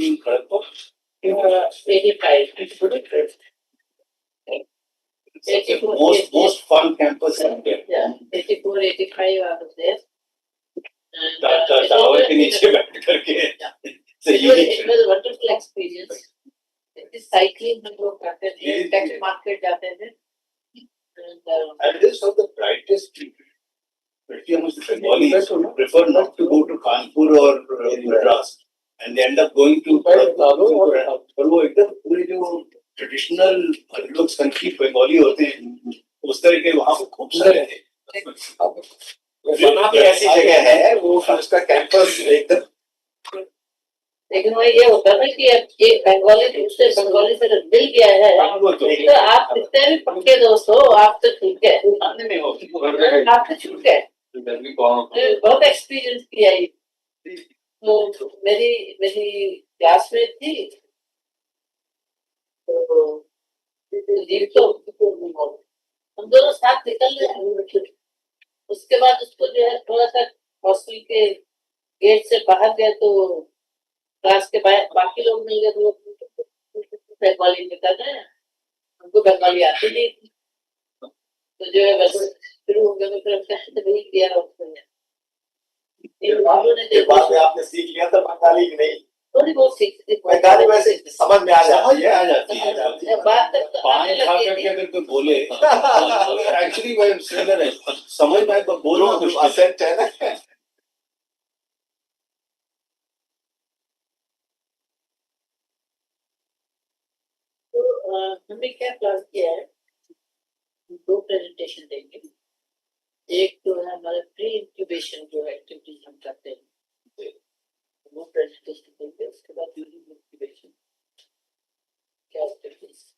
in Kharagpur? 85. Most fun campus in India. Yeah, 84, 85 I was there. And tower के नीचे बैठ करके it was a wonderful experience. Cycling हम लोग करते थे, टेक्स्ट मार्केट जाते थे. And this was the brightest people. Pretty much the Bengalis prefer not to go to Kanpur or Madras, and they end up going to और वो एकदम पूरे जो ट्रेडिशनल लोग संगीत बंगाली होते हैं उस तरह के वहाँ खूब सारे थे. वहाँ पे ऐसी जगह है वो उसका कैंपस एकदम. लेकिन वही ये होता है ना कि एक बंगाली दूसरे बंगाली से दिल गया है तो आप कितने भी पक्के दोस्त हो आप तो ठीक है आप तो छूट गए. बहुत एक्सपीरियंस किया है. तो मेरी क्लासमेट थी तो हम दोनों साथ निकल गए. उसके बाद उसको जो है थोड़ा सा हॉस्टल के गेट से बाहर गए तो क्लास के बाकी लोग मिल गए तो बंगाली निकल रहे हैं. हमको बंगाली आती नहीं तो जो है बस शुरू हो गया. फिर हमने वही किया बाद में आपने सीख लिया था बंगाली की नहीं? थोड़ी बहुत सीख बंगाली वैसे समझ में आ जाती है. बात तक पानी खा करके अगर कोई बोले एक्चुअली वो सिमिलर है समझ में बोलना असेंट है ना. हमने क्या प्लान किया है, 2 प्रेजेंटेशन देंगे. एक तो है हमारे प्री इंक्यूबेशन जो एक्टिविटीज हम करते हैं वो प्रेजेंटेशन देंगे. उसके बाद ड्यूरिंग इंक्यूबेशन क्या एक्टिविटीज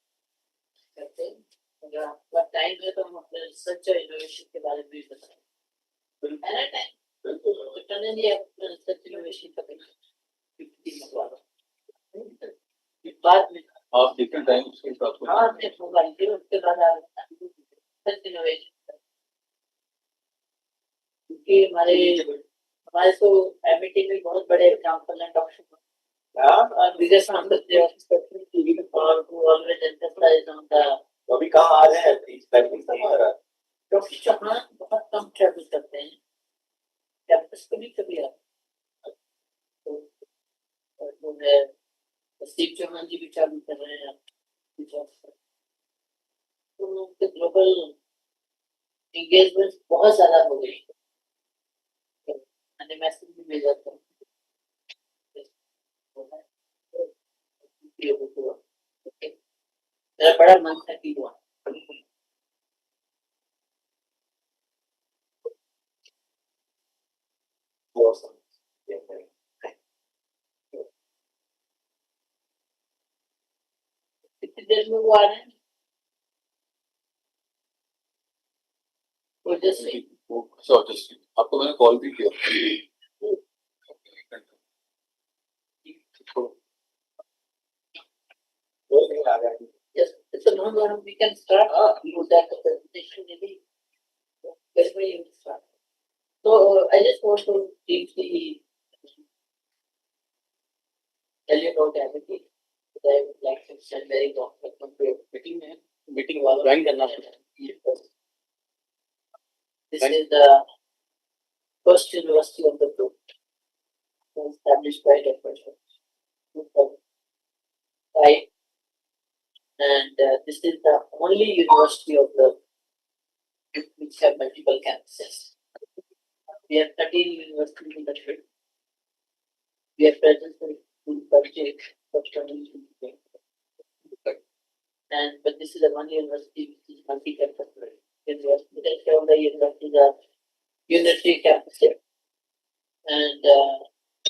करते हैं. अगर आपका टाइम है तो हम अपने रिसर्च और इनोवेशन के बारे में भी बताएंगे. है ना टाइम तो करने लिए अपने रिसर्च इनोवेशन करेंगे बाद में आप डिफरेंट टाइम उसके हिसाब से. हाँ उसके बाद रिसर्च इनोवेशन क्योंकि हमारे तो एमईटी में बहुत बड़े एग्जांपल हैं. डॉक्टर बिगेस्ट अभी कहाँ आ रहे हैं डॉक्टर चौहान बहुत कम ट्रैवल करते हैं. कैंपस को भी कभी आता तो है सिंह चौहान जी भी चालू कर रहे हैं. तो ग्लोबल एंगेजमेंट बहुत ज्यादा हो गई. मैंने मैसेज भी भेजा था. मेरा बड़ा मन था कि हुआ कितनी देर में वो आ रहे हैं. आपको मैंने कॉल भी किया. Yes, so now we can start. Use that presentation maybe. That's where you start. So I just want to briefly tell you about everything. I would like to send very long meeting वाला join करना. This is the first university of the group, established by Dr. Right. And this is the only university of the which have multiple campuses. We have 13 universities in the field. We have presence in budget, and but this is the one university which is multi-campus. The universities are unitary campuses, and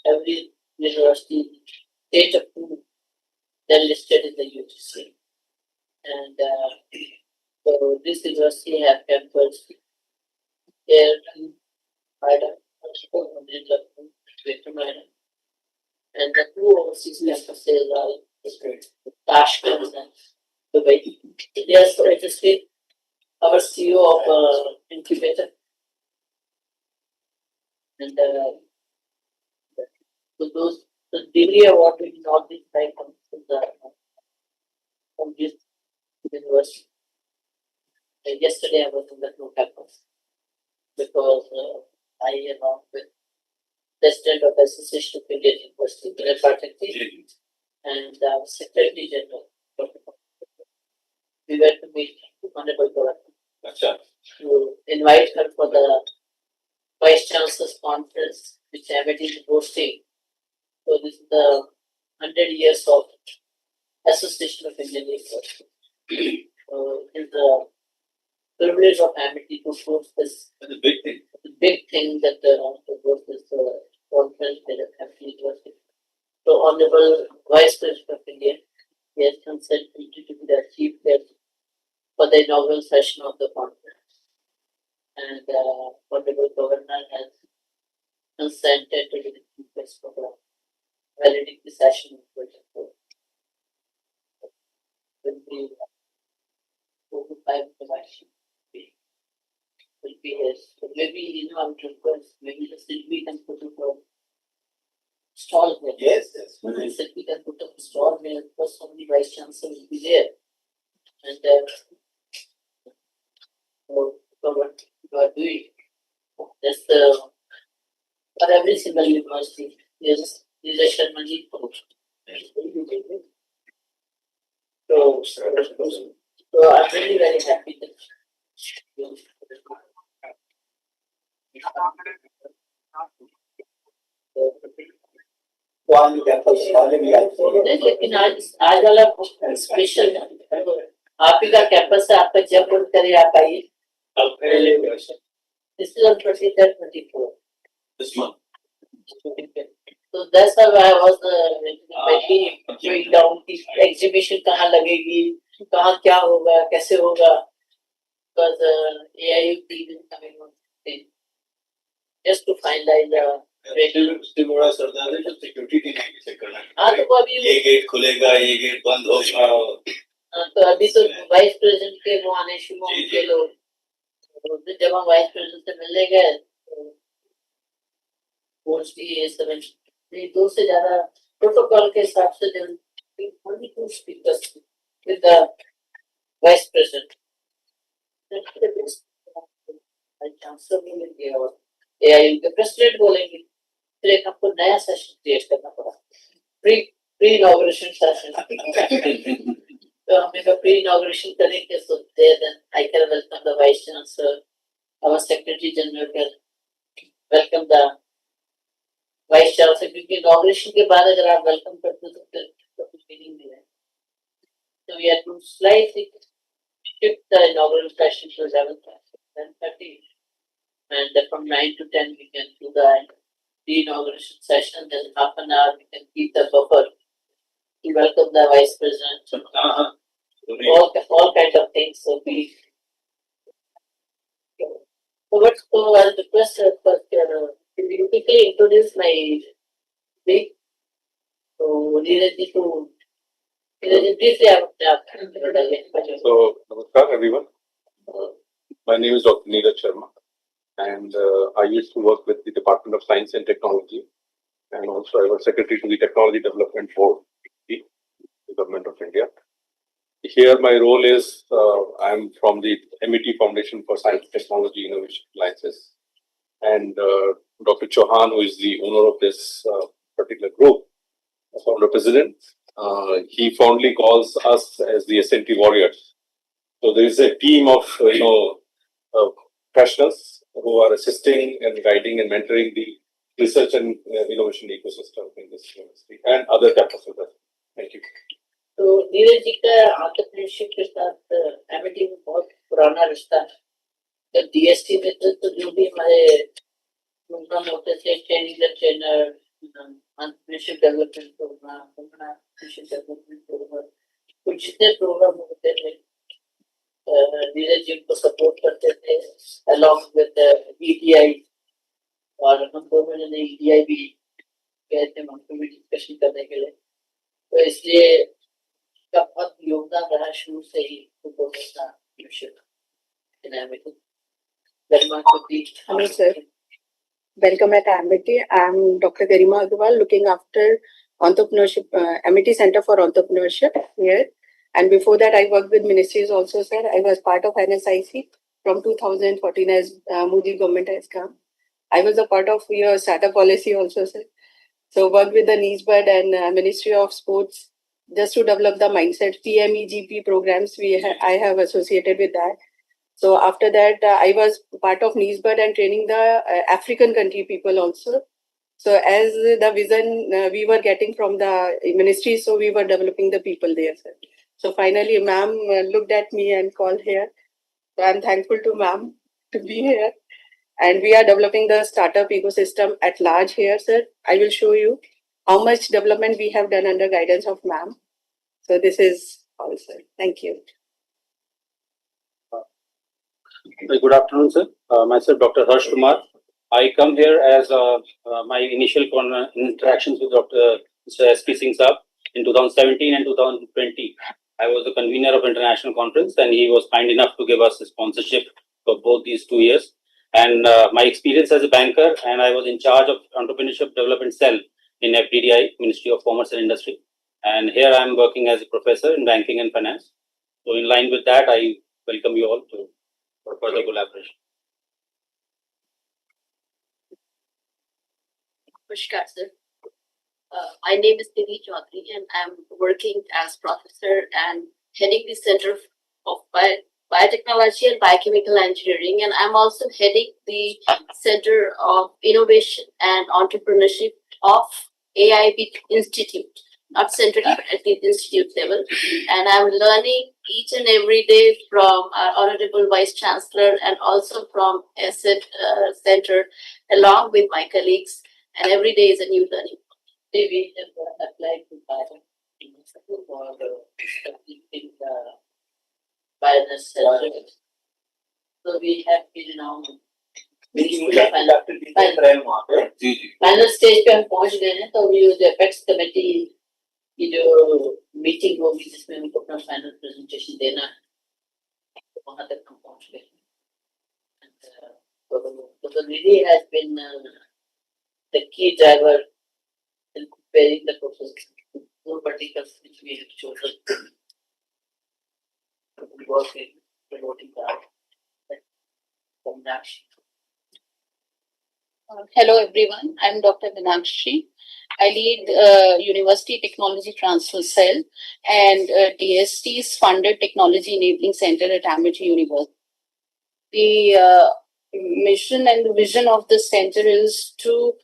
every university state of they're listed in the UGC. And so this university have campus here in Noida, and the 2 overseas campuses are Tashkent and Dubai. Yes, so it is our CEO of incubator, and so those the degree award will not be like from this university. Yesterday I was in the new campus because I along with President of the Association of Indian University, Prakash, and Secretary General. We went to meet Honorable Governor to invite her for the Vice Chancellor's Conference, which MIT is hosting. So this is the 100 years of Association of Indian University. So it's the privilege of MIT to host this. That's a big thing. The big thing that to host this conference at MIT University. So Honorable Vice President of India, he has consented to be the chief guest for the inaugural session of the conference. And Honorable Governor has consented to be the chief guest for the validating the session of 24. Will be 4 to 5 election. Will be his. So maybe I would request maybe the Sylvie can put up a stall here. Yes. Sylvie can put up a stall here because so many vice chancellors will be there. And so what you are doing, that's for every single university, there's a Sharmaji coach. So I'm really very happy that you लेकिन आज वाला special आप ही का campus है आपका जब मन करे आप आइए This is on 23rd, 24. This month. So that's how I was going down की exhibition कहाँ लगेगी, कहाँ क्या होगा, कैसे होगा, because AIU team is coming on just to finalize the उससे बड़ा सरदार है जो सिक्योरिटी टीम चेक करना है। हाँ तो अभी ये गेट खुलेगा, ये गेट बंद होगा। तो अभी तो वाइस प्रेसिडेंट के वो आने शुरू होंगे लोग। जब हम वाइस प्रेसिडेंट से मिलने गए मोस्टली ये सब दो से ज्यादा प्रोटोकॉल के हिसाब से only 2 speakers with the vice president. Chancellor भी मिल गया और एआईयू के प्रेसिडेंट बोलेंगे फिर एक आपको नया सेशन क्रिएट करना पड़ा प्री इनॉग्रेशन सेशन तो हमने कहा प्री इनॉग्रेशन करेंगे so then I can welcome the vice chancellor, our secretary general can welcome the vice chancellor क्योंकि इनॉग्रेशन के बाद अगर आप वेलकम करते हो तो फिर कुछ मीनिंग नहीं है so we had to slightly shift the inaugural session to 11:30 and from 9 to 10 we can do the inauguration session, then half an hour we can keep the buffer to welcome the vice president. All kinds of things. So we. So I'll request first, can you quickly introduce my speak? So Neeraj to briefly So, namaskar everyone. My name is Dr. Neeraj Sharma, and I used to work with the Department of Science and Technology, and also I was Secretary to the Technology Development Board, the Government of India. Here, my role is I'm from the MET Foundation for Science, Technology, Innovation, Alliances, and Dr. Chauhan, who is the owner of this particular group, founder president, he fondly calls us as the SNT warriors. So there is a team of professionals who are assisting and guiding and mentoring the research and innovation ecosystem in this university and other campuses. Thank you. तो नीरज जी का entrepreneurship के साथ MIT में बहुत पुराना रिश्ता है। तो डीएसटी में तो जो भी हमारे प्रोग्राम होते थे training the trainer, entrepreneurship development program, entrepreneurship development program, कुछ जितने प्रोग्राम होते थे नीरज जी उनको सपोर्ट करते थे अलॉन्ग विद ईडीआई और हम दोनों ने ईडीआई भी गए थे उनको भी डिस्कशन करने के लिए। तो इसलिए का बहुत योगदान रहा शुरू से ही Hello, sir. Welcome at Amity. I am Dr. Garima Agarwal, looking after entrepreneurship, Amity Center for Entrepreneurship here. And before that, I worked with ministries also, sir. I was part of NSIC from 2014 as Modi government has come. I was a part of your startup policy also, sir. So worked with the NISBUD and Ministry of Sports just to develop the mindset. PMEGP programs I have associated with that. So after that, I was part of NISBUD and training the African country people also. So as the vision we were getting from the ministry, so we were developing the people there, sir. So finally, ma'am looked at me and called here. So I'm thankful to ma'am to be here. And we are developing the startup ecosystem at large here, sir. I will show you how much development we have done under guidance of ma'am. So this is all, sir. Thank you. Good afternoon, sir. Myself, Dr. Harsh Kumar. I come here as my initial interactions with Dr. S.P. Singh Saab in 2017 and 2020. I was the convener of international conference, and he was kind enough to give us a sponsorship for both these 2 years. And my experience as a banker, and I was in charge of entrepreneurship development cell in FDDI, Ministry of Commerce and Industry. And here I am working as a professor in banking and finance. So in line with that, I welcome you all for further collaboration. Namaskar, sir. My name is Tini Chaudhary, and I'm working as professor and heading the Center of Biotechnology and Biochemical Engineering, and I'm also heading the Center of Innovation and Entrepreneurship of AIB Institute, not centrally, but at the institute level. And I'm learning each and every day from our Honorable Vice Chancellor and also from Asset Center, along with my colleagues. And every day is a new learning. We have applied to Bharat for completing the wellness center. So we have been now final stage पे हम पहुंच गए हैं. तो ये जो apex committee की जो मीटिंग होगी जिसमें उनको अपना फाइनल प्रेजेंटेशन देना है, तो वहां तक हम पहुंच गए. So the lady has been the key driver in preparing the proposal. Two particles which we have chosen to work in promoting the Meenakshi. Hello everyone, I'm Dr. Meenakshi. I lead University Technology Transfer Cell and DST's funded Technology Enabling Center at Amity University. The mission and the vision of this center is to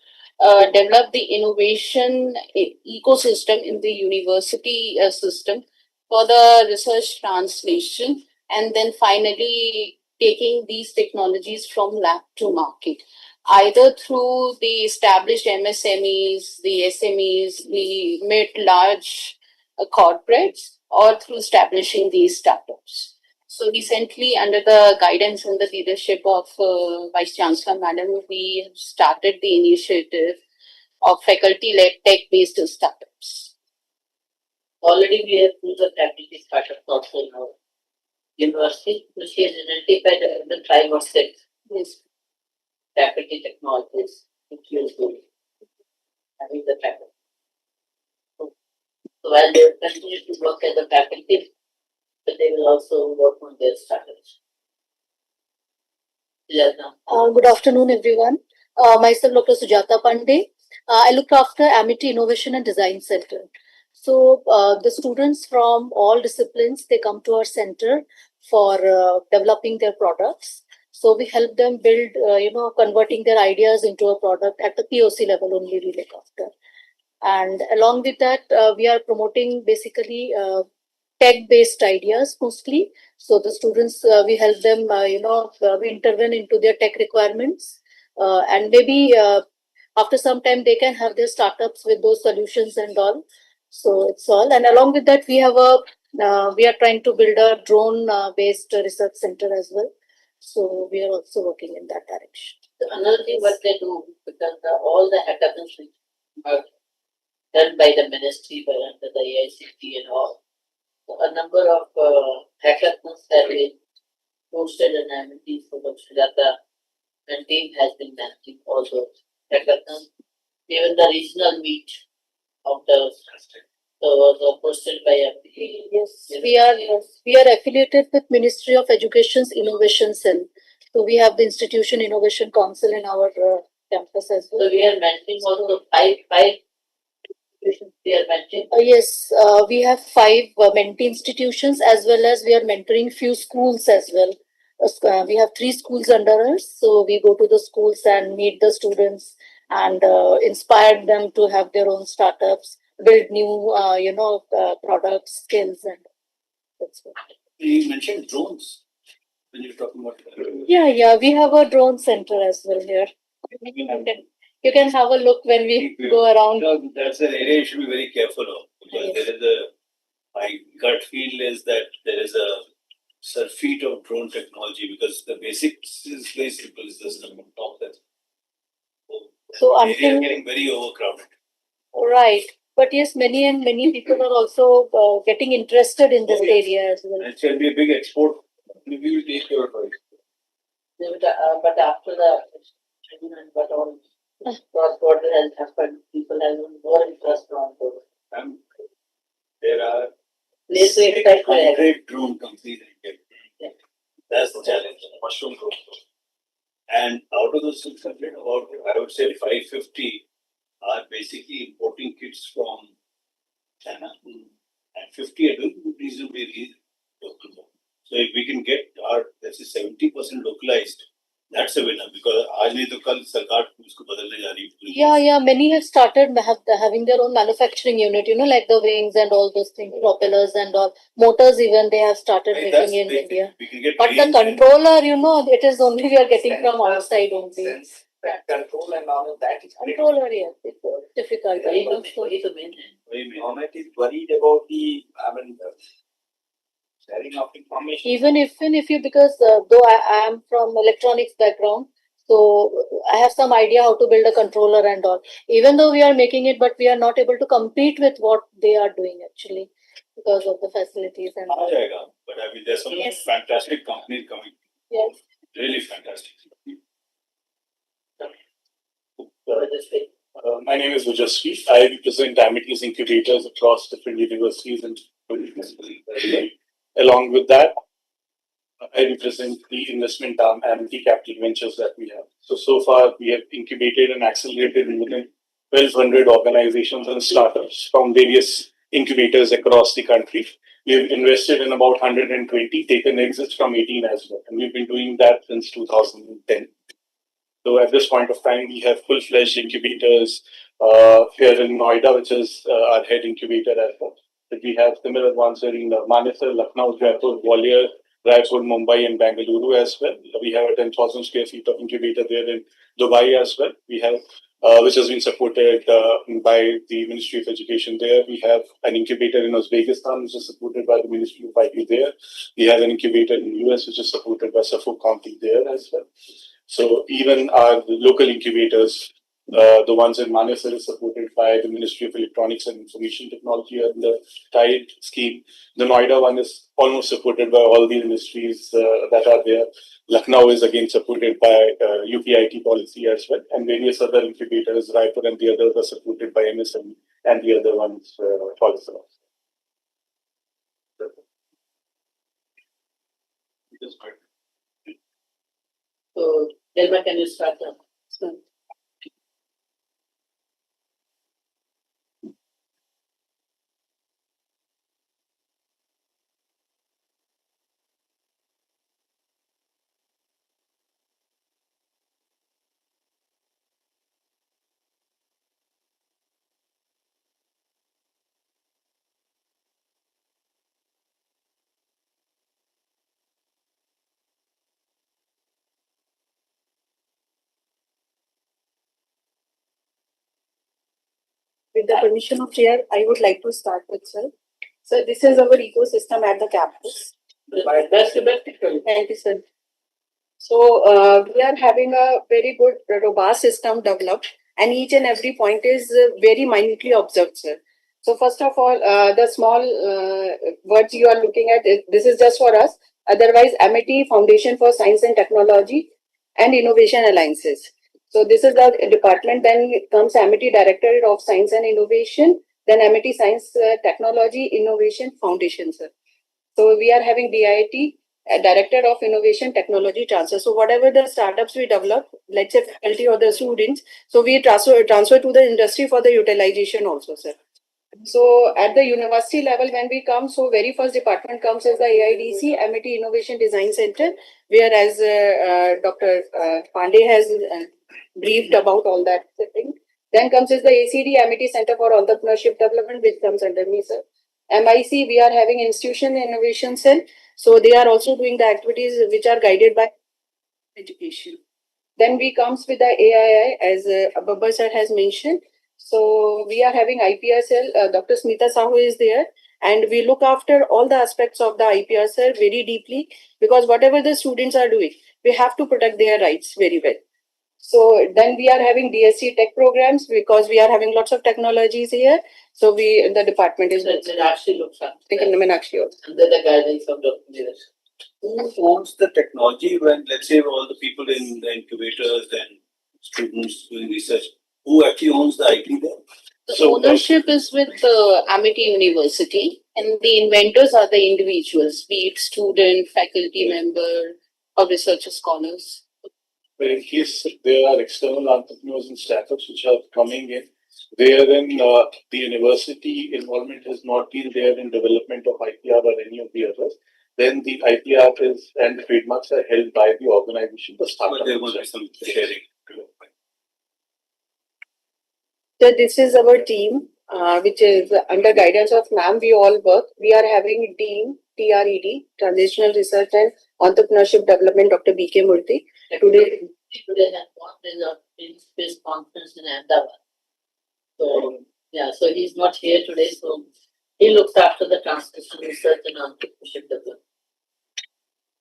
develop the innovation ecosystem in the university system for the research translation, and then finally taking these technologies from lab to market, either through the established MSMEs, the SMEs, the mid-large corporates, or through establishing these startups. So recently, under the guidance and the leadership of Vice Chancellor Madam, we started the initiative of faculty-led tech-based startups. Already we have two the faculty startups also in our university, which is identified as the tribe of six. Yes. Faculty technologies, which will do having the faculty. So while they continue to work as a faculty, but they will also work on their startups. Good afternoon, everyone. Myself, Dr. Sujata Pandey. I look after Amity Innovation and Design Center. So the students from all disciplines, they come to our center for developing their products. So we help them build, converting their ideas into a product at the POC level only we look after. And along with that, we are promoting basically tech-based ideas mostly. So the students, we help them, we intervene into their tech requirements. And maybe after some time, they can have their startups with those solutions and all. So it's all. And along with that, we have we are trying to build a drone-based research center as well. So we are also working in that direction. So another thing what they do, because all the hackathons are done by the ministry, by under the AICT and all. So a number of hackathons have been posted in Amity. So Sujata and team has been managing all those hackathons. Even the regional meet outer, was hosted by MD. Yes, we are affiliated with Ministry of Education's Innovation Cell. So we have the Institution Innovation Council in our campus as well. So we are mentoring also five institutions we are mentoring. Yes, we have 5 mentee institutions as well as we are mentoring few schools as well. We have 3 schools under us, so we go to the schools and meet the students and inspire them to have their own startups, build new, products, skills, and that's what. You mentioned drones when you're talking about. Yeah, we have a drone center as well here. You can have a look when we go around. No, that's an area you should be very careful of, because Yes. there is my gut feel is that there is a surfeit of drone technology, because the basics is very simple. It's just on top that. So The area is until getting very overcrowded. right, but yes, many people are also getting interested in this area as well. And it can be a big export. Maybe we'll take your advice. But after the experiment, but all cross border has happened, people have more interest on board. There are Let's wait that for 100 drone companies in India. Yeah. That's the challenge. Mushroom growth. And out of those 600, about I would say 550 are basically importing kits from China, and 50 are doing reasonably local. So if we can get our, let's say, 70% localized, that's a winner, because आज नहीं तो कल सरकार उसको बदलने जा रही है. Yeah, many have started having their own manufacturing unit, like the wings and all those things, propellers and all, motors even they have started Right, making in big. India. We can get But the planes and- controller, it is only we are getting from outside only. Sense, that control and all of that is Controller, yes, it's difficult. वही तो main है. वही में. Government is worried about the sharing of information. Even if you, because though I am from electronics background, so I have some idea how to build a controller and all. Even though we are making it, but we are not able to compete with what they are doing actually because of the facilities and uh all. जाएगा. But I mean, there's some Yes. fantastic companies coming. Yes. Really fantastic. This way. My name is Vijasvi. I represent Amity's incubators across different universities and along with that, I represent the investment arm Amity Capital Ventures that we have. So far, we have incubated and accelerated more than 1,200 organizations and startups from various incubators across the country. We have invested in about 120, taken exits from 18 as well, and we've been doing that since 2010. So at this point of time, we have full-fledged incubators here in Noida, which is our head incubator as well. But we have similar ones in Manesar, Lucknow, Jaipur, Gwalior, Raipur, Mumbai, and Bengaluru as well. We have a 10,000 square feet of incubator there in Dubai as well. We have, which has been supported by the Ministry of Education there. We have an incubator in Uzbekistan, which is supported by the Ministry of IT there. We have an incubator in the US, which is supported by Suffolk County there as well. So even our local incubators, the ones in Manesar is supported by the Ministry of Electronics and Information Technology and the TIDE scheme. The Noida one is almost supported by all the ministries that are there. Lucknow is again supported by UPIT policy as well, and various other incubators, Raipur and the others are supported by MSME and the other ones policy. So, Delma, can you start now? With the permission of chair, I would like to start with sir. So this is our ecosystem at the campus. Best to best. Thank you, sir. So we are having a very good, robust system developed, and each and every point is very minutely observed, sir. So first of all, the small words you are looking at, this is just for us. Otherwise, Amity Foundation for Science and Technology and Innovation Alliances. So this is the department. Then comes Amity Directorate of Science and Innovation, Then MIT Science Technology Innovation Foundation, sir. So we are having DIT, Director of Innovation Technology Transfer. So whatever the startups we develop, let's say faculty or the students, so we transfer to the industry for the utilization also, sir. So at the university level, when we come, so very first department comes as the AIDC, MIT Innovation Design Center, where as Dr. Pandey has briefed about all that thing. Then comes as the ACD, MIT Center for Entrepreneurship Development, which comes under me, sir. MIC, we are having Institution Innovation Cell. So they are also doing the activities which are guided by education. Then we comes with the AII, as Babbar sir has mentioned. So we are having IPR cell. Dr. Smita Sahu is there, and we look after all the aspects of the IPR cell very deeply, because whatever the students are doing, we have to protect their rights very well. So then we are having DSC tech programs, because we are having lots of technologies here. So the department is Meenakshi looks after that. Meenakshi also. Under the guidance of Dr. Neeraj. Who owns the technology when, let's say, all the people in the incubators and students doing research, who actually owns the IP there? The ownership is with Amity University, and the inventors are the individuals, be it student, faculty member, or researcher scholars. But in case there are external entrepreneurs and startups which are coming in, wherein the university involvement has not been there in development of IPR or any of the others, then the IPR is and the trademarks are held by the organization, the startup. But there will be some sharing. So this is our team, which is under guidance of ma'am. We all work. We are having Dean, TRED, Transitional Research and Entrepreneurship Development, Dr. BK Murthy. Today has got the space conference in Ahmedabad. So yeah, so he's not here today. So he looks after the transition research and entrepreneurship development.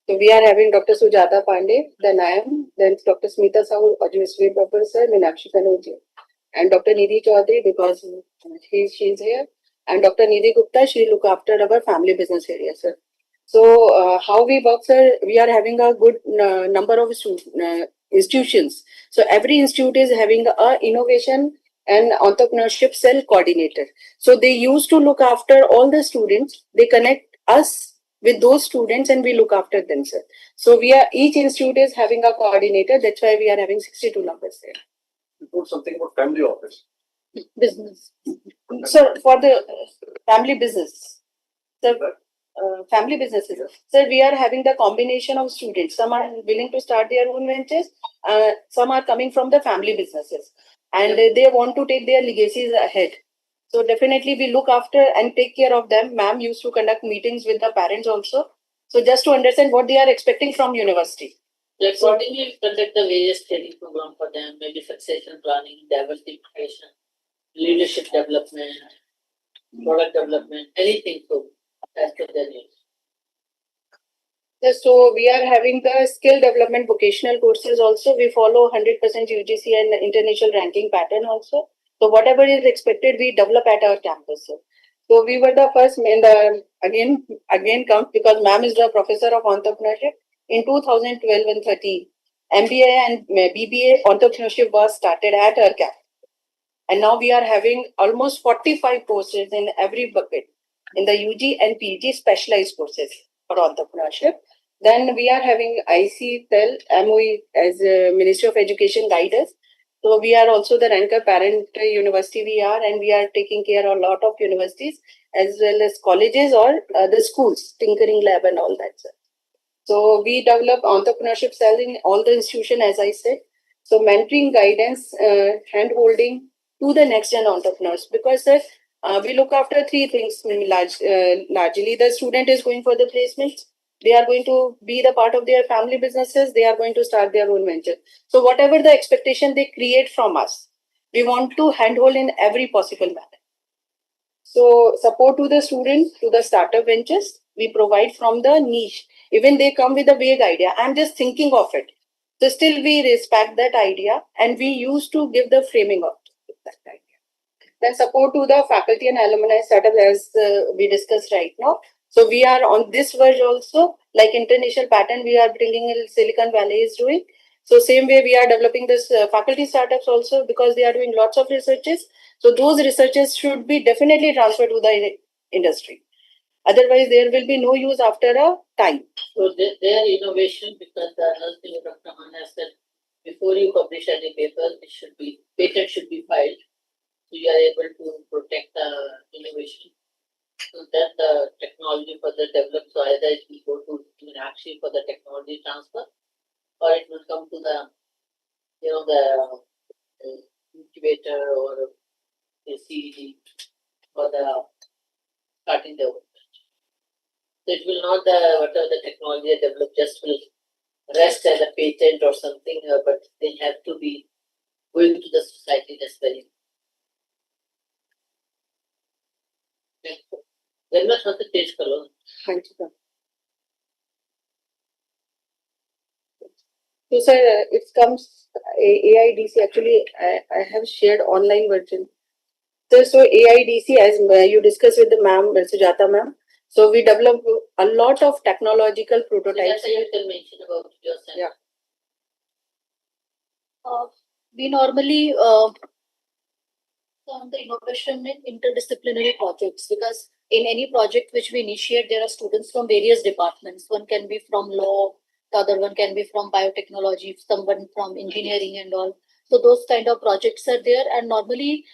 So we are having Dr. Sujata Pandey, then I am, then Dr. Smita Sahu, Ajwasvi Professor, Meenakshi Kanoji, and Dr. Nidhi Chaudhary, because she's here, and Dr. Nidhi Gupta, she look after our family business area, sir. So how we work, sir, we are having a good number of institutions. So every institute is having a innovation and entrepreneurship cell coordinator. So they used to look after all the students. They connect us with those students and we look after them, sir. So each institute is having a coordinator. That's why we are having 62 numbers there. You put something about family office. Business. So for the family business, sir, family businesses. Sir, we are having the combination of students. Some are willing to start their own ventures. Some are coming from the family businesses, and they want to take their legacies ahead. So definitely we look after and take care of them. Ma'am used to conduct meetings with the parents also. So just to understand what they are expecting from university. Accordingly, we conduct the various training program for them, maybe succession planning, diversification, leadership development, product development, anything so as per their needs. So we are having the skill development vocational courses also. We follow 100% UGC and international ranking pattern also. So whatever is expected, we develop at our campus. So we were the first in the again comes because ma'am is the professor of entrepreneurship. In 2012 and 13, MBA and BBA entrepreneurship was started at our campus. And now we are having almost 45 courses in every bucket in the UG and PG specialized courses for entrepreneurship. Then we are having IC Tel MOE as Ministry of Education guide us. So we are also the ranker parent university we are, and we are taking care of a lot of universities as well as colleges or the schools, tinkering lab and all that. Sir. So we develop entrepreneurship cell in all the institution, as I said. So mentoring, guidance, hand holding to the next gen entrepreneurs, because sir, we look after three things largely. The student is going for the placements. They are going to be the part of their family businesses. They are going to start their own venture. So whatever the expectation they create from us, we want to handhold in every possible manner. So support to the student, to the startup ventures, we provide from the niche. Even they come with a vague idea. I'm just thinking of it. So still we respect that idea and we used to give the framing of that idea. Then support to the faculty and alumni startup as we discussed right now. So we are on this verge also, like international pattern we are bringing in Silicon Valley is doing. So same way we are developing this faculty startups also, because they are doing lots of researches. So those researches should be definitely transferred to the industry. Otherwise, there will be no use after a time. So their innovation, because the another thing Dr. Han has said, before you publish any paper, patent should be filed. So you are able to protect the innovation. So then the technology further develops. So either it will go to Meenakshi for the technology transfer, or it will come to the incubator or the CED for the starting the. So it will not whatever the technology they develop just will rest as a patent or something, but they have to be going to the society. That's very. Very much want to teach करो. Thank you. So sir, it comes AIDC. Actually, I have shared online version. So AIDC, as you discussed with the ma'am, Sujata ma'am. So we develop a lot of technological prototypes. So you can mention about yourself. Yeah. We normally on the innovation in interdisciplinary projects, because in any project which we initiate, there are students from various departments. One can be from law, the other one can be from biotechnology, someone from engineering and all. So those kind of projects are there, and normally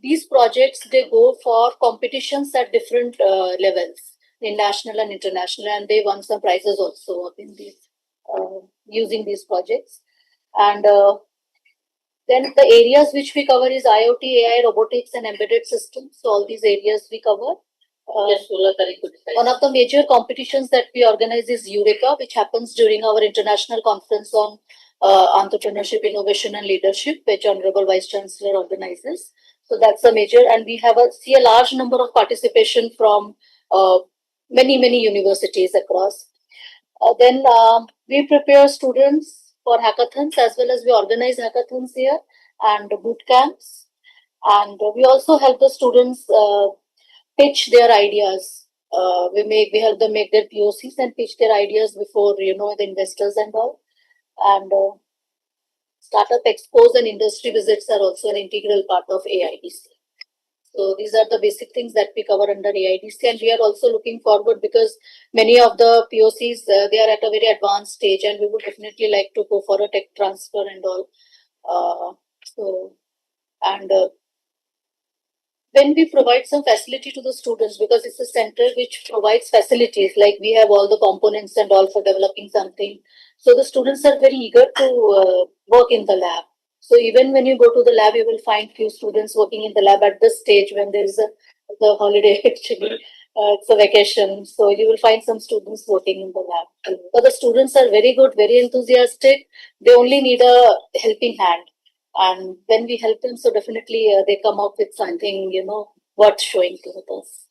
these projects, they go for competitions at different levels, in national and international, and they won some prizes also in these using these projects. And then the areas which we cover is IoT, AI, robotics, and embedded systems. So all these areas we cover. Yes, one of the major competitions that we organize is Eureka, which happens during our international conference on entrepreneurship, innovation, and leadership, which Honorable Vice Chancellor organizes. So that's a major, and we have see a large number of participation from many universities across. Then we prepare students for hackathons, as well as we organize hackathons here and boot camps, and we also help the students pitch their ideas. We help them make their POCs and pitch their ideas before the investors and all. And startup expos and industry visits are also an integral part of AIDC. So these are the basic things that we cover under AIDC, and we are also looking forward because many of the POCs they are at a very advanced stage, and we would definitely like to go for a tech transfer and all. Then we provide some facility to the students, because it's a center which provides facilities, like we have all the components and all for developing something. So the students are very eager to work in the lab. So even when you go to the lab, you will find few students working in the lab at this stage when there is the holiday actually. It's a vacation. So you will find some students working in the lab. But the students are very good, very enthusiastic. They only need a helping hand. And when we help them, so definitely they come up with something, worth showing to others.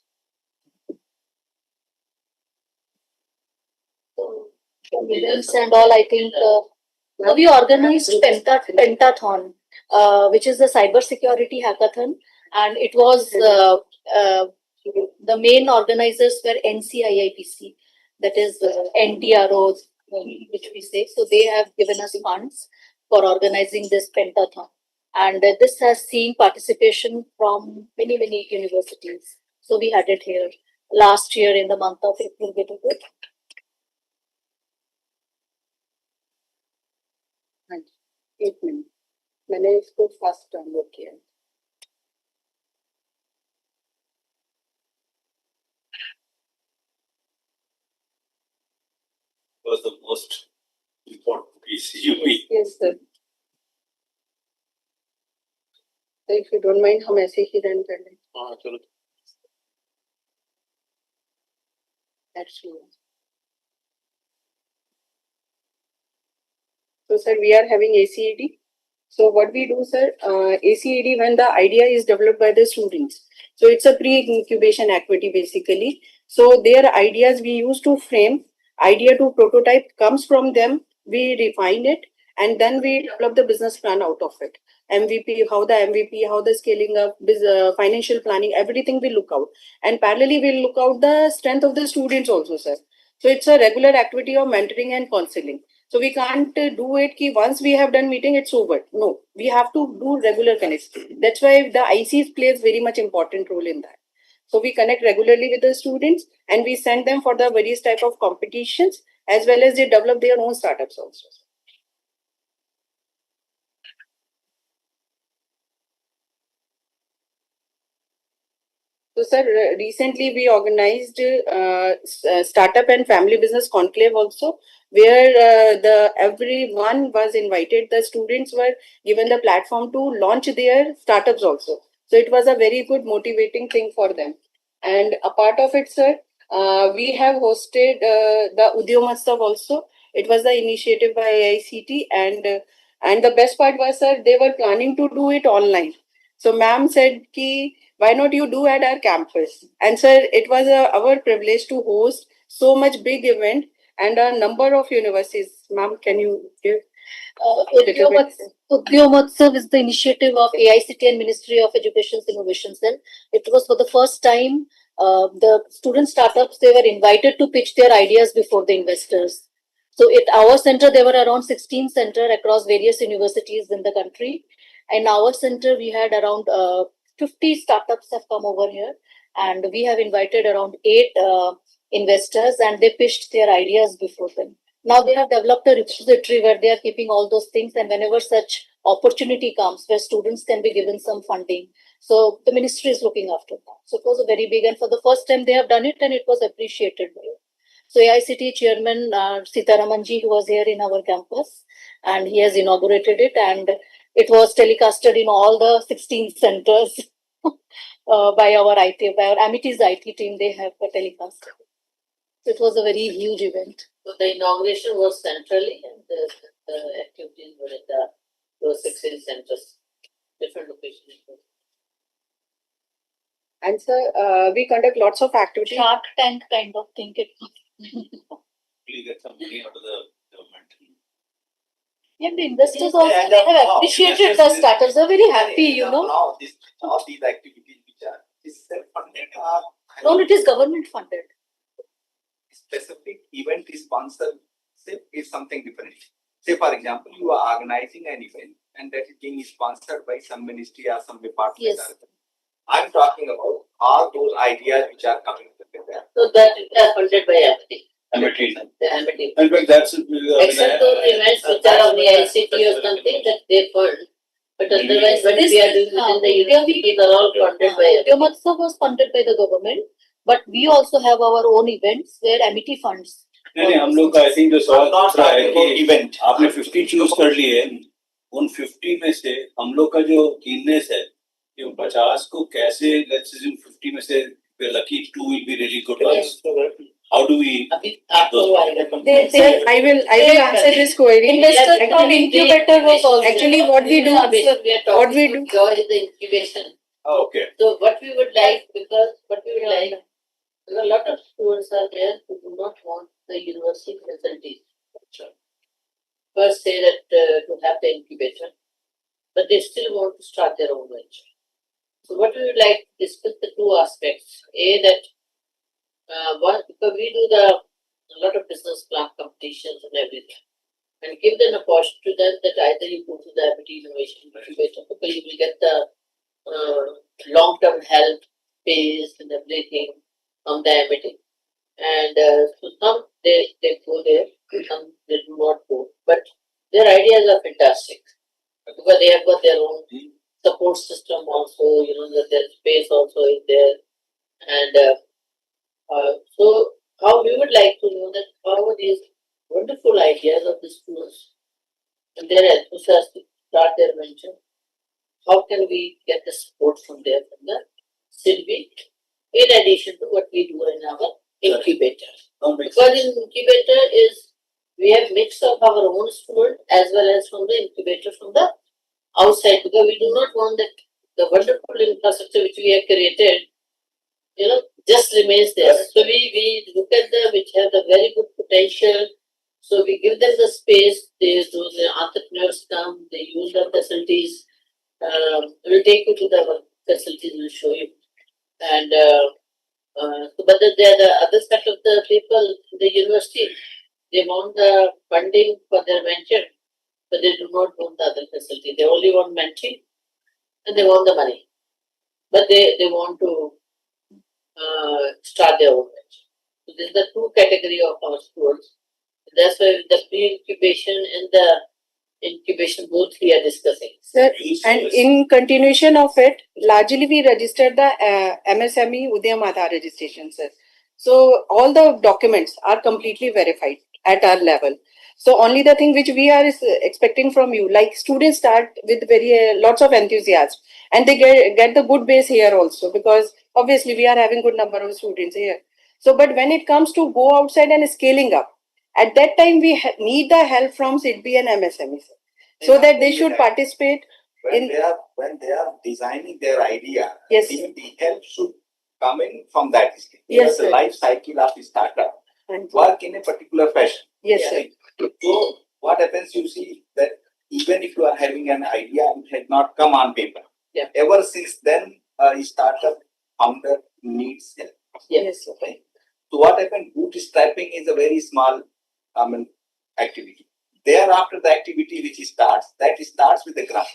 So, events and all, I think, we organized Pentathon, which is the cybersecurity hackathon, and it was the main organizers were NCIIPC, that is NTROs, which we say. So they have given us funds for organizing this Pentathon, and this has seen participation from many universities. So we had it here last year in the month of April. We did it. हाँ जी, 1 minute, मैंने इसको first download किया. Was the most important piece. Yes, sir. So if you don't mind, हम ऐसे ही run कर लें. हाँ चलो. That's true. So, sir, we are having ACED. So, what we do, sir, ACED, when the idea is developed by the students. So, it's a pre-incubation activity basically. So, their ideas we use to frame, idea to prototype comes from them, we refine it, and then we develop the business plan out of it. MVP, how the scaling up, financial planning, everything we look out. And parallelly, we'll look out the strength of the students also, sir. So, it's a regular activity of mentoring and counseling. So we can't do it ki once we have done meeting, it's over. No, we have to do regular connects. That's why the ICs plays very much important role in that. So we connect regularly with the students and we send them for the various type of competitions as well as they develop their own startups also. So, sir, recently we organized startup and family business conclave also, where the everyone was invited. The students were given the platform to launch their startups also. So it was a very good motivating thing for them. And a part of it, sir, we have hosted the Udyomatsav also. It was the initiative by AICT, and the best part was, sir, they were planning to do it online. So, ma'am said ki why not you do at our campus? And sir, it was our privilege to host so much big event and a number of universities. Ma'am, can you give? Udyomatsav is the initiative of AICT and Ministry of Education's Innovation Cell. It was for the first time the student startups, they were invited to pitch their ideas before the investors. So at our center, there were around 16 centers across various universities in the country. In our center, we had around 50 startups have come over here, and we have invited around 8 investors, and they pitched their ideas before them. Now they have developed a repository where they are keeping all those things, and whenever such opportunity comes where students can be given some funding, so the ministry is looking after that. So it was a very big, and for the first time they have done it, and it was appreciated by it. So AICT chairman Sitaramanji, who was here in our campus, and he has inaugurated it, and it was telecasted in all the 16 centers by our Amity's IT team. They have telecasted. So it was a very huge event. So the inauguration was centrally and the activities were at those 16 centers, different locations. And sir, we conduct lots of activities. Shark Tank kind of thing. We get some money out of the government. Yeah, the investors also, they have appreciated the startups. They're very happy, you know. Now, all these activities which are self-funded are No, it is government funded. specific event sponsorship is something different. Say, for example, you are organizing an event and that is being sponsored by some ministry or some department. Yes. I'm talking about all those ideas which are coming together. So that is funded by Amity. Amity. The Amity. In fact, that's Except those events which are of the ICT or something that they fund. But otherwise, what we are doing within the university are all funded by Amity. Udyomatsav was funded by the government, but we also have our own events where Amity funds. नहीं हम लोग का I think जो सवाल दूसरा है कि event आपने 50 चूज कर लिए उन 50 में से हम लोग का जो कीननेस है कि 50 को कैसे लेट्स अज्यूम 50 में से lucky 2 will be really good ones how do we I will answer this query. Investor incubator was also Actually what we do Joy is the incubation. okay So what we would like, because a lot of students are there who do not want the university facilities. First say that to have the incubator, but they still want to start their own venture. So what we would like to discuss the two aspects. That one, because we do a lot of business plan competitions and everything, and give them a opportunity to them that either you go to the Amity Innovation Incubator because you will get the long-term help, pays and everything from the Amity. And so some they go there, some they do not go. But their ideas are fantastic because they have got their own support system also, that their space also is there. And so how we would like to know that how these wonderful ideas of the students and their enthusiasm to start their venture, how can we get the support from there, from the CILB, in addition to what we do in our incubator. Because in incubator we have mix of our own students as well as from the incubator from the outside, because we do not want that the wonderful infrastructure which we have created, just remains there. So we look at them which have the very good potential. So we give them the space. Those entrepreneurs come, they use the facilities. We'll take you to the facilities, we'll show you. And but there are the other set of the people in the university They want the funding for their venture, but they do not want the other facility. They only want mentoring and they want the money. But they want to start their own venture. So this is the two category of our schools. That's why the pre-incubation and the incubation both we are discussing. Sir, and in continuation of it, largely we registered the MSME Udyam Aadhaar registration, sir. So all the documents are completely verified at our level. So only the thing which we are is expecting from you, like students start with very lots of enthusiasm, and they get the good base here also, because obviously we are having good number of students here. So, but when it comes to go outside and scaling up, at that time we need the help from SIDBI and MSME, sir, so that they should participate when in. When they are designing their idea, Yes, the help should come in from that stage. Yes, the sir. life cycle of the startup And work in a particular fashion. yes, sir. So what happens, you see that even if you are having an idea, it has not come on paper. Yeah. Ever since then, a startup founder needs help. Yes, sir. Right? So what happened? Bootstrapping is a very small activity. Thereafter, the activity which starts with the grant.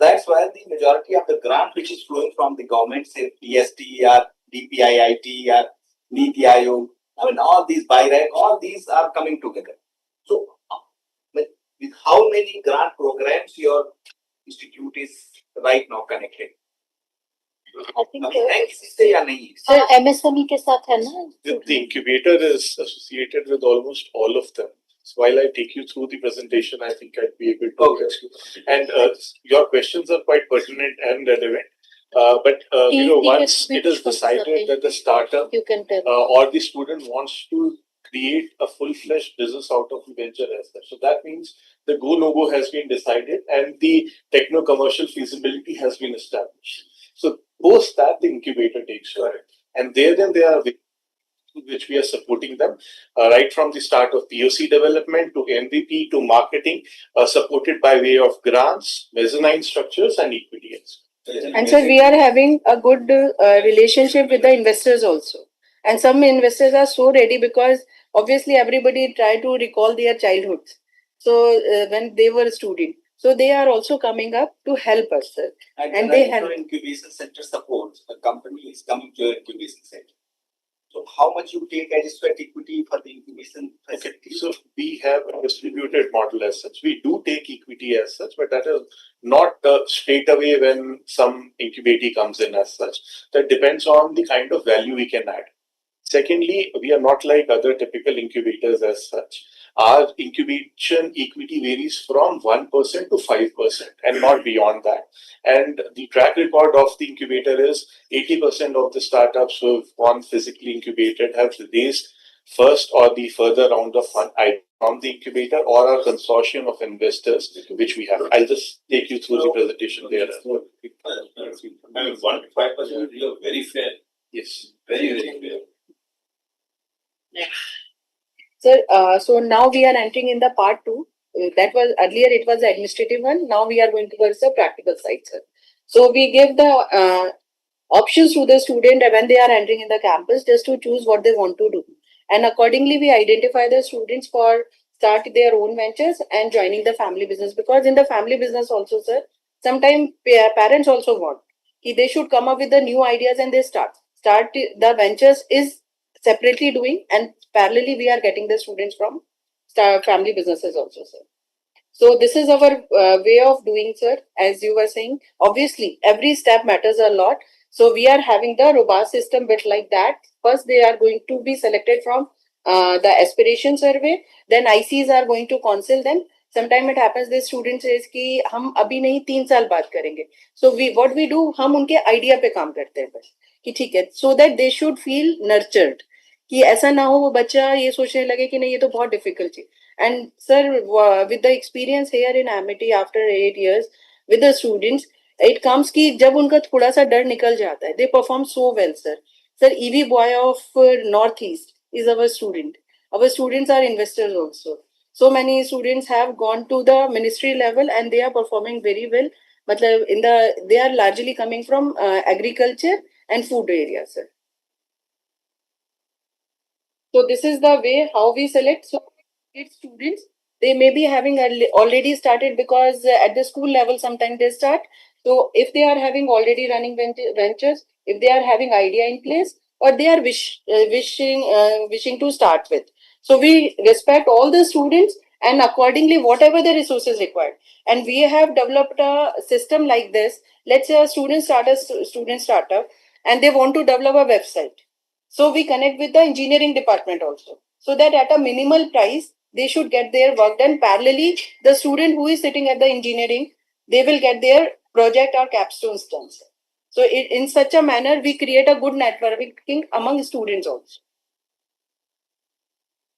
That's why the majority of the grant which is flowing from the government, say PST or DPIIT or Niti Aayog, all these BIRAC, all these are coming together. So, with how many grant programs your institute is right now connected? I think Sir, MSME के साथ है ना? The incubator is associated with almost all of them. So while I take you through the presentation, I think I'd be able to address you. And your questions are quite pertinent and relevant. But once it is decided that the startup You can tell. or the student wants to create a full-fledged business out of the venture as such. So that means the go-no-go has been decided and the techno-commercial feasibility has been established. So post that, the incubator takes over. And then there are which we are supporting them right from the start of POC development to MVP to marketing, supported by way of grants, mezzanine structures, and equity. And sir, we are having a good relationship with the investors also. And some investors are so ready because obviously everybody try to recall their childhoods. So when they were a student, so they are also coming up to help us, sir. And they have incubation center support. The company is coming to your incubation center. So how much you take as sweat equity for the incubation facility? Okay, so we have a distributed model as such. We do take equity as such, but that is not straight away when some incubatee comes in as such. That depends on the kind of value we can add. Secondly, we are not like other typical incubators as such. Our incubation equity varies from 1% to 5% and not beyond that. And the track record of the incubator is 80% of the startups who have gone physically incubated have raised first or the further round of fund either from the incubator or a consortium of investors, which we have. I'll just take you through the presentation there. 1 to 5% is very fair. Yes. Very, very fair. Sir, so now we are entering in the part 2. That was earlier, it was the administrative one. Now we are going towards the practical side, sir. So we give the options to the student when they are entering in the campus just to choose what they want to do. And accordingly, we identify the students for start their own ventures and joining the family business. Because in the family business also, sir, sometimes parents also want they should come up with the new ideas and they start the ventures is separately doing, and parallelly we are getting the students from family businesses also, sir. So this is our way of doing, sir. As you were saying, obviously every step matters a lot. So we are having the robust system bit like that. First, they are going to be selected from the aspiration survey. Then ICs are going to counsel them. Sometimes it happens the student says कि हम अभी नहीं 3 साल बाद करेंगे. So what we do, हम उनके idea पे काम करते हैं बस कि ठीक है. So that they should feel nurtured. कि ऐसा ना हो वो बच्चा ये सोचने लगे कि नहीं ये तो बहुत difficult है. And sir, with the experience here in Amity after 8 years with the students, it comes कि जब उनका थोड़ा सा डर निकल जाता है, they perform so well, sir. Sir, EV boy of Northeast is our student. Our students are investors also. So many students have gone to the ministry level and they are performing very well. But they are largely coming from agriculture and food area, sir. So this is the way how we select. So kids, students, they may be having already started because at the school level sometimes they start. So if they are having already running ventures, if they are having idea in place, or they are wishing to start with, so we respect all the students and accordingly whatever the resources required. And we have developed a system like this. Let's say a student startup and they want to develop a website. So we connect with the engineering department also, so that at a minimal price they should get their work done. Parallelly, the student who is sitting at the engineering, they will get their project or capstones done. So in such a manner, we create a good networking among students also.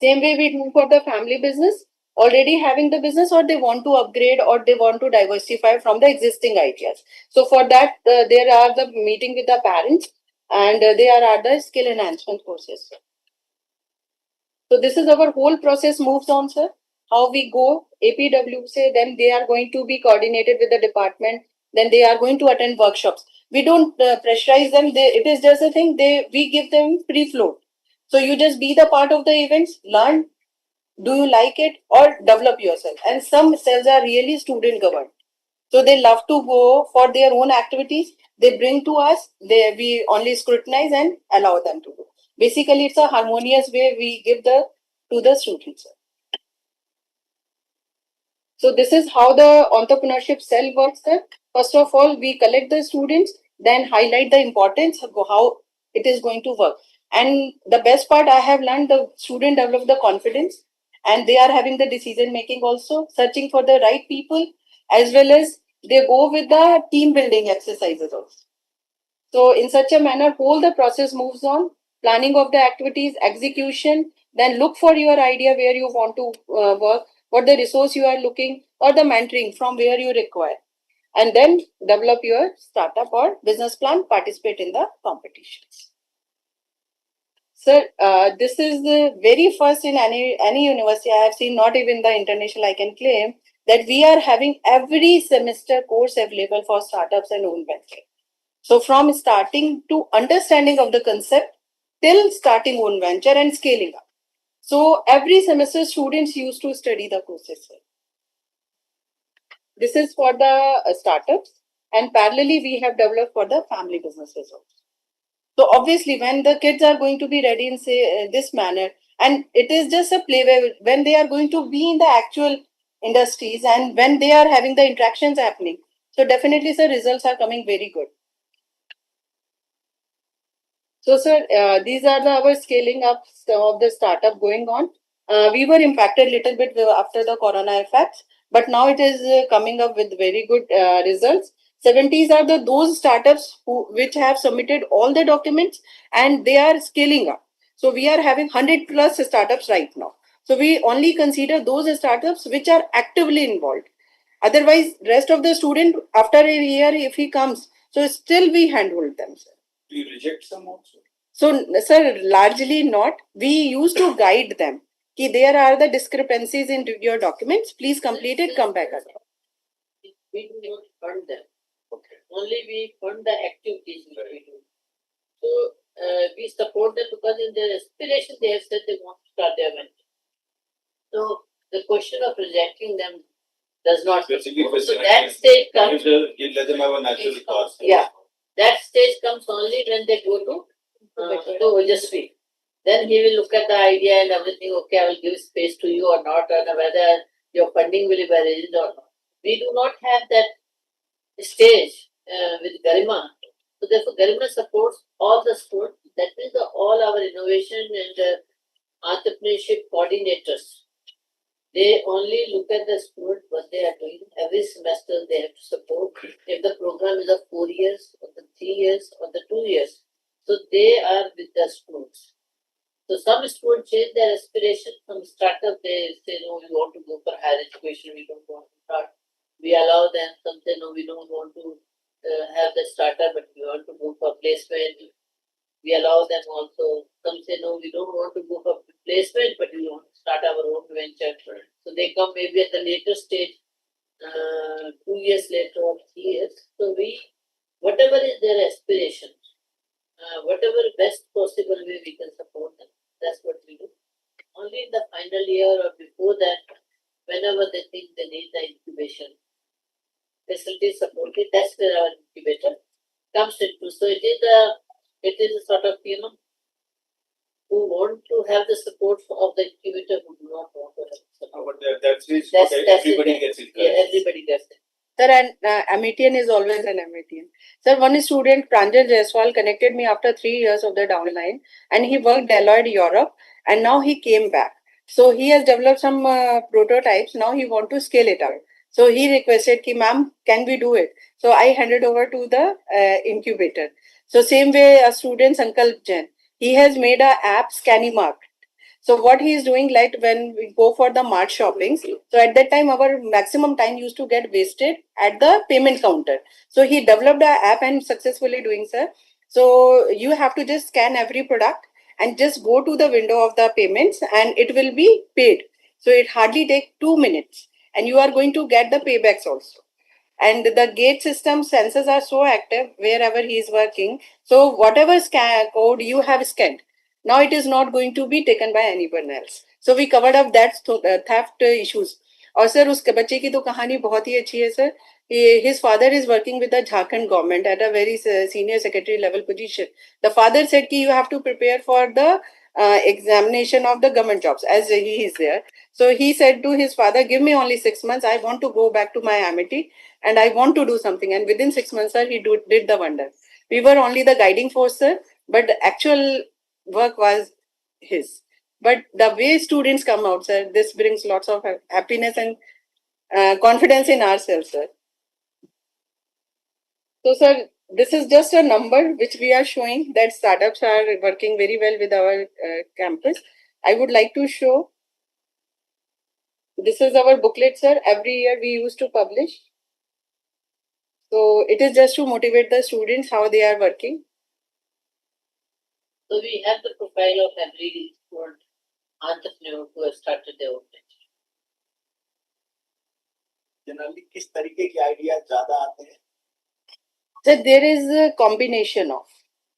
Same way we do for the family business, already having the business, or they want to upgrade or they want to diversify from the existing ideas. So for that, there are the meeting with the parents, and there are the skill enhancement courses. So this is our whole process moves on, sir. How we go, APW say, then they are going to be coordinated with the department. Then they are going to attend workshops. We don't pressurize them. It is just a thing. We give them free flow. So you just be the part of the events, learn. Do you like it, or develop yourself? And some cells are really student governed. So they love to go for their own activities. They bring to us. We only scrutinize and allow them to do. Basically, it's a harmonious way we give to the students. So this is how the entrepreneurship cell works. There. First of all, we collect the students, then highlight the importance of how it is going to work. And the best part I have learned, the student develop the confidence, and they are having the decision making also, searching for the right people, as well as they go with the team building exercises also. So in such a manner, whole the process moves on, planning of the activities, execution, then look for your idea where you want to work, what the resource you are looking, or the mentoring from where you require. And then develop your startup or business plan, participate in the competitions. Sir, this is the very first in any university I have seen, not even the international I can claim, that we are having every semester course available for startups and own venture. So from starting to understanding of the concept till starting own venture and scaling up. So every semester students used to study the courses. This is for the startups, and parallelly we have developed for the family businesses also. So obviously when the kids are going to be ready in say this manner, and it is just a play when they are going to be in the actual industries and when they are having the interactions happening. So definitely the results are coming very good. So, sir, these are our scaling up of the startup going on. We were impacted a little bit after the corona effects, but now it is coming up with very good results. 70s are those startups which have submitted all the documents and they are scaling up. So we are having 100 plus startups right now. So we only consider those startups which are actively involved. Otherwise, rest of the student after a year, if he comes, so still we handhold them, sir. Do you reject some also? So, sir, largely not. We used to guide them. Ki there are the discrepancies in your documents. Please complete it. Come back again. We do not fund them. Okay. Only we fund the activities which we do. So we support them because in their aspiration they have said they want to start their venture. So the question of rejecting them does not. So that stage comes. You let them have a natural cost. Yeah, that stage comes only when they go to Ojasvi. Then he will look at the idea and everything. Okay, I will give space to you or not, or whether your funding will be arranged or not. We do not have that stage with Garima. So therefore, Garima supports all the sport. That means all our innovation and entrepreneurship coordinators. They only look at the sport, what they are doing. Every semester they have to support. If the program is of 4 years, or the 3 years, or the 2 years, so they are with the students. So some students change their aspiration from startup. They say, no, we want to go for higher education. We don't want to start. We allow them. Some say, no, we don't want to have the startup, but we want to go for placement. We allow them also. Some say, no, we don't want to go for placement, but we want to start our own venture. So they come maybe at the later stage, 2 years later or 3 years. So whatever is their aspiration, whatever best possible way we can support them, that's what we do. Only in the final year or before who want to have the support of the incubator who do not want to have the support. But that's everybody gets it. Yeah, everybody gets it. Sir, and Amitian is always an Amitian. Sir, one student, Pranjal Jaiswal, connected me after 3 years of the downline, and he worked Deloitte Europe, and now he came back. So he has developed some prototypes. Now he want to scale it out. So he requested, "Ki ma'am, can we do it?" So I handed over to the incubator. So same way, a student Sankalp Jain, he has made a app, Scanimark. So what he is doing, like when we go for the mart shoppings, so at that time our maximum time used to get wasted at the payment counter. So he developed a app and successfully doing, sir. So you have to just scan every product and just go to the window of the payments and it will be paid. So it hardly takes 2 minutes and you are going to get the paybacks also. And the gate system sensors are so active wherever he is working. So whatever scan code you have scanned, now it is not going to be taken by anyone else. So we covered up that theft issues. और sir उसके बच्चे की तो कहानी बहुत ही अच्छी है sir. His father is working with the Jharkhand government at a very senior secretary level position. The father said कि you have to prepare for the examination of the government jobs as he is there. So he said to his father, "Give me only 6 months. I want to go back to my amity and I want to do something." And within 6 months, sir, he did the wonder. We were only the guiding force, sir, but the actual work was his. But the way students come out, sir, this brings lots of happiness and confidence in ourselves, sir. So, sir, this is just a number which we are showing that startups are working very well with our campus. I would like to show. This is our booklet, sir. Every year we used to publish. So it is just to motivate the students how they are working. So we have the profile of every student entrepreneur who has started their own venture. Generally किस तरीके के idea ज्यादा आते हैं? So there is a combination of,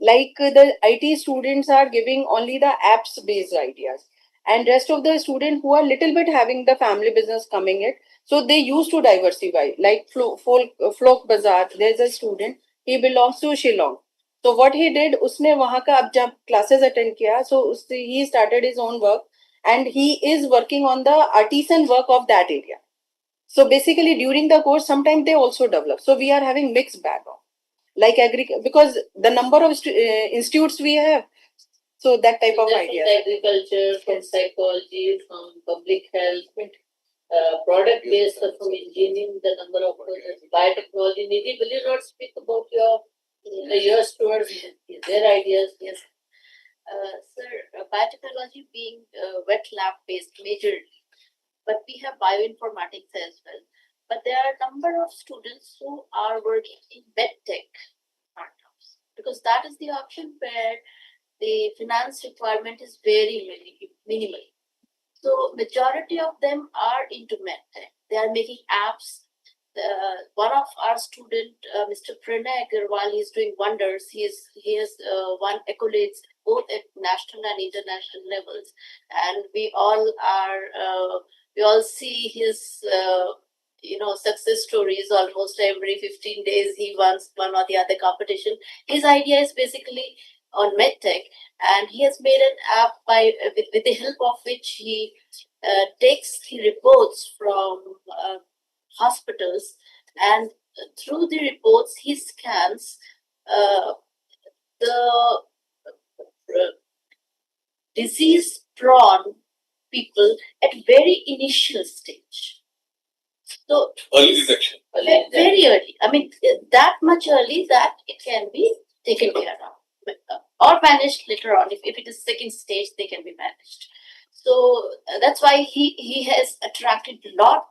like the IT students are giving only the apps based ideas, and rest of the students who are little bit having the family business coming in, so they used to diversify. Like Folk Bazaar, there's a student, he belongs to Shillong. So what he did, उसने वहाँ का अब जब classes attend किया, so he started his own work and he is working on the artisan work of that area. So basically during the course, sometimes they also develop. So we are having mixed background. Like because the number of institutes we have, so that type of idea. From agriculture, from psychology, from public health, product based, from engineering, the number of biotechnology. Nidhi, will you not speak about your students, their ideas? Yes. Sir, biotechnology being wet lab based majorly, but we have bioinformatics as well. But there are a number of students who are working in medtech startups because that is the option where the finance requirement is very, very minimal. So majority of them are into medtech. They are making apps. One of our student, Mr. Pranay Agarwal, is doing wonders. He has won accolades both at national and international levels, and we all see his success stories almost every 15 days. He wants one or the other competition. His idea is basically on medtech, and he has made an app with the help of which he takes the reports from hospitals, and through the reports he scans the disease prone people at very initial stage. So Early detection. Very early. I mean, that much early that it can be taken care of or managed later on. If it is second stage, they can be managed. So that's why he has attracted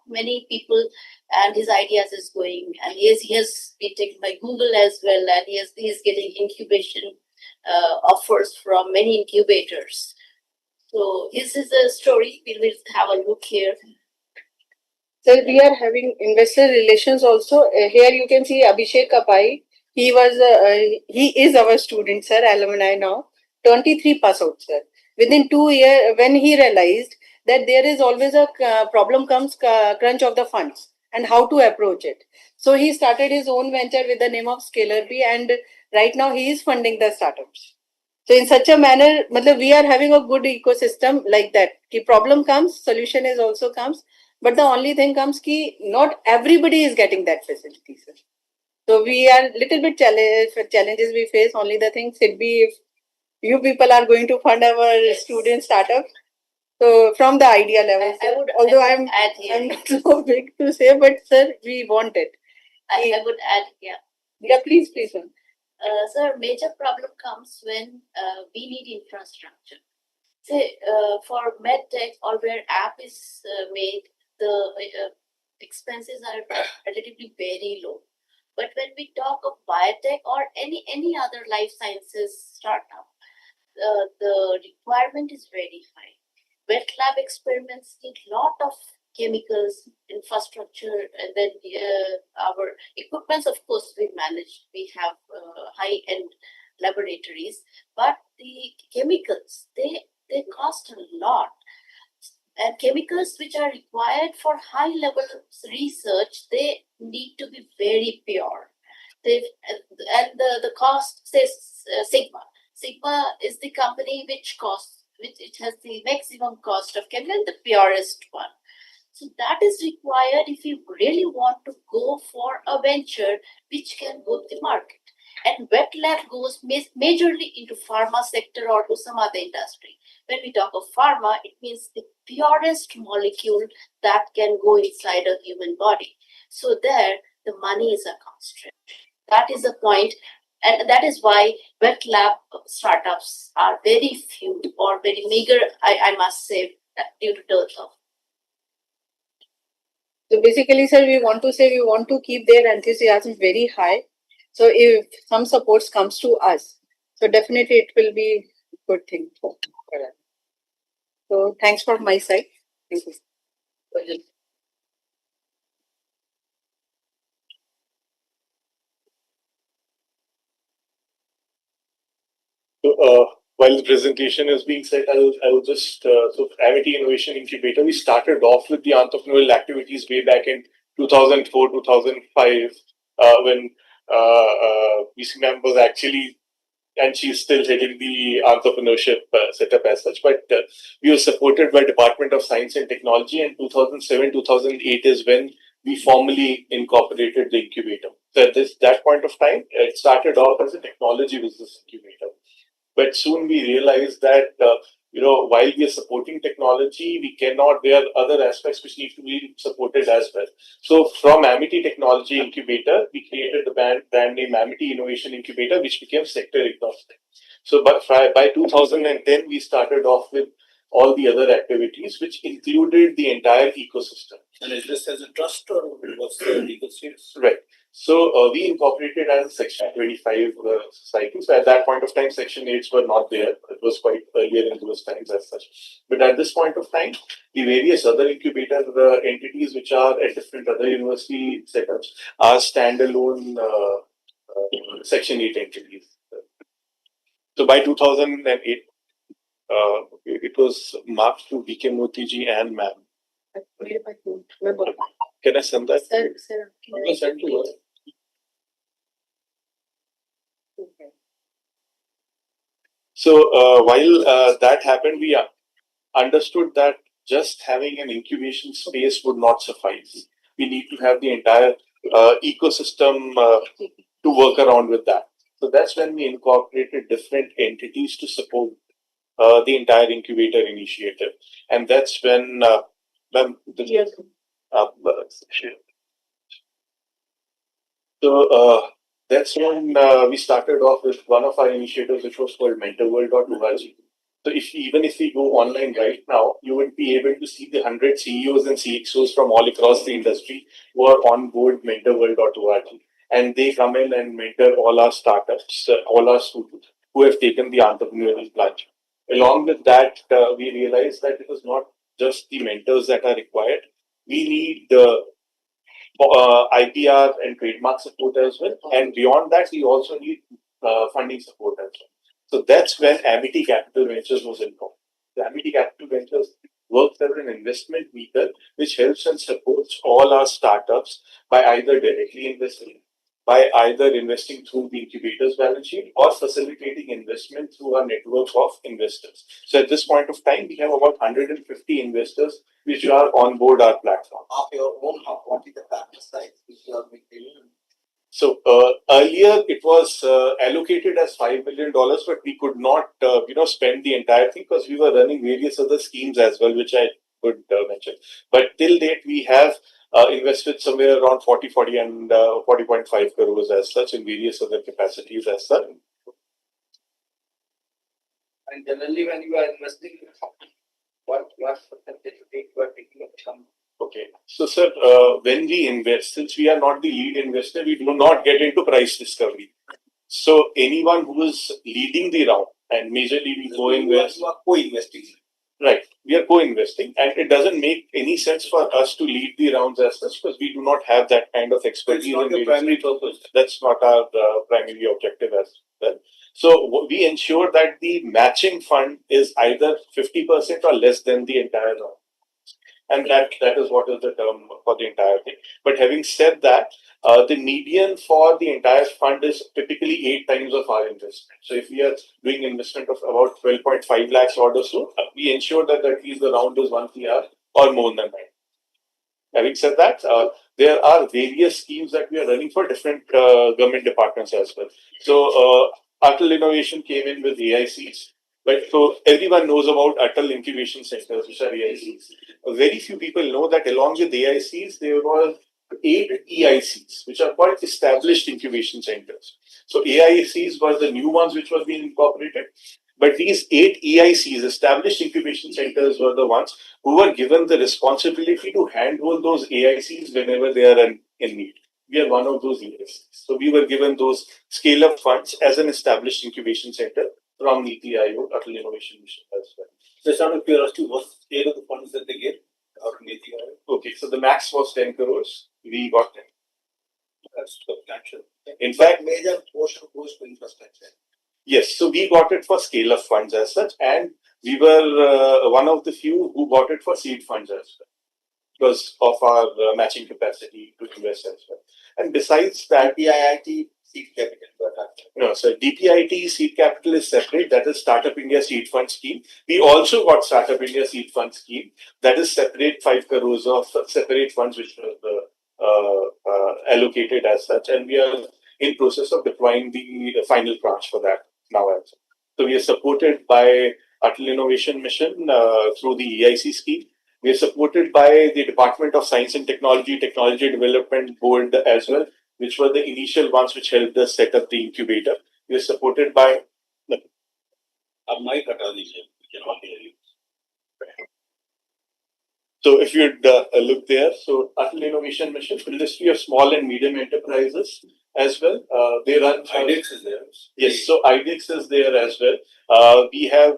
many people, and his ideas is going. And he has been taken by Google as well, and he is getting incubation offers from many incubators. So this is a story. We will have a look here. So we are having investor relations also. Here you can see Abhishek Kapai. He is our student, sir, alumni now. 23 pass out, sir. Within 2 years, when he realized that there is always a problem comes crunch of the funds and how to approach it. So he started his own venture with the name of Scalar B, and right now he is funding the startups. So in such a manner, matlab, we are having a good ecosystem like that. Ki problem comes, solution is also comes, but the only thing comes ki not everybody is getting that facility, sir. So we are little bit challenges we face. Only the thing should be if you people are going to fund our student startup. So from the idea level, although I'm not so big to say, but sir, we want it. I would add, Yeah, please, please. Sir. Sir, major problem comes when we need infrastructure. Say, for medtech or where app is made, the expenses are relatively very low. But when we talk of biotech or any other life sciences startup, the requirement is very high. Wet lab experiments need lot of chemicals, infrastructure, and then our equipments. Of course, we manage. We have high-end laboratories, but the chemicals they cost a lot. And chemicals which are required for high level research, they need to be very pure. And the cost says Sigma. Sigma is the company which it has the maximum cost of chemical, the purest one. So that is required if you really want to go for a venture which can go to the market. And wet lab goes majorly into pharma sector or to some other industry. When we talk of pharma, it means the purest molecule that can go inside a human body. So there, the money is a constraint. That is the point, and that is why wet lab startups are very few or very meager, I must say, due to dearth of. So basically, sir, we want to keep their enthusiasm very high. So if some supports comes to us, so definitely it will be a good thing for us. So thanks from my side. Thank you. So, while the presentation is being said, I will just, so Amity Innovation Incubator, we started off with the entrepreneurial activities way back in 2004, 2005, when VC ma'am was actually, and she's still heading the entrepreneurship setup as such, but we were supported by Department of Science and Technology, and 2007, 2008 is when we formally incorporated the incubator. So at that point of time, it started off as a technology business incubator. But soon we realized that, while we are supporting technology, there are other aspects which need to be supported as well. So from Amity Technology Incubator, we created the brand name Amity Innovation Incubator, which became sector agnostic. So by 2010, we started off with all the other activities, which included the entire ecosystem. And is this as a trust or what's the legal status? Right. So we incorporated as a Section 25 society. So at that point of time, Section 8s were not there. It was quite earlier in those times as such. But at this point of time, the various other incubator entities which are at different other university setups are standalone Section 8 entities. So by 2008, it was marked to BK Motiji and ma'am. Can I send that? Sir, I'm going to send to her. So while that happened, we understood that just having an incubation space would not suffice. We need to have the entire ecosystem to work around with that. So that's when we incorporated different entities to support the entire incubator initiative. And that's when that's when we started off with one of our initiatives, which was called mentorworld.org. So even if we go online right now, you would be able to see the 100 CEOs and CXOs from all across the industry who are on board mentorworld.org. And they come in and mentor all our startups, all our students who have taken the entrepreneurial plunge. Along with that, we realized that it was not just the mentors that are required. We need the IPR and trademark support as well. And beyond that, we also need funding support as well. So that's when Amity Capital Ventures was involved. The Amity Capital Ventures works as an investment vehicle which helps and supports all our startups by either directly investing by either investing through the incubator's balance sheet or facilitating investment through our network of investors. So at this point of time, we have about 150 investors which are on board our platform. Of your own, what is the capital size which you are maintaining? So earlier it was allocated as $5 million, but we could not, spend the entire thing because we were running various other schemes as well, which I would mention. But till date, we have invested somewhere around 40 and 40.5 crores as such in various other capacities as such. And generally, when you are investing, what percentage you are taking of some? Okay. So, sir, when we invest, since we are not the lead investor, we do not get into price discovery. So, anyone who is leading the round and majorly we co-invest. You are co-investing. Right. We are co-investing, and it doesn't make any sense for us to lead the rounds as such because we do not have that kind of expertise. That's not your primary purpose. That's not our primary objective as well. So, we ensure that the matching fund is either 50% or less than the entire round. And that is what is the term for the entire thing. But having said that, the median for the entire fund is typically 8 times of our investment. So if we are doing investment of about 12.5 lakhs or so, we ensure that at least the round is 1 CR or more than that. Having said that, there are various schemes that we are running for different government departments as well. So Atal Innovation came in with AICs. But so everyone knows about Atal Incubation Centers, which are AICs. Very few people know that along with AICs, there were 8 EICs, which are called established incubation centers. So AICs were the new ones which were being incorporated. But these 8 EICs, established incubation centers, were the ones who were given the responsibility to handle those AICs whenever they are in need. We are one of those EICs. So we were given those scale-up funds as an established incubation center from NITI Aayog, Atal Innovation Mission as well. Just out of curiosity, what's the scale of the funds that they get out of NITI Aayog? Okay, so the max was 10 crores. We got 10. That's substantial. In fact, major portion goes to infrastructure. Yes, so we got it for scale-up funds as such, and we were one of the few who got it for seed funds as well because of our matching capacity to invest as well. And besides that, DPIIT seed capital. No, so DPIIT seed capital is separate. That is Startup India Seed Fund Scheme. We also got Startup India Seed Fund Scheme. That is separate 5 crores of separate funds which were allocated as such. And we are in process of deploying the final tranche for that now as well. So we are supported by Atal Innovation Mission through the EIC scheme. We are supported by the Department of Science and Technology Development Board as well, which were the initial ones which helped us set up the incubator. We are supported by. So if you'd look there, so Atal Innovation Mission, Ministry of Small and Medium Enterprises as well. They run. IDEX is there. Yes, so IDEX is there as well. We have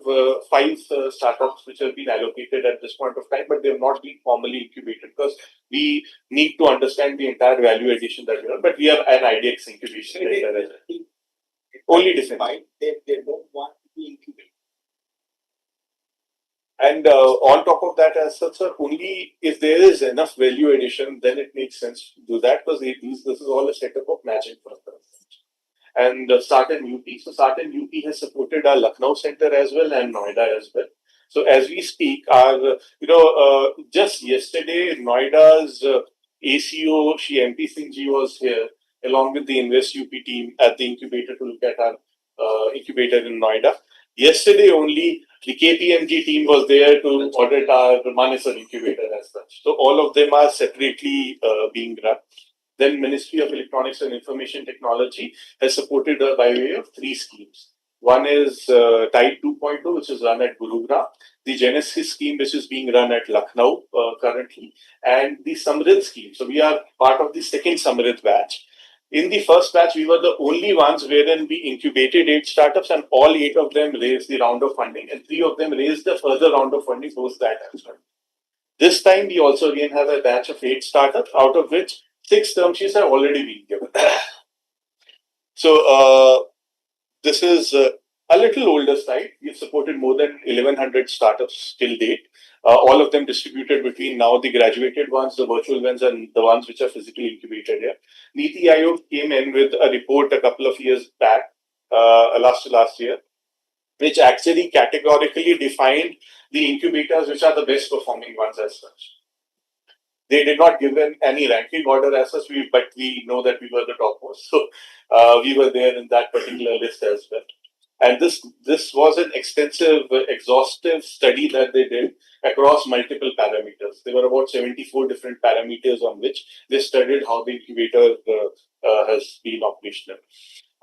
5 startups which have been allocated at this point of time, but they have not been formally incubated because we need to understand the entire value addition that we have. But we have an IDEX incubation center as well. Only different. They don't want to be incubated. And on top of that, as such, only if there is enough value addition, then it makes sense to do that because this is all a setup of matching funds. And Sartan UP. So Sartan UP has supported our Lucknow center as well and Noida as well. So as we speak, our just yesterday, Noida's ACO, MP Singh ji was here along with the Invest UP team at the incubator to look at our incubator in Noida. Yesterday only, the KPMG team was there to audit our Manesar incubator as such. So all of them are separately being run. Then Ministry of Electronics and Information Technology has supported by way of 3 schemes. One is Tide 2.0, which is run at Gurugram. The Genesis scheme, which is being run at Lucknow currently. And the Samrid scheme. So we are part of the second Samrid batch. In the first batch, we were the only ones wherein we incubated 8 startups and all 8 of them raised the round of funding and 3 of them raised the further round of funding post that as well. This time, we also again have a batch of 8 startups, out of which 6 term sheets have already been given. So, this is a little older side. We've supported more than 1,100 startups till date. all of them distributed between now the graduated ones, the virtual ones, and the ones which are physically incubated here. Niti Aayog came in with a report a couple of years back, last year, which actually categorically defined the incubators which are the best performing ones as such. They did not give in any ranking order as such, but we know that we were the topmost. So we were there in that particular list as well. And this was an extensive, exhaustive study that they did across multiple parameters. There were about 74 different parameters on which they studied how the incubator has been operational.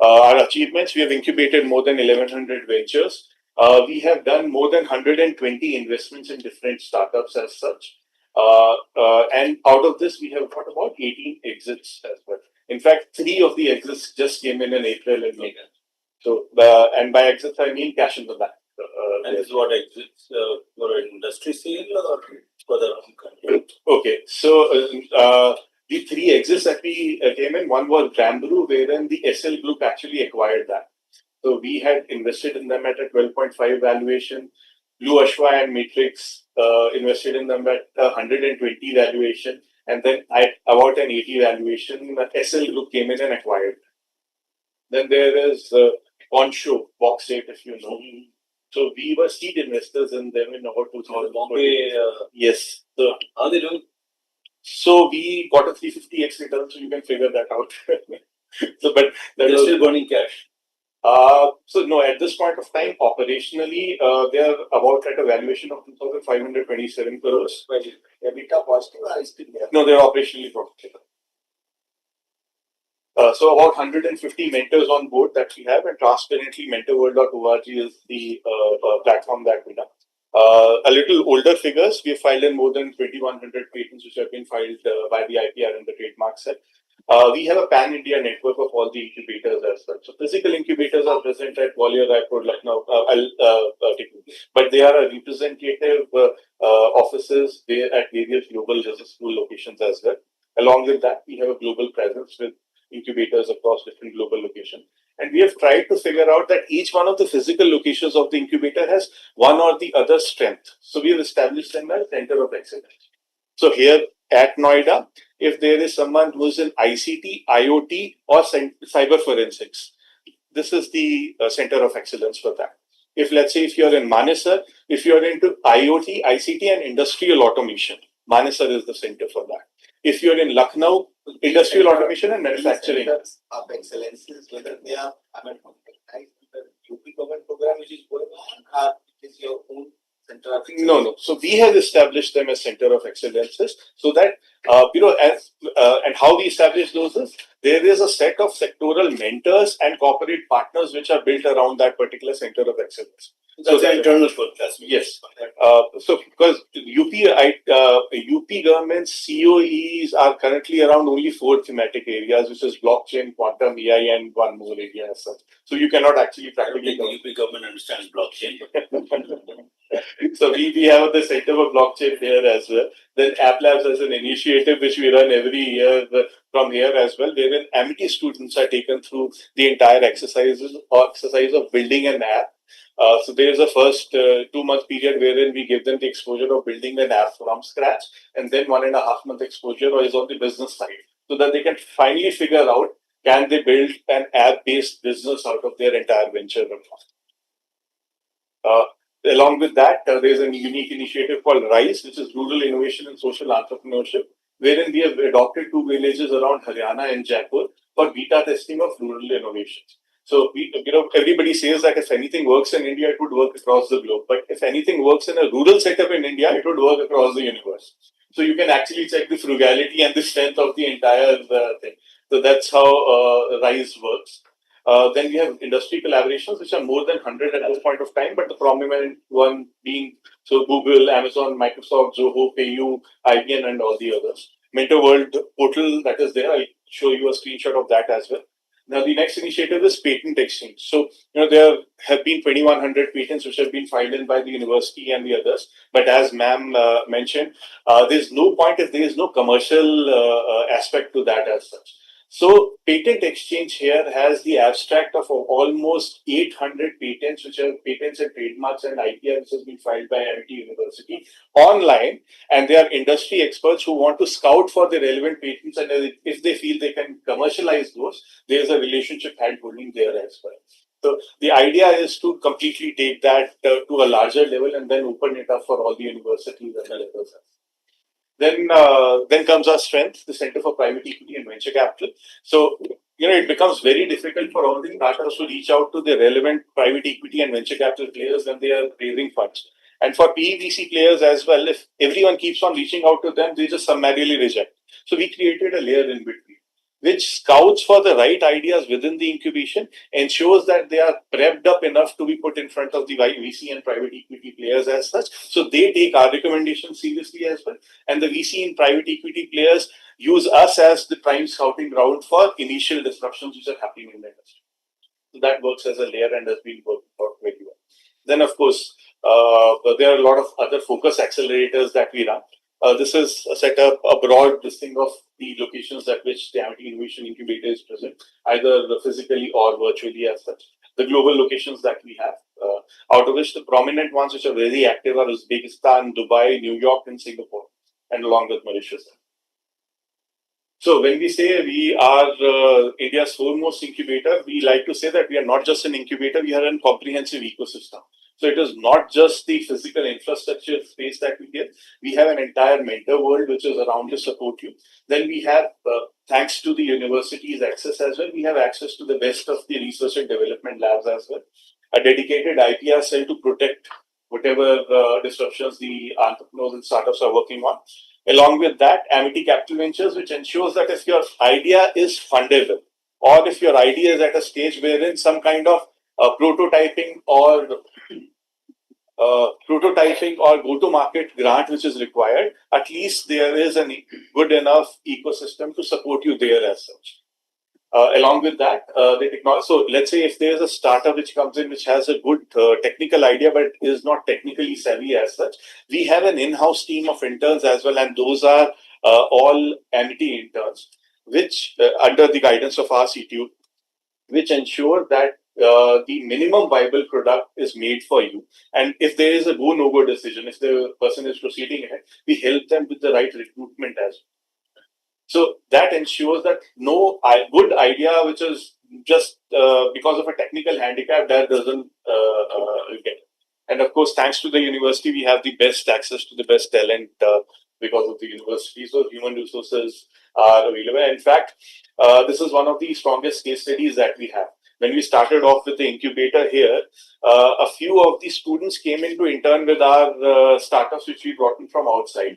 Our achievements, we have incubated more than 1,100 ventures. We have done more than 120 investments in different startups as such. And out of this, we have got about 18 exits as well. In fact, 3 of the exits just came in April and May. So, and by exits, I mean cash in the bank. And this is what exits for an industry sale or for the company? Okay, so the 3 exits that we came in, one was Bamboo, wherein the SL Group actually acquired that. So we had invested in them at a 12.5 valuation. Blue Ashwa and Matrix invested in them at 120 valuation, and then at about an 80 valuation, SL Group came in and acquired. Then there is Onshore, Box 8, if you know. So we were seed investors in them in about 2000. Yes. So How are they doing? So we got a 350x return, so you can figure that out. So, but that They're still burning cash. So no, at this point of time, operationally, they are about at a valuation of 2,527 crores. EBITDA positive or still there? No, they're operationally profitable. So about 150 mentors on board that we have, and transparently mentorworld.org is the platform that we have. A little older figures, we have filed in more than 2,100 patents which have been filed by the IPR and the trademark set. We have a pan-India network of all the incubators as such. So physical incubators are present at Gwalior, Raipur, Lucknow, but they are a representative offices there at various global business school locations as well. Along with that, we have a global presence with incubators across different global locations. And we have tried to figure out that each one of the physical locations of the incubator has one or the other strength. So we have established them as center of excellence. So here at Noida, if there is someone who is in ICT, IoT, or cyber forensics, this is the center of excellence for that. If let's say if you're in Manesar, if you're into IoT, ICT, and industrial automation, Manesar is the center for that. If you're in Lucknow, industrial automation and manufacturing. Of excellences, whether they are, UP government program which is going on, or it is your own center of excellence? No. So we have established them as center of excellences so that, and how we establish those is there is a set of sectoral mentors and corporate partners which are built around that particular center of excellence. That's an internal process. Yes. So because UP government's COEs are currently around only 4 thematic areas, which is blockchain, quantum, AI, and one more area as such. So you cannot actually practically. The UP government understands blockchain. So we have the center for blockchain here as well. Then App Labs as an initiative which we run every year from here as well, wherein Amity students are taken through the entire exercise of building an app. So there is a first 2-month period wherein we give them the exposure of building an app from scratch, and then 1.5-month exposure is on the business side, so that they can finally figure out can they build an app-based business out of their entire venture or not. Along with that, there is a unique initiative called RISE, which is Rural Innovation and Social Entrepreneurship, wherein we have adopted 2 villages around Haryana and Jaipur for beta testing of rural innovations. So everybody says that if anything works in India, it would work across the globe. But if anything works in a rural setup in India, it would work across the universe. So you can actually check the frugality and the strength of the entire thing. So that's how RISE works. Then we have industry collaborations, which are more than 100 at this point of time, but the prominent one being Google, Amazon, Microsoft, Zoho, PayU, IBM, and all the others. Mentor World portal that is there. I'll show you a screenshot of that as well. Now, the next initiative is patent exchange. So, there have been 2,100 patents which have been filed in by the university and the others. But as ma'am mentioned, there's no point if there is no commercial aspect to that as such. So patent exchange here has the abstract of almost 800 patents, which are patents and trademarks and IPR, which has been filed by MIT University online. And they are industry experts who want to scout for the relevant patents. And if they feel they can commercialize those, there's a relationship hand holding there as well. So the idea is to completely take that to a larger level and then open it up for all the universities and others. Then comes our strength, the Center for Private Equity and Venture Capital. So, it becomes very difficult for all the startups to reach out to the relevant private equity and venture capital players when they are raising funds. And for PEVC players as well, if everyone keeps on reaching out to them, they just summarily reject. So we created a layer in between, which scouts for the right ideas within the incubation, ensures that they are prepped up enough to be put in front of the VC and private equity players as such. So they take our recommendations seriously as well. And the VC and private equity players use us as the prime scouting ground for initial disruptions which are happening in the industry. So that works as a layer and has been working out very well. Then, of course, there are a lot of other focus accelerators that we run. This is a setup, a broad listing of the locations at which the MIT Innovation Incubator is present, either physically or virtually as such. The global locations that we have, out of which the prominent ones which are very active are Uzbekistan, Dubai, New York, and Singapore, and along with Mauritius. So when we say we are India's foremost incubator, we like to say that we are not just an incubator, we are a comprehensive ecosystem. So it is not just the physical infrastructure space that we give. We have an entire mentor world which is around to support you. Then we have, thanks to the university's access as well, we have access to the best of the research and development labs as well. A dedicated IPR cell to protect whatever disruptions the entrepreneurs and startups are working on. Along with that, Amity Capital Ventures, which ensures that if your idea is fundable, or if your idea is at a stage wherein some kind of prototyping or go-to-market grant which is required, at least there is a good enough ecosystem to support you there as such. Along with that, the technology. So let's say if there's a startup which comes in which has a good technical idea but is not technically savvy as such, we have an in-house team of interns as well, and those are all Amity interns, which under the guidance of our CTO, which ensure that the minimum viable product is made for you. And if there is a go-no-go decision, if the person is proceeding ahead, we help them with the right recruitment as well. So that ensures that no good idea, which is just because of a technical handicap, that doesn't get. And of course, thanks to the university, we have the best access to the best talent because of the university. So human resources are available. In fact, this is one of the strongest case studies that we have. When we started off with the incubator here, a few of the students came in to intern with our startups, which we brought in from outside.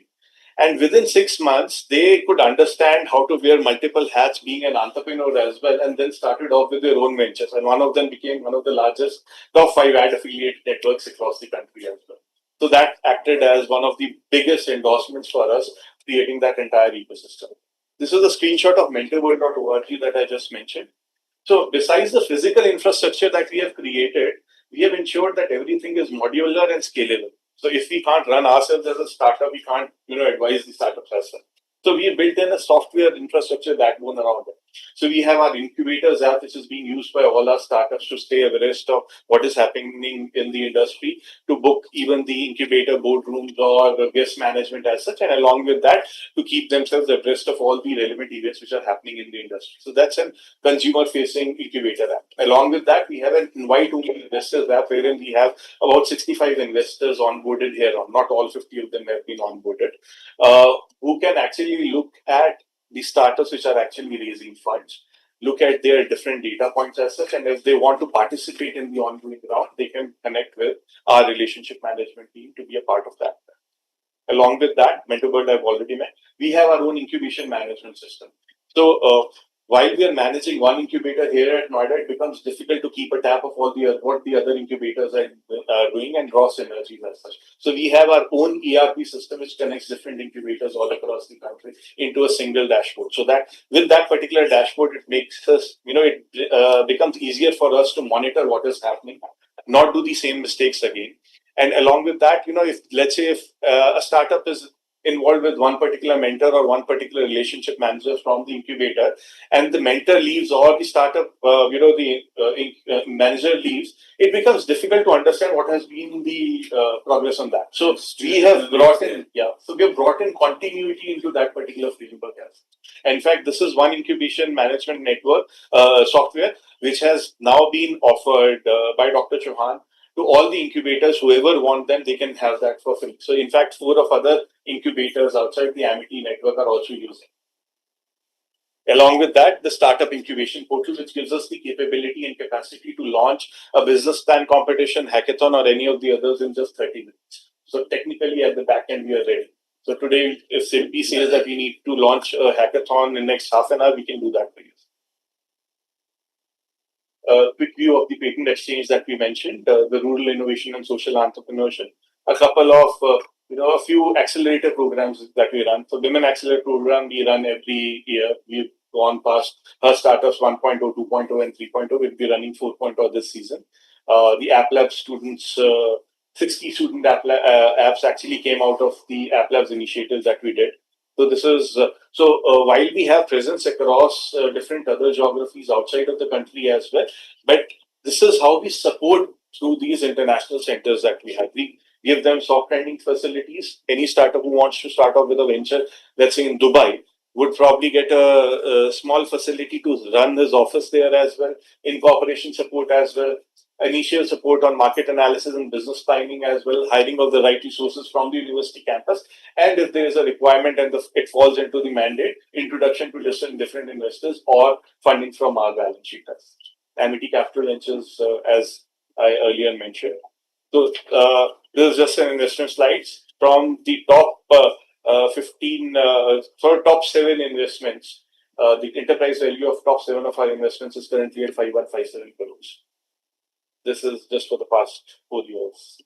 And within 6 months, they could understand how to wear multiple hats, being an entrepreneur as well, and then started off with their own ventures. And one of them became one of the largest top 5 ad affiliate networks across the country as well. So that acted as one of the biggest endorsements for us, creating that entire ecosystem. This is a screenshot of mentorworld.org that I just mentioned. So besides the physical infrastructure that we have created, we have ensured that everything is modular and scalable. So if we can't run ourselves as a startup, we can't, advise the startups as well. So we have built in a software infrastructure backbone around it. So we have our incubators app, which is being used by all our startups to stay abreast of what is happening in the industry, to book even the incubator boardrooms or guest management as such, and along with that, to keep themselves abreast of all the relevant events which are happening in the industry. So that's a consumer-facing incubator app. Along with that, we have an invite-only investors app, wherein we have about 65 investors onboarded here. Not all 50 of them have been onboarded, who can actually look at the startups which are actually raising funds, look at their different data points as such, and if they want to participate in the ongoing round, they can connect with our relationship management team to be a part of that. Along with that, MentorBird I've already met. We have our own incubation management system. So while we are managing one incubator here at Noida, it becomes difficult to keep a tab of all what the other incubators are doing and draw synergies as such. So we have our own ERP system which connects different incubators all across the country into a single dashboard. So that with that particular dashboard, it makes us, it becomes easier for us to monitor what is happening, not do the same mistakes again. And along with that, if let's say if a startup is involved with one particular mentor or one particular relationship manager from the incubator, and the mentor leaves or the startup, manager leaves, it becomes difficult to understand what has been the progress on that. So we have brought in, continuity into that particular framework. In fact, this is one incubation management network software which has now been offered by Dr. Chauhan to all the incubators. Whoever want them, they can have that for free. So in fact, 4 of other incubators outside the Amity network are also using. Along with that, the startup incubation portal, which gives us the capability and capacity to launch a business plan competition, hackathon, or any of the others in just 30 minutes. So technically at the back end, we are ready. So today, if Simpy says that we need to launch a hackathon in the next half an hour, we can do that for you. Quick view of the patent exchange that we mentioned, the rural innovation and social entrepreneurship. A couple of, a few accelerator programs that we run. So Women Accelerator program we run every year. We've gone past her startups 1.0, 2.0, and 3.0. We'll be running 4.0 this season. The App Lab students, 60 student apps actually came out of the App Labs initiatives that we did. So this is while we have presence across different other geographies outside of the country as well, but this is how we support through these international centers that we have. We give them soft landing facilities. Any startup who wants to start off with a venture, let's say in Dubai, would probably get a small facility to run his office there as well, incorporation support as well, initial support on market analysis and business planning as well, hiring of the right resources from the university campus, and if there is a requirement and it falls into the mandate, introduction to different investors or funding from our balance sheet. Amity Capital Ventures, as I earlier mentioned. So this is just an investment slides from the top 15, top 7 investments. The enterprise value of top 7 of our investments is currently at 5157 crores. This is just for the past 4 years.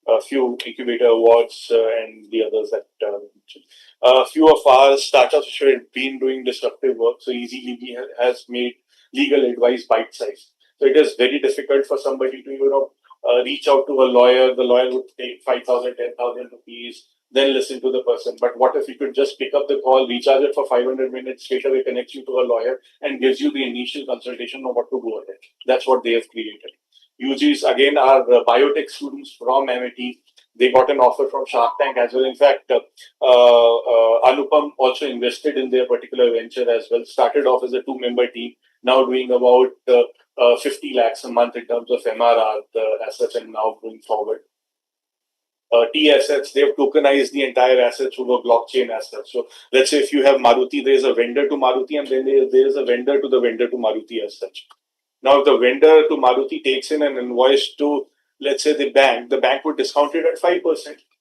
A few incubator awards and the others that mentioned. A few of our startups which have been doing disruptive work. So EasyLegal has made legal advice bite size. So it is very difficult for somebody to reach out to a lawyer. The lawyer would take 5,000, 10,000 rupees, then listen to the person. But what if you could just pick up the call, recharge it for 500 minutes, straight away connects you to a lawyer and gives you the initial consultation on what to go ahead. That's what they have created. UGs, again, are biotech students from MIT. They got an offer from Shark Tank as well. In fact, Anupam also invested in their particular venture as well. Started off as a 2-member team, now doing about 50 lakhs a month in terms of MRR assets, and now going forward. T assets, they've tokenized the entire assets over blockchain assets. So let's say if you have Maruti, there is a vendor to Maruti, and then there is a vendor to Maruti as such. Now, if the vendor to Maruti takes in an invoice to, let's say, the bank would discount it at 5%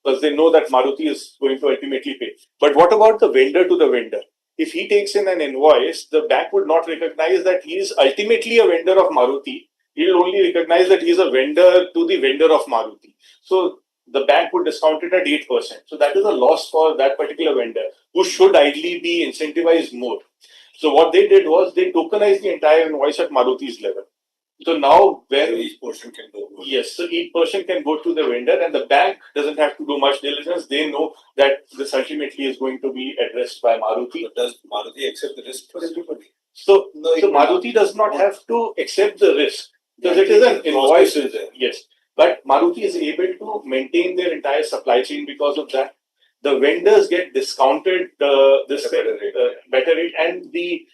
because they know that Maruti is going to ultimately pay. But what about the vendor to the vendor? If he takes in an invoice, the bank would not recognize that he is ultimately a vendor of Maruti. He will only recognize that he is a vendor to the vendor of Maruti. So the bank would discount it at 8%. So that is a loss for that particular vendor, who should ideally be incentivized more. So what they did was they tokenized the entire invoice at Maruti's level. So now when each portion can go. Yes, so each person can go to the vendor, and the bank doesn't have to do much diligence. They know that this ultimately is going to be addressed by Maruti. But does Maruti accept the risk for everybody? So Maruti does not have to accept the risk because it is an invoice. Yes, but Maruti is able to maintain their entire supply chain because of that. The vendors get discounted better rate, and the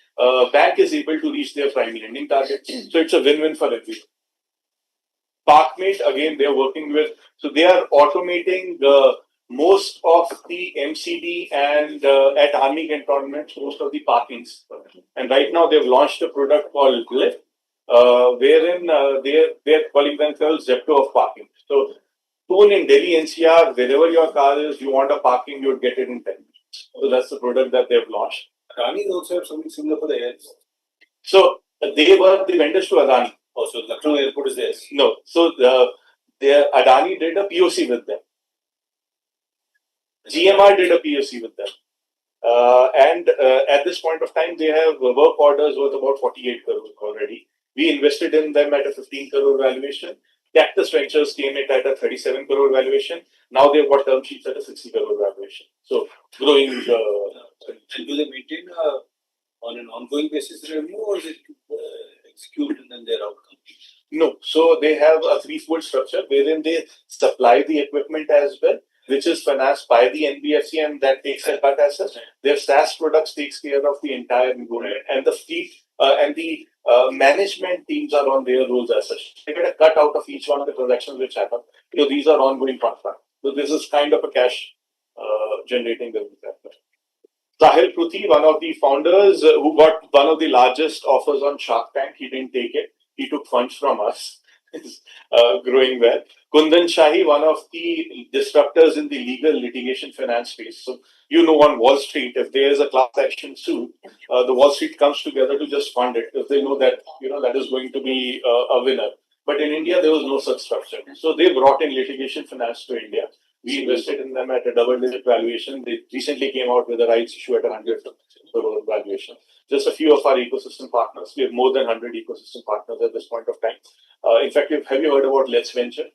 bank is able to reach their prime lending targets. So it's a win-win for everyone. Parkmate, again, they're working with, so they are automating most of the MCD and at army cantonments, most of the parkings. And right now they've launched a product called Lyft, wherein they're calling themselves Zepto of parking. So soon in Delhi NCR, wherever your car is, you want a parking, you'd get it in 10 minutes. So that's the product that they've launched. Adani also have something similar for the airports. So they were the vendors to Adani. Also, Lucknow airport is there. No, so Adani did a POC with them. GMR did a POC with them. And at this point of time, they have work orders worth about 48 crores already. We invested in them at a 15 crore valuation. Cactus Ventures came in at a 37 crore valuation. Now they've got term sheets at a 60 crore valuation. So growing. And do they maintain on an ongoing basis revenue, or is it execute and then their outcome? No, so they have a threefold structure wherein they supply the equipment as well, which is financed by the NBFC, and that takes a cut as such. Their SaaS products takes care of the entire movement, and the fleet and the management teams are on their roles as such. They get a cut out of each one of the transactions which happen. These are ongoing contracts. So this is kind of a cash generating business. Sahil Pruthi, one of the founders who got one of the largest offers on Shark Tank, he didn't take it. He took funds from us. Is growing well. Kundan Shahi, one of the disruptors in the legal litigation finance space. So, on Wall Street, if there is a class action suit, the Wall Street comes together to just fund it if they know that, that is going to be a winner. But in India, there was no such structure. So they brought in litigation finance to India. We invested in them at a double-digit valuation. They recently came out with a rights issue at 100 crore valuation. Just a few of our ecosystem partners. We have more than 100 ecosystem partners at this point of time. In fact, have you heard about Let's Venture?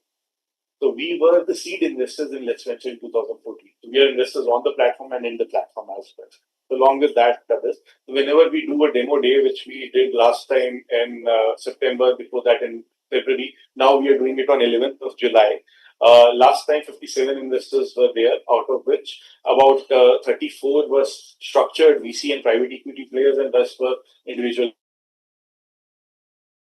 So we were the seed investors in Let's Venture in 2014. So we are investors on the platform and in the platform as well. So along with that, whenever we do a demo day, which we did last time in September, before that in February, now we are doing it on 11th of July. Last time, 57 investors were there, out of which about 34 was structured VC and private equity players, and rest were individual.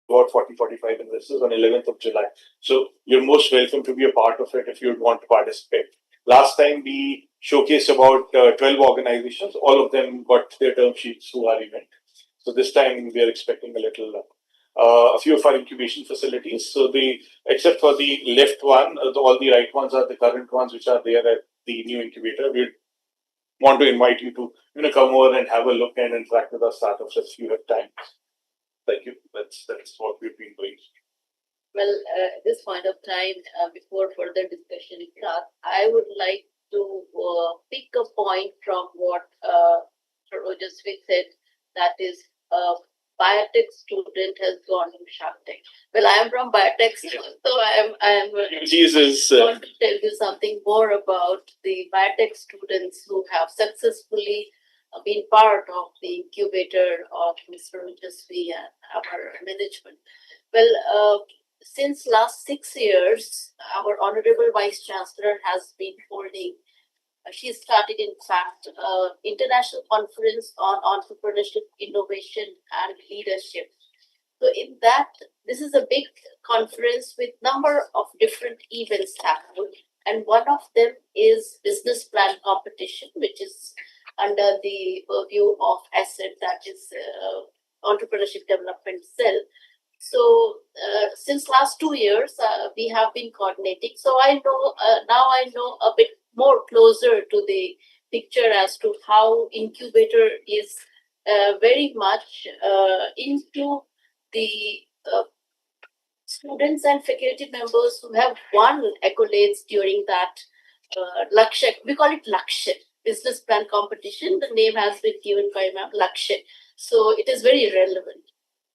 About 40-45 investors on 11th of July. So you're most welcome to be a part of it if you would want to participate. Last time we showcased about 12 organizations. All of them got their term sheets through our event. So this time we are expecting a few of our incubation facilities. So except for the left one, all the right ones are the current ones which are there at the new incubator. We want to invite you to come over and have a look and interact with our startups if you have time. Thank you. That's what we've been doing. Well, at this point of time, before further discussion is starts, I would like to pick a point from what Rojasvi said, that is, biotech student has gone to Shark Tank. Well, I am from biotech, so I am Jesus. want to tell you something more about the biotech students who have successfully been part of the incubator of Mr. Rojasvi and our management. Well, since last 6 years, our Honorable Vice Chancellor has been holding, she started in fact, international conference on entrepreneurship, innovation and leadership. So in that, this is a big conference with number of different events happening. And one of them is business plan competition, which is under the purview of ASSET, that is Entrepreneurship Development Cell. So since last 2 years, we have been coordinating. So I know now I know a bit more closer to the picture as to how incubator is very much into the students and faculty members who have won accolades during that Lakshya. We call it Lakshya business plan competition. The name has been given by Lakshya. So it is very relevant.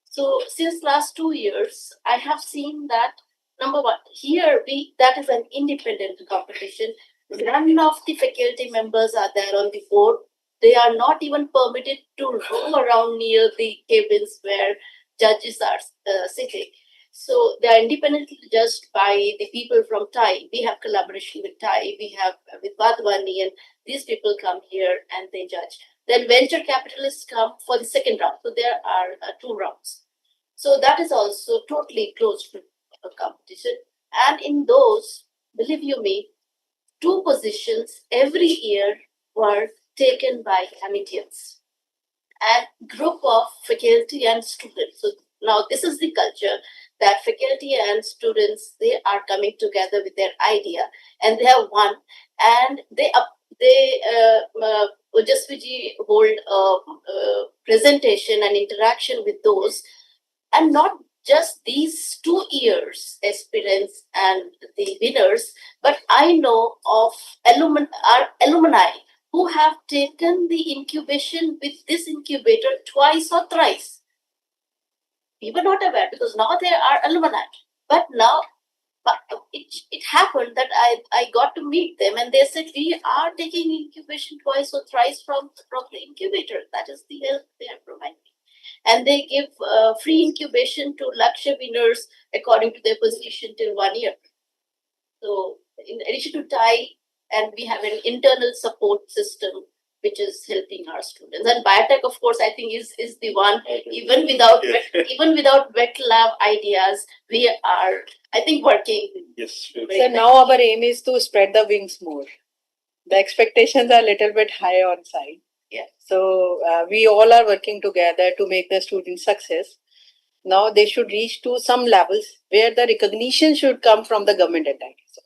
So since last 2 years, I have seen that number one, here that is an independent competition. None of the faculty members are there on the board. They are not even permitted to roam around near the cabins where judges are sitting. So they are independently judged by the people from TAI. We have collaboration with TAI. We have with Vadwani, and these people come here and they judge. Then venture capitalists come for the second round. So there are 2 rounds. So that is also totally closed to a competition. And in those, believe you me, 2 positions every year were taken by Hamithians and group of faculty and students. So now this is the culture that faculty and students, they are coming together with their idea and they have won, and they Ojasviji hold a presentation and interaction with those, and not just these 2 years aspirants and the winners, but I know of alumni who have taken the incubation with this incubator twice or thrice. We were not aware because now they are alumni. But now But it happened that I got to meet them and they said, we are taking incubation twice or thrice from the incubator. That is the help they are providing. And they give free incubation to Lakshya winners according to their position till 1 year. So in addition to TIE, and we have an internal support system which is helping our students. And biotech, of course, I think is the one. Even without wet lab ideas, we are, I think, working. Yes. So now our aim is to spread the wings more. The expectations are a little bit high on side. Yeah. So we all are working together to make the students success. Now they should reach to some levels where the recognition should come from the government entities.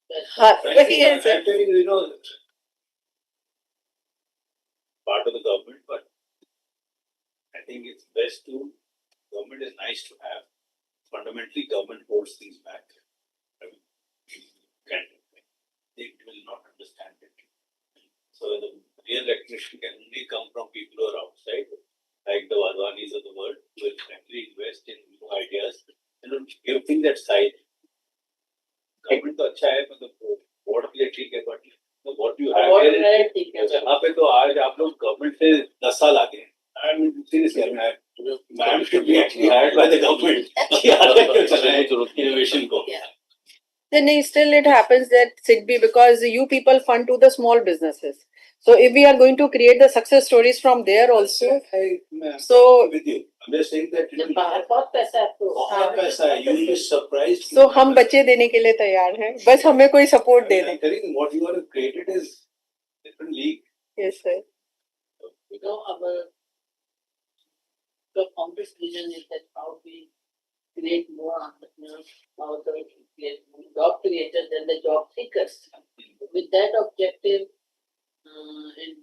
Yes, sir. Actually, part of the government, but I think it's best to, government is nice to have. Fundamentally, government holds things back. I mean, they will not understand it. So the real recognition can only come from people who are outside, like the Wadwanis of the world, who will actually invest in new ideas and give things that side. Government तो अच्छा है, मतलब vote के लिए ठीक है, but what you have here, यहाँ पे तो आज आप लोग गवर्नमेंट से 10 साल आगे हैं. I mean, seriously, man should be actually hired by the government. Innovation को. Then still it happens that SIDBI, because you people fund to the small businesses. So if we are going to create the success stories from there also, so with you, I'm just saying that बहुत पैसा है आपको. बहुत पैसा है. You will be surprised. so हम बच्चे देने के लिए तैयार हैं. बस हमें कोई support they I'm they. telling you, what you have created is different league. Yes, sir. You know, the founder's vision is that how we create more entrepreneurs, how we create more job creators than the job seekers. With that objective, in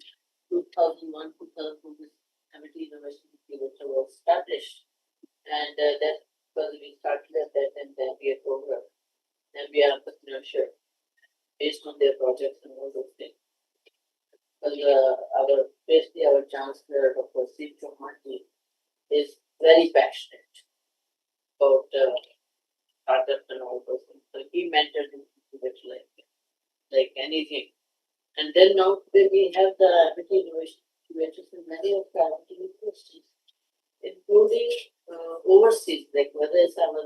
2001, 2002, this MIT University was established. And that because we started at that and then we are program. Then we are entrepreneurship based on their projects and all those things. Because basically our chancellor, Dr. Singh is very passionate about startups and all those things. So he mentored him like anything. And then now today we have the MIT University in many of the universities, including overseas, like whether it's our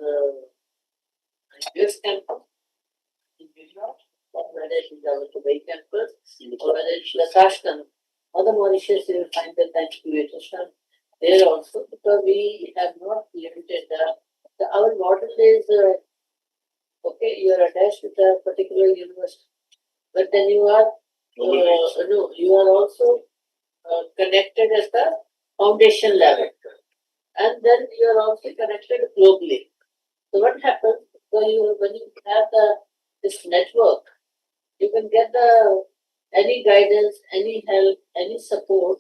US campus in New York, or whether it's our Dubai campus, or whether it's Prakash campus. Other Mauritius, you will find that incubators are there also, because we have not limited our model is okay, you are attached with a particular university, but then you are you are also connected at the foundation level, and then you are also connected globally. So what happens when you have this network, you can get any guidance, any help, any support,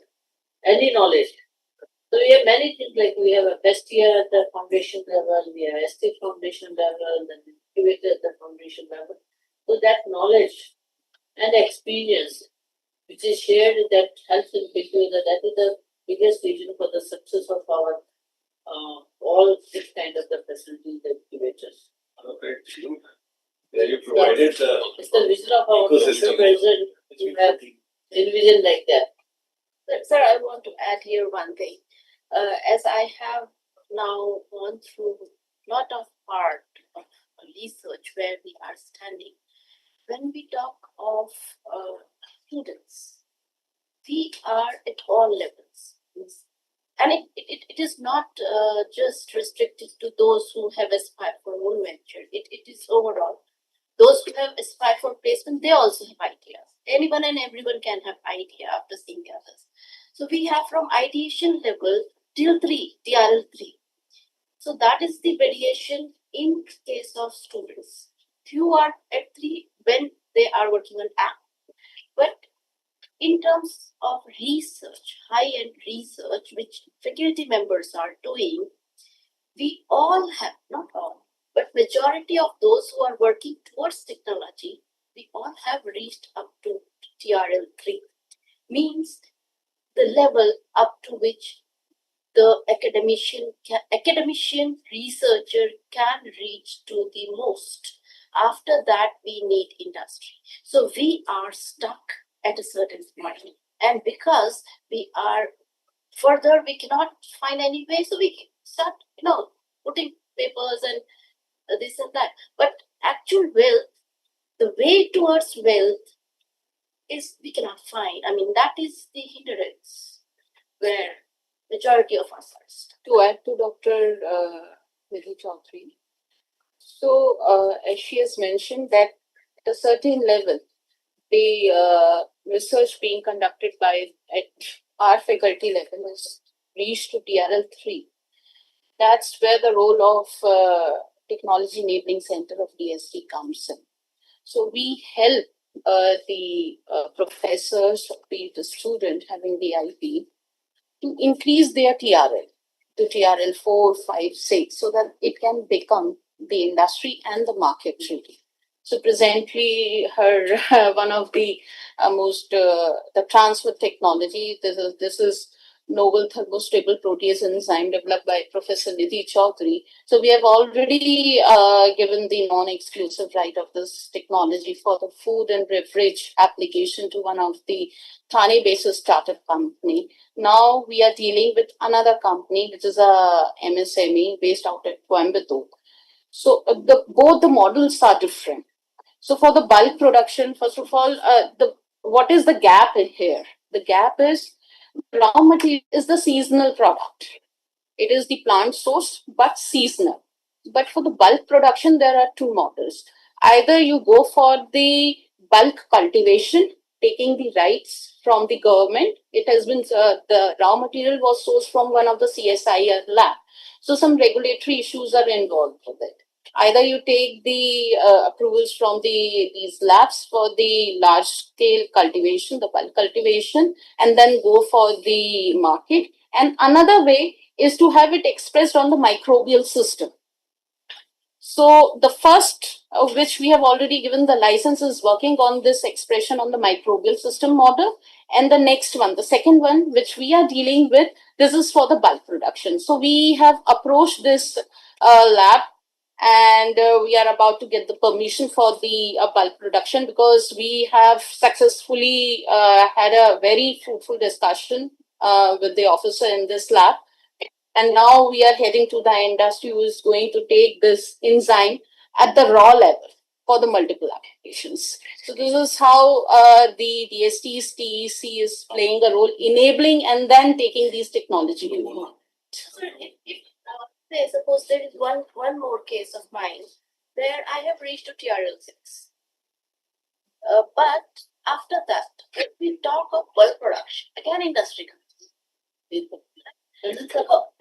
any knowledge. So we have many things, like we have a best year at the foundation level, we have ST foundation level, then incubator at the foundation level. So that knowledge and experience which is shared, that helps in between, that is the biggest reason for the success of our all this kind of the facilities and incubators. Where you provided It's the vision of our ecosystem. president. You have envisioned like that. But, sir, I want to add here one thing. As I have now gone through a lot of part of research where we are standing, when we talk of students, we are at all levels. And it is not just restricted to those who have aspired for own venture. It is overall. Those who have aspired for placement, they also have ideas. Anyone and everyone can have idea after seeing the others. So we have from ideation level till 3, TRL 3. So that is the variation in case of students. Few are at 3 when they are working on app. But in terms of research, high-end research, which faculty members are doing, we all have, not all, but majority of those who are working towards technology, we all have reached up to TRL 3. Means the level up to which the academician researcher can reach to the most. After that, we need industry. So we are stuck at a certain point. And because we are further, we cannot find any way, so we start, putting papers and this and that. But actual wealth, the way towards wealth is we cannot find. I mean, that is the hindrance where majority of us are stuck. To add to Dr. Nidhi Chaudhary, so as she has mentioned that at a certain level, the research being conducted at our faculty level is reached to TRL3. That's where the role of Technology Enabling Center of DST comes in. So we help the professors, be the student having the IP, to increase their TRL to TRL 4, 5, 6, so that it can become the industry and the market really. So presently, one of the the transfer technology. This is novel thermostable protease enzyme developed by Professor Nidhi Chaudhary. So we have already given the non-exclusive right of this technology for the food and beverage application to one of the Thane-based startup company. Now we are dealing with another company, which is a MSME based out at Coimbatore. So both the models are different. So for the bulk production, first of all, what is the gap in here? The gap is raw material is the seasonal product. It is the plant source, but seasonal. But for the bulk production, there are two models. Either you go for the bulk cultivation, taking the rights from the government. It has been, the raw material was sourced from one of the CSIR lab. So some regulatory issues are involved with it. Either you take the approvals from these labs for the large scale cultivation, the bulk cultivation, and then go for the market. And another way is to have it expressed on the microbial system. So the first of which we have already given the license is working on this expression on the microbial system model. And the next one, the second one, which we are dealing with, this is for the bulk production. So we have approached this lab, and we are about to get the permission for the bulk production, because we have successfully had a very fruitful discussion with the officer in this lab. And now we are heading to the industry who is going to take this enzyme at the raw level for the multiple applications. So this is how the DST's TEC is playing a role, enabling and then taking these technology to the market. Say, suppose there is one more case of mine where I have reached to TRL 6. But after that, if we talk of bulk production, again industry comes.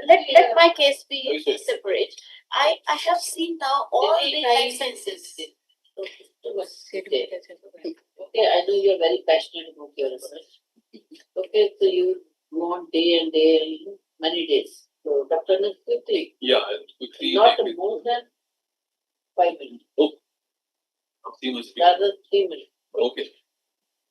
Let my case be separate. I have seen now all the licenses. Okay, I know you're very passionate about your research. Okay, so you want day and day, many days. So, Dr. Nidhi, quickly. Yeah, quickly. Not more than 5 minutes. Oh, 3 minutes. Rather 3 minutes. Okay.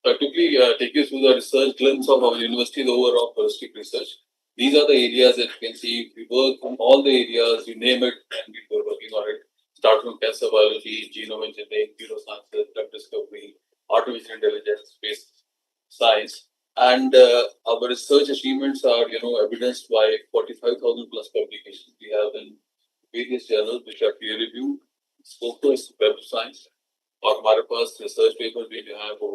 So I quickly take you through the research glimpse of our university, the overall holistic research. These are the areas that you can see. We work on all the areas, you name it, and we were working on it. Start from cancer biology, genome engineering, neurosciences, drug discovery, artificial intelligence, space science. And our research achievements are, evidenced by 45,000 plus publications we have in various journals which are peer reviewed. Scopus, Web of Science, और हमारे पास research papers भी जो हैं वो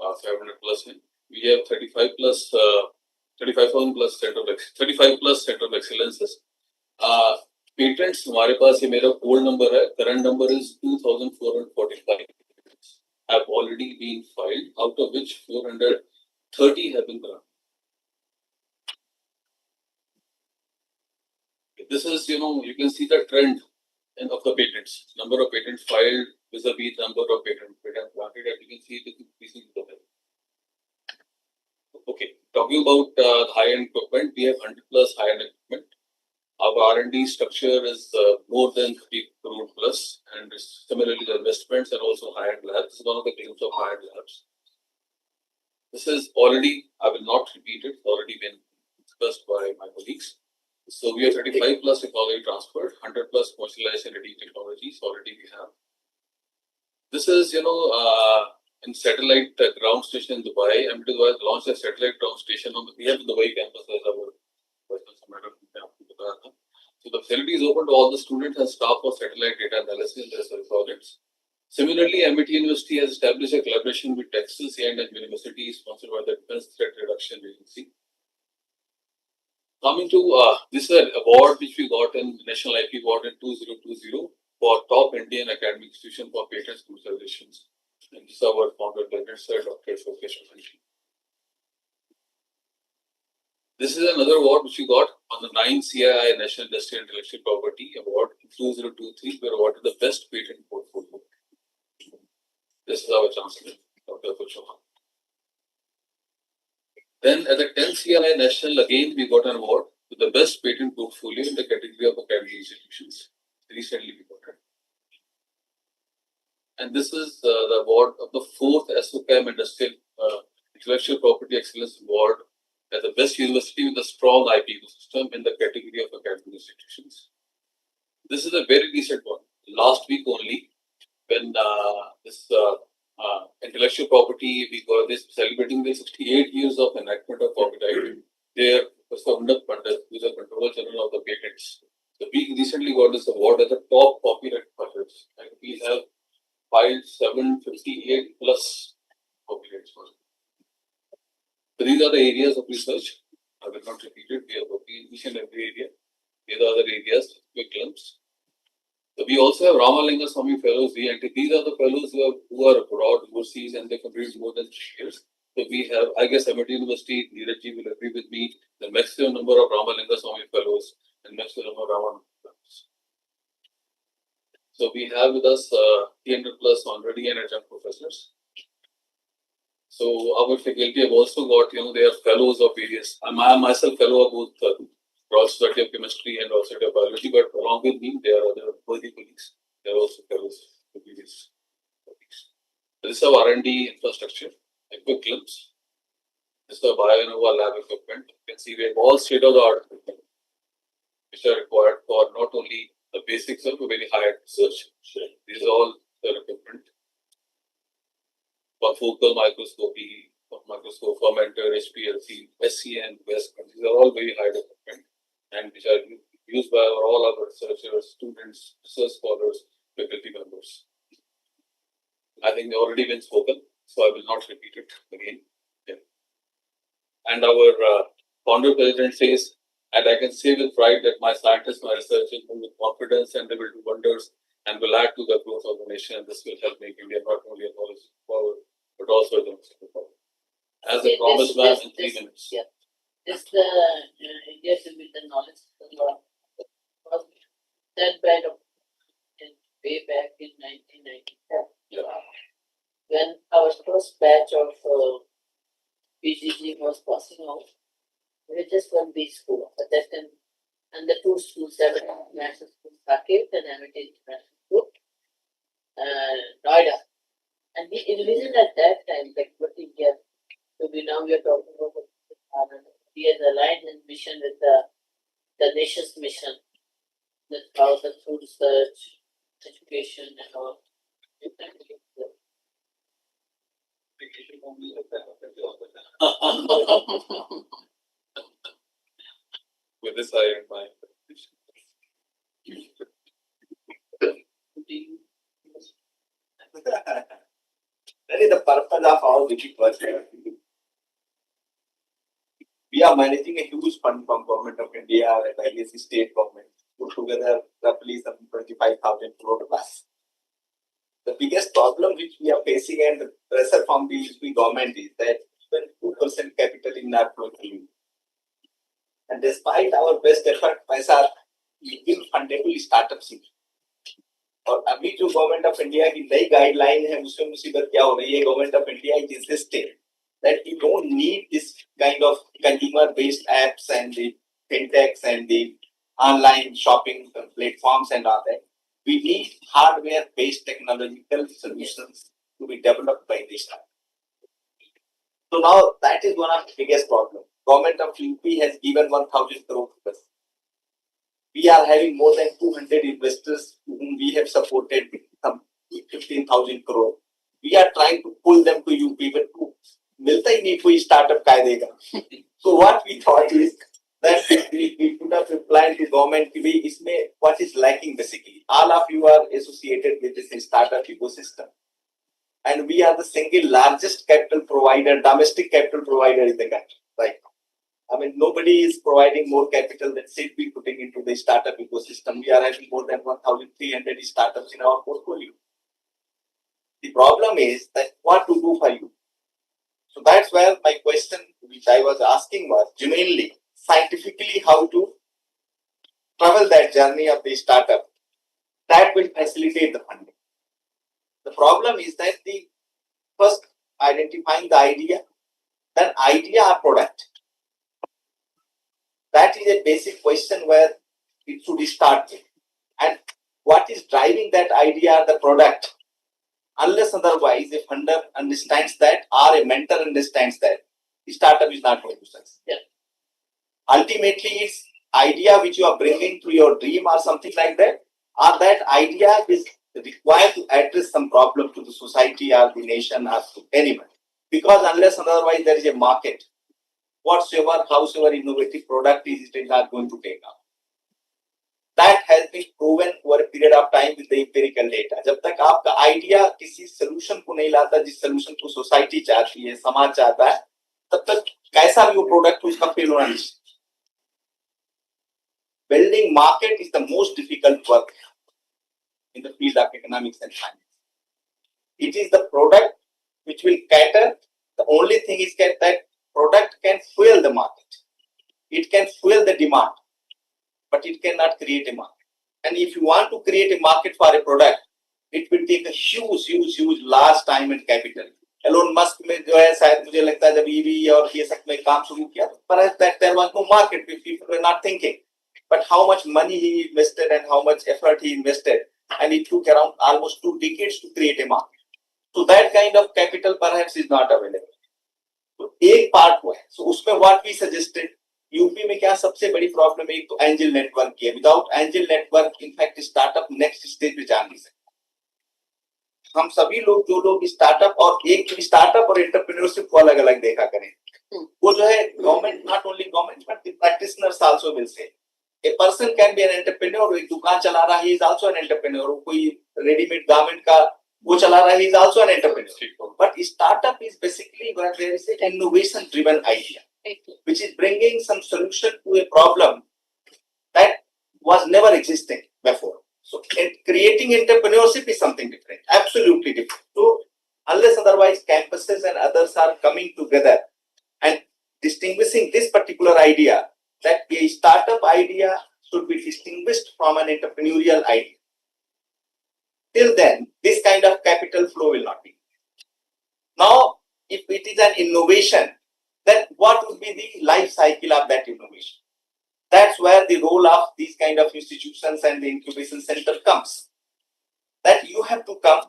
500 plus हैं. We have 35,000 plus center of 35 plus center of excellences. Patents हमारे पास ये मेरा old number है. Current number is 2,445 have already been filed, out of which 430 have been granted. This is, you can see the trend of the patents. Number of patents filed vis-a-vis number of patents granted, and you can see it is increasing. Okay, talking about high-end equipment, we have 100 plus high-end equipment. Our R&D structure is more than 3 crore plus, and similarly the investments and also high-end labs. This is one of the claims of high-end labs. This is already, I will not repeat it, already been discussed by my colleagues. So we have 35 plus technology transferred, 100 plus commercialized and ready technologies already we have. This is, in satellite ground station in Dubai. MT Dubai launched a satellite ground station we have the Dubai campus as our so the facility is open to all the students and staff for satellite data analysis and research projects. Similarly, MIT University has established a collaboration with Texas A&M University, sponsored by the Defense Threat Reduction Agency. Coming to this is an award which we got in National IP Award in 2020 for top Indian academic institution for patent commercializations. And this is our founder, Sir Dr. Prakash. This is another award which we got on the 9th CII National Industrial Intellectual Property Award in 2023. We were awarded the best patent portfolio. This is our chancellor, Dr. Prakash. Then at the 10th CII National, again we got an award with the best patent portfolio in the category of academic institutions. Recently we got it. And this is the award of the 4th SOCAM Industrial Intellectual Property Excellence Award as the best university with a strong IP ecosystem in the category of academic institutions. This is a very recent one. Last week only, when this intellectual property, we were celebrating the 68 years of enactment of copyright. There was Unnat Pandit, who is the Controller General of the Patents. So we recently got this award as the top copyright projects, and we have filed 758 plus copyrights. So these are the areas of research. I will not repeat it. We are working in each and every area. These are other areas, quick glimpse. So we also have Ramalinga Swami Fellows. These are the fellows who are abroad, overseas, and they complete more than 3 years. So we have, I guess, MIT University, Neeraj will agree with me, the maximum number of Ramalinga Swami Fellows and maximum number of Ramalinga Fellows. So we have with us 300 plus honorary and adjunct professors. So our faculty have also got, they are fellows of various. I am myself fellow of both Royal Society of Chemistry and Royal Society of Biology, but along with me, there are other worthy colleagues. They are also fellows of various topics. This is our R&D infrastructure, a quick glimpse. This is the BioInnova lab equipment. You can see we have all state-of-the-art equipment, which are required for not only the basics of a very high research. These are all the equipment. Confocal microscopy, microscope, fermenter, HPLC, SCN, Western. These are all very high equipment and which are used by all our researchers, students, research scholars, faculty members. I think they've already been spoken, so I will not repeat it again. Yeah. And our founder president says, and I can say with pride that my scientists, my researchers move with confidence and they will do wonders and will add to the growth of the nation. And this will help make India not only a knowledge power, but also a domestic power. As I promised, ma'am, in 3 minutes. Yeah. This India will be the knowledge that by way back in 1997. Yeah. When our first batch of PGG was passing out, we were just one big school at that time, and the 2 schools, 7 national schools, Saket and MIT International School, Noida. And we envisioned at that time, like what India, so we are talking about he has aligned his mission with the nation's mission, that how the through research, education, and all. With this, I end my That is the purpose of our visit work. We are managing a huge fund from Government of India and various state governments, put together roughly some 25,000 crore plus. The biggest problem which we are facing and the pressure from the government is that even 2% capital in our flowing. And despite our best effort, पैसा लेकिन fundable startups ही और अभी जो government of India की नई guideline है उसमें मुसीबत क्या हो रही है government of India is insisting that you don't need this kind of consumer-based apps and the fintechs and the online shopping platforms and all that. We need hardware-based technological solutions to be developed by this time. So now that is one of the biggest problems. Government of UP has given 1,000 crore plus. We are having more than 200 investors whom we have supported with some 15,000 crore. We are trying to pull them to UP, but milta hi nahi koi startup काय देगा. So what we thought is that we put up a plan to government कि भाई इसमें what is lacking basically. All of you are associated with this startup ecosystem, and we are the single largest capital provider, domestic capital provider in the country. Right? I mean, nobody is providing more capital than SIDBI putting into the startup ecosystem. We are having more than 1,300 startups in our portfolio. The problem is that what to do for you. So that's where my question, which I was asking, was genuinely, scientifically, how to travel that journey of the startup that will facilitate the funding. The problem is that the first identifying the idea, then idea or product. That is a basic question where it should start with. And what is driving that idea or the product? Unless otherwise a funder understands that or a mentor understands that, the startup is not going to succeed. Yeah. Ultimately, it's idea which you are bringing to your dream or something like that, or that idea is required to address some problem to the society or the nation or to anyone. Because unless otherwise there is a market, whatsoever, howsoever innovative product is, it is not going to take off. That has been proven over a period of time with the empirical data. जब तक आपका idea किसी solution को नहीं लाता, जिस solution को society चाहती है, समाज चाहता है, तब तक कैसा भी वो प्रोडक्ट उसका फेल होना निश्चित. Building market is the most difficult work in the field of economics and finance. It is the product which will cater. The only thing is that product can fuel the market. It can fuel the demand, but it cannot create a market. And if you want to create a market for a product, it will take a huge large time and capital. Elon Musk में जो है शायद मुझे लगता है जब EV और ये सब में काम शुरू किया, perhaps that there was no market. People were not thinking. But how much money he invested and how much effort he invested, and it took around almost 2 decades to create a market. So that kind of capital perhaps is not available. तो एक part हुआ है. So उसमें what we suggested, UP में क्या सबसे बड़ी problem है, एक तो एंजल नेटवर्क की है. Without angel network in fact startup next stage पे जा नहीं सकते. हम सभी लोग जो लोग स्टार्टअप और एक स्टार्टअप और एंटरप्रेन्योरशिप को अलग अलग देखा करें. वो जो है government, not only government but the practitioners also will say a person can be an entrepreneur. एक दुकान चला रहा है, he is also an entrepreneur. कोई रेडीमेड गारमेंट का वो चला रहा है, he is also an entrepreneur. But startup is basically where there is an innovation driven idea, which is bringing some solution to a problem that was never existing before. So creating entrepreneurship is something different, absolutely different. So unless otherwise campuses and others are coming together and distinguishing this particular idea, that a startup idea should be distinguished from an entrepreneurial idea. Till then, this kind of capital flow will not be. Now, if it is an innovation, then what would be the life cycle of that innovation? That's where the role of these kind of institutions and the incubation center comes. That you have to come,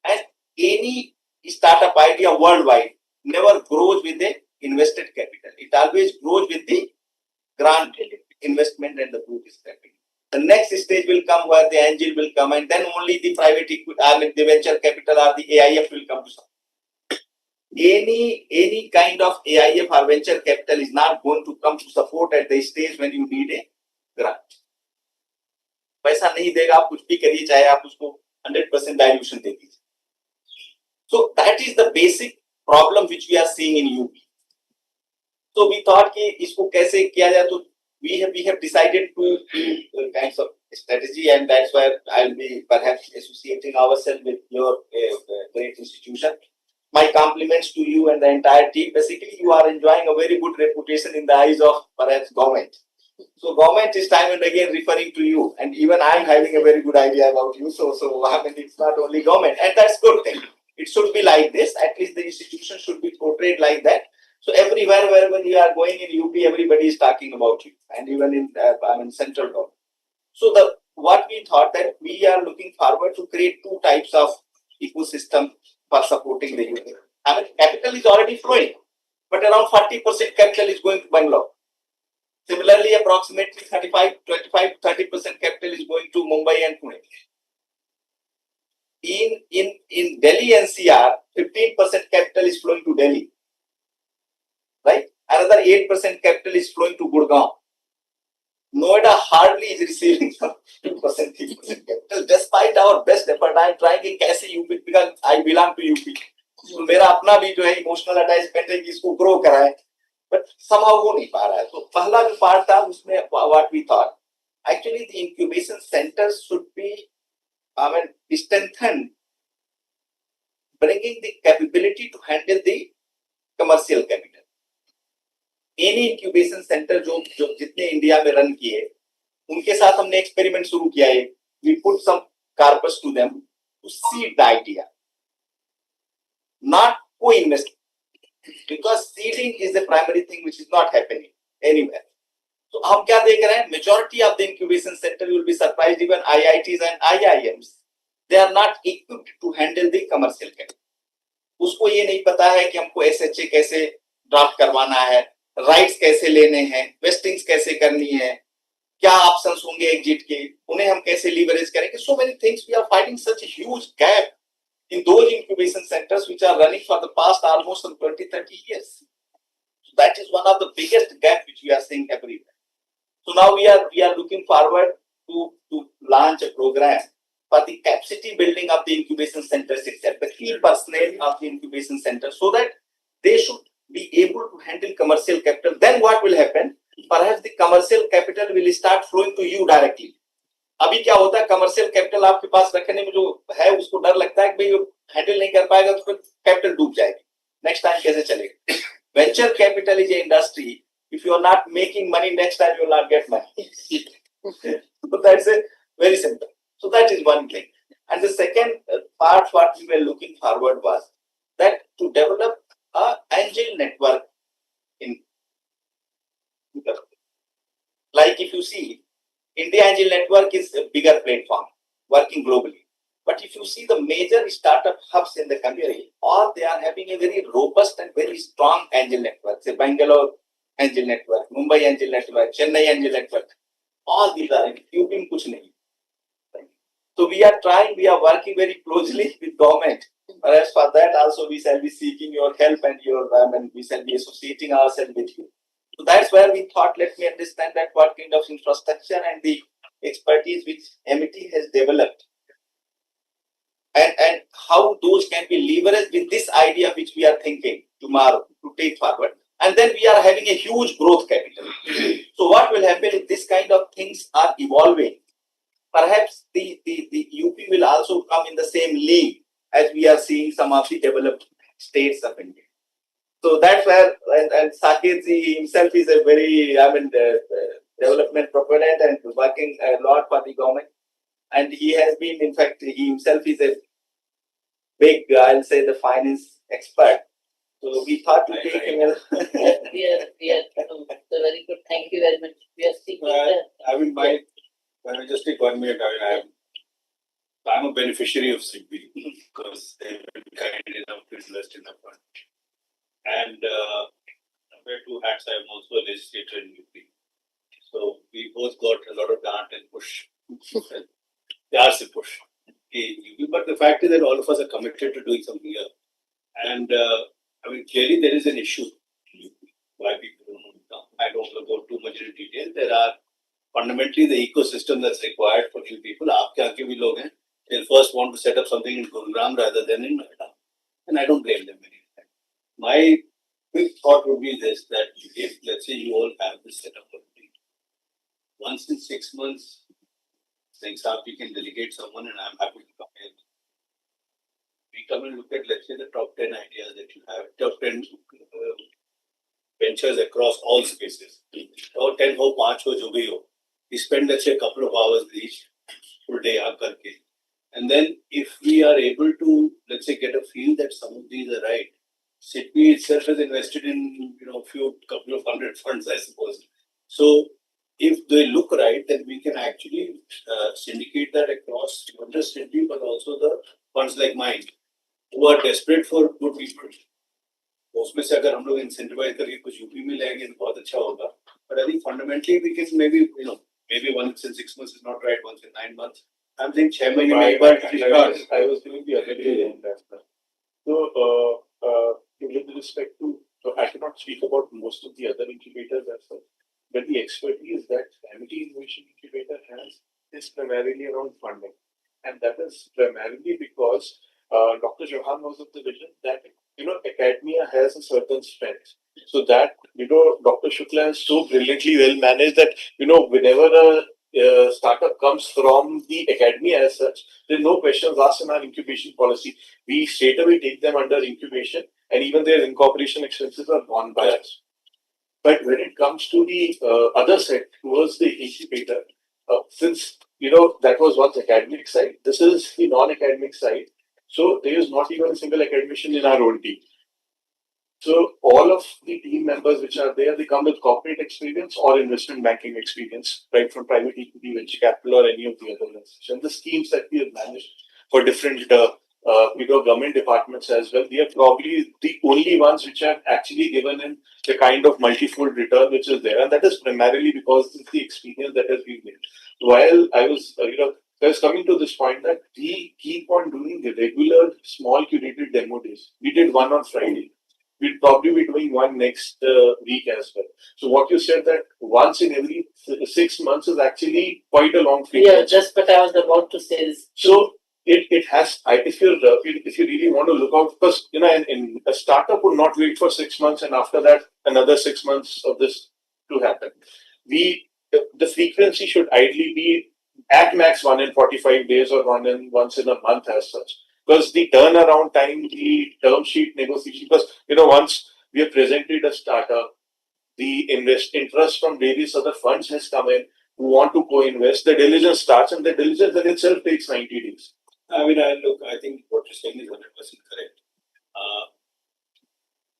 and any startup idea worldwide never grows with the invested capital. It always grows with the grant investment and the group is stepping. The next stage will come where the angel will come, and then only the private equity, the venture capital or the AIF will come to support. Any kind of AIF or venture capital is not going to come to support at the stage when you need a grant. पैसा नहीं देगा, आप कुछ भी करिए, चाहे आप उसको 100% dilution दे दीजिए. So that is the basic problem which we are seeing in UP. So we thought कि इसको कैसे किया जाए, तो we have decided to kinds of strategy, and that's why I'll be perhaps associating ourselves with your great institution. My compliments to you and the entire team. Basically, you are enjoying a very good reputation in the eyes of perhaps government. So government is time and again referring to you, and even I'm having a very good idea about you. So I mean, it's not only government, and that's good thing. It should be like this. At least the institution should be portrayed like that. So everywhere when you are going in UP, everybody is talking about you, and even in central government. So what we thought that we are looking forward to create two types of ecosystem for supporting the UP. I mean, capital is already flowing, but around 40% capital is going to Bangalore. Similarly, approximately 25-30% capital is going to Mumbai and Pune. In Delhi NCR, 15% capital is flowing to Delhi. Right? Another 8% capital is flowing to Gurgaon. Noida hardly is receiving some 2%, 3% capital, despite our best effort. I am trying to कैसे UP, because I belong to UP. तो मेरा अपना भी जो है emotional attachment है कि इसको ग्रो कराए, बट somehow हो नहीं पा रहा है. तो पहला जो पार्ट था उसमें what we thought, actually the incubation centers should be, strengthened, bringing the capability to handle the commercial capital. Any incubation centre जो जितने इंडिया में रन किए, उनके साथ हमने एक्सपेरिमेंट शुरू किया है. We put some corpus to them to seed the idea, not को invest, because seeding is the primary thing which is not happening anywhere. तो हम क्या देख रहे हैं, majority of the incubation centre, you will be surprised, even IITs and IIMs, they are not equipped to handle the commercial capital. उसको ये नहीं पता है कि हमको एसएचए कैसे ड्राफ्ट करवाना है, राइट्स कैसे लेने हैं, वेस्टिंग्स कैसे करनी है, क्या ऑप्शंस होंगे एग्जिट के, उन्हें हम कैसे लीवरेज करेंगे. So many things, we are finding such a huge gap in those incubation centers which are running for the past almost 20-30 years. So that is one of the biggest gap which we are seeing everywhere. So now we are looking forward to launch a program for the capacity building of the incubation centers itself, the key personnel of the incubation center, so that they should be able to handle commercial capital. Then what will happen? Perhaps the commercial capital will start flowing to you directly. अभी क्या होता है, commercial capital आपके पास रखने में जो है उसको डर लगता है कि भाई हैंडल नहीं कर पाएगा तो कैपिटल डूब जाएगी, नेक्स्ट टाइम कैसे चलेगा. Venture capital is a industry, if you are not making money next time you will not get money. So that's it, very simple. So that is one thing. And the second part what we were looking forward was that to develop a angel network in, like if you see, India Angel Network is a bigger platform working globally. But if you see the major startup hubs in the country, all they are having a very robust and very strong angel network. Say Bangalore Angel Network, Mumbai Angel Network, Chennai Angel Network. All these are in UP में कुछ नहीं. So we are trying, we are working very closely with government. Perhaps for that also we shall be seeking your help and your, we shall be associating ourselves with you. So that's where we thought, let me understand that what kind of infrastructure and the expertise which MET has developed, and how those can be leveraged with this idea which we are thinking tomorrow to take forward. And then we are having a huge growth capital. So what will happen if this kind of things are evolving? Perhaps the UP will also come in the same league as we are seeing some of the developed states of India. So that's where, and Saket himself is a very, development proponent and working a lot for the government. And he has been, in fact, he himself is a big, I'll say, the finance expert. So we thought to take him. We are so very good. Thank you very much. We are seeking. Just take 1 minute. I'm a beneficiary of SIGBI because they've been kind enough to invest in the fund. And I wear two hats. I'm also a legislator in UP. So we both got a lot of grant and push. There is a push in UP. But the fact is that all of us are committed to doing something here. And clearly there is an issue in UP. Why people don't move down. I don't want to go too much into detail. There are fundamentally the ecosystem that's required for few people. आपके आगे भी लोग हैं. They'll first want to set up something in Gurugram rather than in Noida. And I don't blame them any time. My quick thought would be this, that if, let's say, you all have this setup already, once in 6 months, saying, we can delegate someone and I'm happy to come in. We come and look at, let's say, the top 10 ideas that you have, top 10 ventures across all spaces. Or 10 ho, 5 ho, jo bhi ho. We spend, let's say, a couple of hours each, full day aap karke. And then if we are able to, let's say, get a feel that some of these are right, SIGBI itself has invested in, couple of hundred funds, I suppose. So if they look right, then we can actually syndicate that across not just SIGBI, but also the funds like mine, who are desperate for good people. उसमें से अगर हम लोग incentivize करके कुछ UP में लाएंगे तो बहुत अच्छा होगा. But I think fundamentally we can maybe, maybe once in 6 months is not right, once in 9 months. I'm saying 6 months I maybe. I was doing the other day on that. So, with respect to, so I cannot speak about most of the other incubators as well, but the expertise that Amity Innovation Incubator has is primarily around funding. And that is primarily because Dr. Johan was of the vision that, academia has a certain strength. So that, Dr. Shukla is so brilliantly well managed that, whenever a startup comes from the academia as such, there's no questions asked in our incubation policy. We straight away take them under incubation, and even their incorporation expenses are borne by us. But when it comes to the other side, towards the incubator, since that was once academic side, this is the non-academic side. So there is not even a single academician in our own team. So all of the team members which are there, they come with corporate experience or investment banking experience, right, from private equity, venture capital, or any of the other institutions. The schemes that we have managed for different, government departments as well, they are probably the only ones which have actually given in the kind of multifold return which is there, and that is primarily because of the experience that has been made. While I was, I was coming to this point that we keep on doing the regular small curated demo days. We did one on Friday. We'll probably be doing one next week as well. So what you said that once in every 6 months is actually quite a long frequency. Yeah, just what I was about to say is. So it has. If you really want to look out, because in a startup would not wait for 6 months and after that another 6 months of this to happen. The frequency should ideally be at max 1 in 45 days or once in a month as such. Because the turnaround time, the term sheet negotiation, because once we have presented a startup, the interest from various other funds has come in who want to co-invest. The diligence starts, and the diligence in itself takes 90 days. I think what you're saying is 100% correct.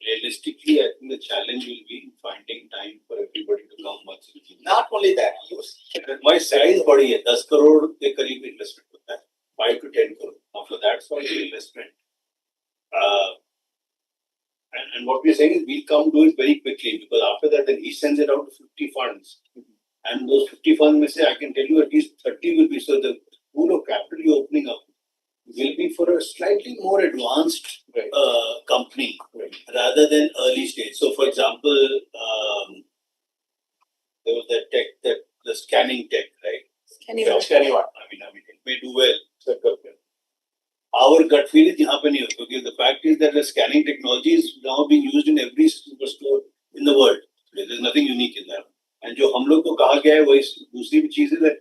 Realistically, I think the challenge will be finding time for everybody to come once in a while. Not only that, My size body है 10 crore के करीब investment होता है 5 to 10 crore. After that's why the investment. And what we're saying is we'll come do it very quickly, because after that then he sends it out to 50 funds. And those 50 funds may say, I can tell you at least 30 will be, so the pool of capital you're opening up will be for a slightly more advanced company rather than early stage. So for example, there was that tech, the scanning tech, right? Scanning what? I mean, it may do well. Our gut feel is यहाँ पे नहीं होगा, because the fact is that the scanning technology is now being used in every superstore in the world. There is nothing unique in that. And जो हम लोग को कहा गया है वही दूसरी भी चीज है that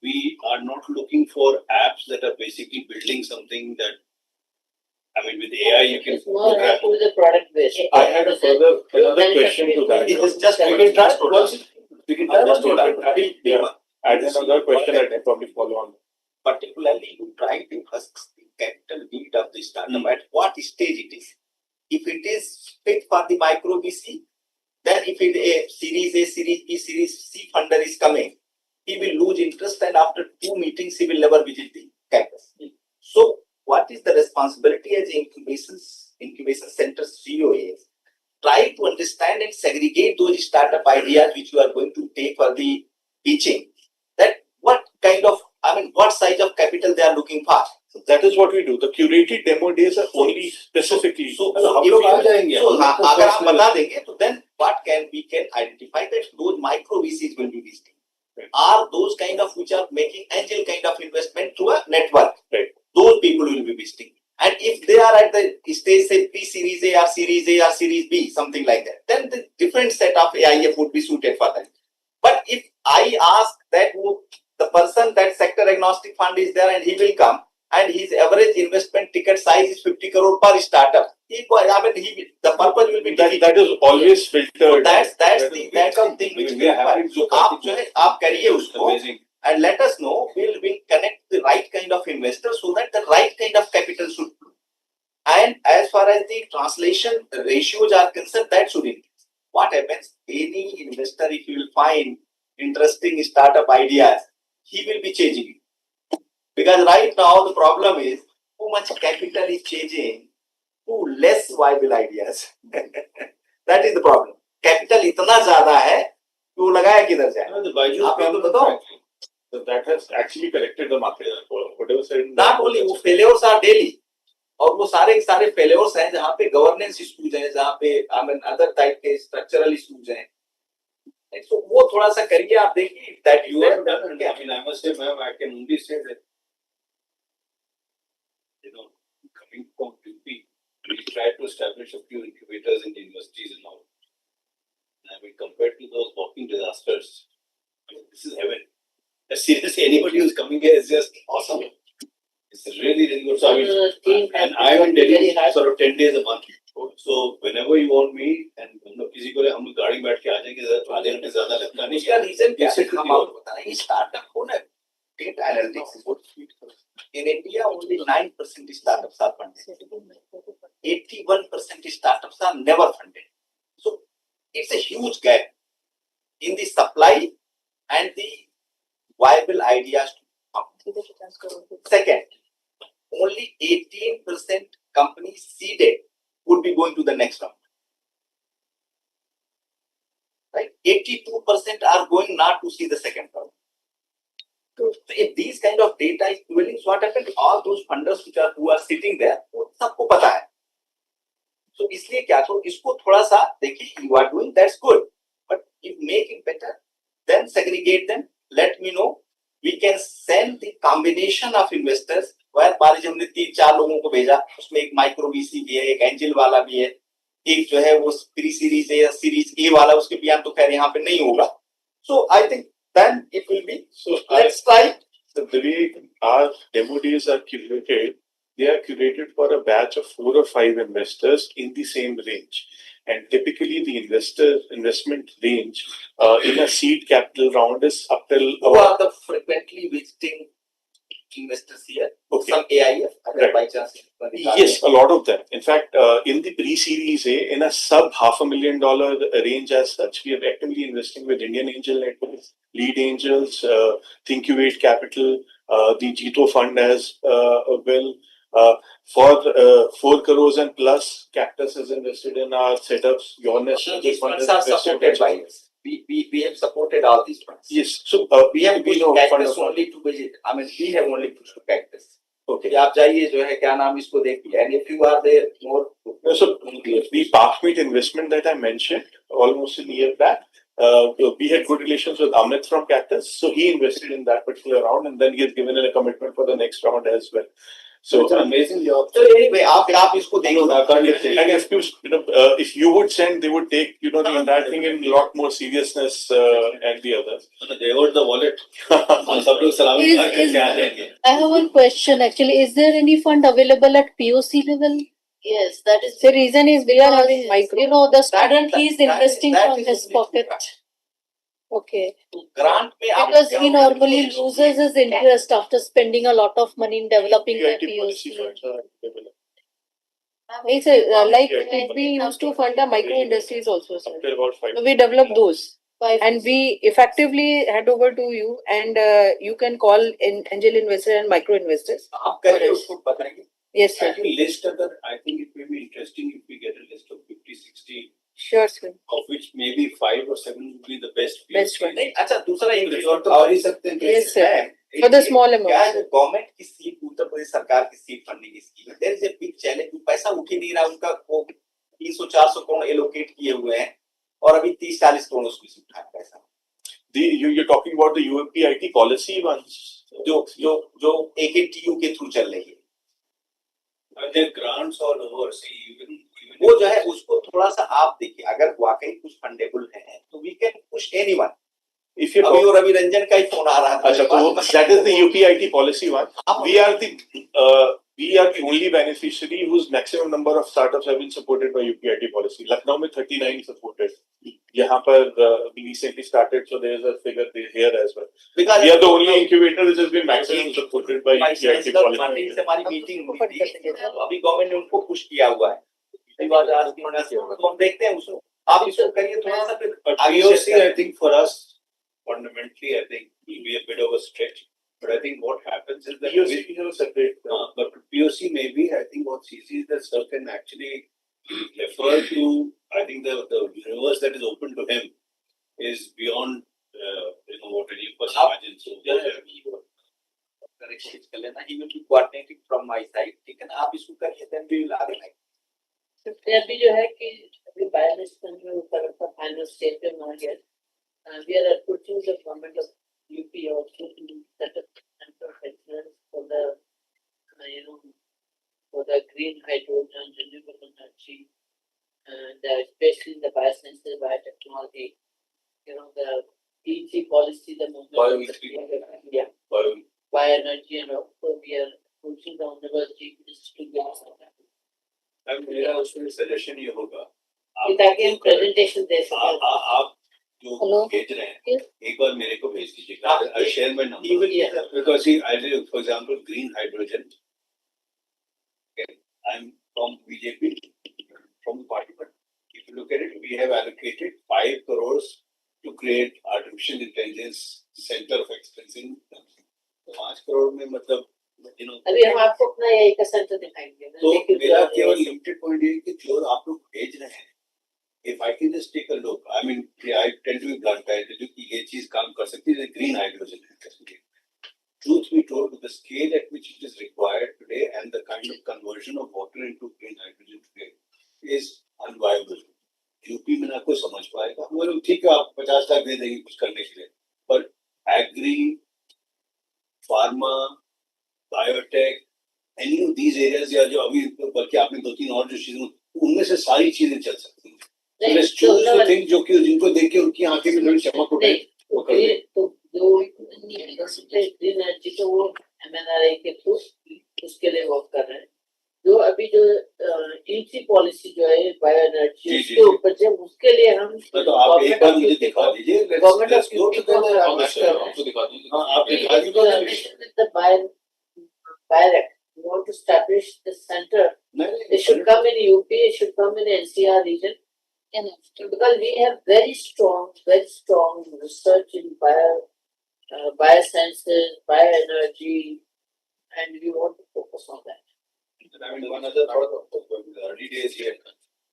we are not looking for apps that are basically building something that, I mean, with AI you can program. Who is the product based? I had another question to that. it is just We can trust once. We can trust I had another question I can probably follow on. particularly you try to assess the capital need of the startup at what stage it is. If it is fit for the micro VC, then if it a Series A, Series B, Series C funder is coming, he will lose interest, and after 2 meetings he will never visit the campus. So what is the responsibility as incubation center CEO is? Try to understand and segregate those startup ideas which you are going to take for the pitching. That what kind of, what size of capital they are looking for. So that is what we do. The curated demo days are only specifically. So हम लोग आ जाएंगे. अगर आप बता देंगे, तो then we can identify that those micro VCs will be visiting. Are those kind of which are making angel kind of investment through a network. Right. Those people will be visiting. And if they are at the stage, say pre-Series A or Series A or Series B, something like that, then the different set of AIF would be suited for them. But if I ask that the person, that sector agnostic fund is there and he will come, and his average investment ticket size is 50 crore per startup, the purpose will be that is always filtered. So that's the thing which we have. So आप करिए उसको, and let us know. We'll connect the right kind of investor so that the right kind of capital should flow. And as far as the translation ratios are concerned, that should increase. What happens? Any investor, if you will find interesting startup ideas, he will be changing it. Because right now the problem is too much capital is changing to less viable ideas. That is the problem. Capital इतना ज़्यादा है कि वो लगाया किधर जाए? No, the Byju's आप ये तो problem बताओ. actually. So that has actually corrected the market. Whatever said. Not only वो failures are daily. और वो सारे के सारे failures हैं जहाँ पे governance issues हैं, जहाँ पे I mean other type के structural issues हैं. So वो थोड़ा सा करिए आप देखिए that You are done. I mean, I must say, ma'am, I can only say that, you know, coming from UP, we tried to establish a few incubators in the universities and all. And I mean, compared to those walking disasters, I mean, this is heaven. Seriously, anybody who's coming here is just awesome. It's really, really good. So, I mean, and I'm in Delhi sort of 10 days a month. So whenever you want me, and किसी को हम गाड़ी में बैठ के आ जाएंगे, आधे घंटे ज्यादा लगता नहीं. उसका रीजन क्या है? हम आपको बताना ये स्टार्टअप हो ना, data analytics is what in India only 9% startups are funded. 81% startups are never funded. So it's a huge gap in the supply and the viable ideas to come. Second, only 18% companies seeded would be going to the next round. Right? 82% are going not to see the second round. So if these kind of data is prevailing, so what happened? All those funders who are sitting there, वो सबको पता है. So इसलिए क्या तो इसको थोड़ा सा देखिए, you are doing that's good, but if make it better, then segregate them. Let me know. We can send the combination of investors. वह बारिश हमने 3-4 लोगों को भेजा, उसमें एक माइक्रो वीसी भी है, एक एंजल वाला भी है, एक जो है वो प्री सीरीज है या सीरीज ए वाला, उसके बयान तो खैर यहाँ पे नहीं होगा. So I think then it will be. So let's try. The way our demo days are curated, they are curated for a batch of 4 or 5 investors in the same range. And typically the investment range in a seed capital round is up till Who are the frequently visiting investors here? Okay. Some AIF, Right. by chance. Yes, a lot of them. In fact, in the pre-series A, in a sub $500,000 range as such, we are actively investing with Indian Angel Networks, Lead Angels, Thinkuvate Capital, the Jito Fund as well. For 4 crores and plus, Cactus has invested in our setups. Your National These Fund funds has are invested supported by us. We have supported all these funds. Yes, so We have pushed know Cactus fund- only to visit. I mean, we have only pushed to Cactus. Okay. कि आप जाइए जो है क्या नाम इसको देखिए. And if you are there more. So the Parkmeet investment that I mentioned almost a year back, we had good relations with Amit from Cactus, so he invested in that particular round, and then he has given a commitment for the next round as well. So it's an amazing job. So anyway, आप इसको देखिए. and if you would send, they would take the entire thing in a lot more seriousness and the others. They hold the wallet. सब लोग सलामी खा के आ जाएंगे. I have one question actually. Is there any fund available at POC level? Yes, that is The reason is we are having Because, micro. you know, the student that- he is that- investing that from is his only pocket. grant. Okay. Grant में आप Because क्या he होगा? normally loses his interest after spending a lot of money in developing the PIT policy POC. funds are available. It's like Yeah. we used to fund the micro industries also, sir. Up to about 5. So we developed those. By And we effectively hand over to you, and you can call in angel investor and micro investors. आप करिए उसको बताएंगे. Yes, sir. Actually, list other, I think it may be interesting if we get a list of 50-60, Sure, sir. of which maybe 5 or 7 would be the best. Best one. नहीं, अच्छा दूसरा एक resort तो कर ही सकते हैं. Yes, sir. है. For the small amount. क्या है गवर्नमेंट की सीट, उत्तर प्रदेश सरकार की सीट फंडिंग की स्कीम है. There is a big challenge. पैसा उठ ही नहीं रहा. उनका वो 300-400 करोड़ एलोकेट किए हुए हैं और अभी 30-40 करोड़ उसमें से उठाया पैसा. You're talking about the UPIT policy ones. जो AKTU के थ्रू चल रही है. There are grants all over. See, even वो जो है उसको थोड़ा सा आप देखिए. अगर वाकई कुछ फंडेबल है तो we can push anyone. If you अभी वो रवि रंजन का ही फोन आ रहा था. अच्छा, तो that is the UPIT policy one. We are the only beneficiary whose maximum number of startups have been supported by UPIT policy. Lucknow में 39 supported. यहाँ पर we recently started, so there is a figure here as well. Because We are the only incubator which has been maximum supported by UPIT policy. Funding से हमारी meeting हुई थी. अभी government ने उनको पुश किया हुआ है. तो हम देखते हैं उसको. आप इसको करिए थोड़ा सा फिर आगे POC, I think for us, fundamentally, I think will be a bit of a stretch. But I think what happens is that POC is a separate. but POC maybe, I think what CC is that Sir can actually refer to, I think the universe that is open to him. is beyond, what any of us imagine. So, correction कर लेना. He will be coordinating from my side. ठीक है ना? आप इसको करिए, then we will organize. अभी जो है कि अभी बायोमिनिस्टर में ऊपर का फाइनल स्टेज पे मान गया. We are approaching the government of UP also to set up center of excellence for the for the green hydrogen, renewable energy, and especially the biosciences, biotechnology. The EC policy, the movement. Yeah. Bioenergy, and also we are approaching the honorable chief minister to get some. मेरा उसमें suggestion ये होगा ताकि हम presentation दे सकें. आप जो भेज रहे हैं एक बार मेरे को भेज दीजिएगा. I share my number because see, I do, for example, green hydrogen. Okay. I'm from BJP, from the party, but if you look at it, we have allocated 5 crores to create artificial intelligence center of excellence in 5 crore में मतलब अभी हम आपको अपना यही का centre दिखाएंगे. तो मेरा केवल लिमिटेड पॉइंट ये कि जो आप लोग भेज रहे हैं, if I can just take a look, I mean, I tend to be blunt. I tell you कि ये चीज काम कर सकती है, green hydrogen. Truth be told, with the scale at which it is required today and the kind of conversion of water into green hydrogen today is unviable. UP में ना कोई समझ पाएगा. वो ठीक है, आप 50 लाख दे देंगे कुछ करने के लिए, पर agri, pharma, biotech, any of these areas या जो अभी बल्कि आपने 2-3 और जो चीजें उनमें से सारी चीजें चल सकती हैं. Let's choose the thing जो कि जिनको देख के उनकी आंखें में थोड़ी चमक उठे. तो जो ग्रीन एनर्जी तो वो MNRI के थ्रू उसके लिए वर्क कर रहे हैं. जो अभी जो EC पॉलिसी जो है बायो एनर्जी उसके ऊपर जब उसके लिए हम तो आप एक बार मुझे दिखा दीजिए. गवर्नमेंट ऑफ यूपी को आपको दिखा दीजिए. हाँ, आप दिखा दीजिए. The BioRec, we want to establish the center. It should come in UP, it should come in NCR region. Because we have very strong research in biosciences, bioenergy, and we want to focus on that. I mean, one other thought of the early days here,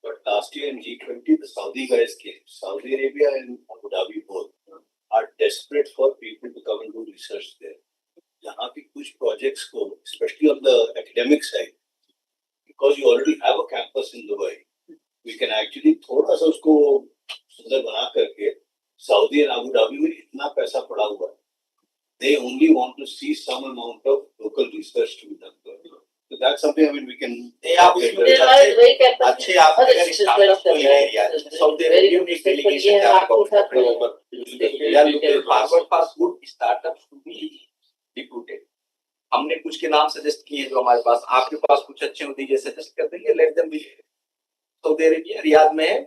but last year in G20, the Saudi guys came. Saudi Arabia and Abu Dhabi both are desperate for people to come and do research there. यहाँ पे कुछ projects को, especially on the academic side, because you already have a campus in Dubai, we can actually थोड़ा सा उसको सुंदर बना करके Saudi and Abu Dhabi में इतना पैसा पड़ा हुआ है. They only want to see some amount of local research to be done. So that's something, I mean, we can. अच्छे आप अगर स्टार्टअप कोई एरिया साउथ अरेबियन में delegation forward fast good startups to be deputed. हमने कुछ के नाम suggest किए जो हमारे पास, आपके पास कुछ अच्छे हो दीजिए, सजेस्ट कर देंगे. Let them be. South Arabia Riyadh में है.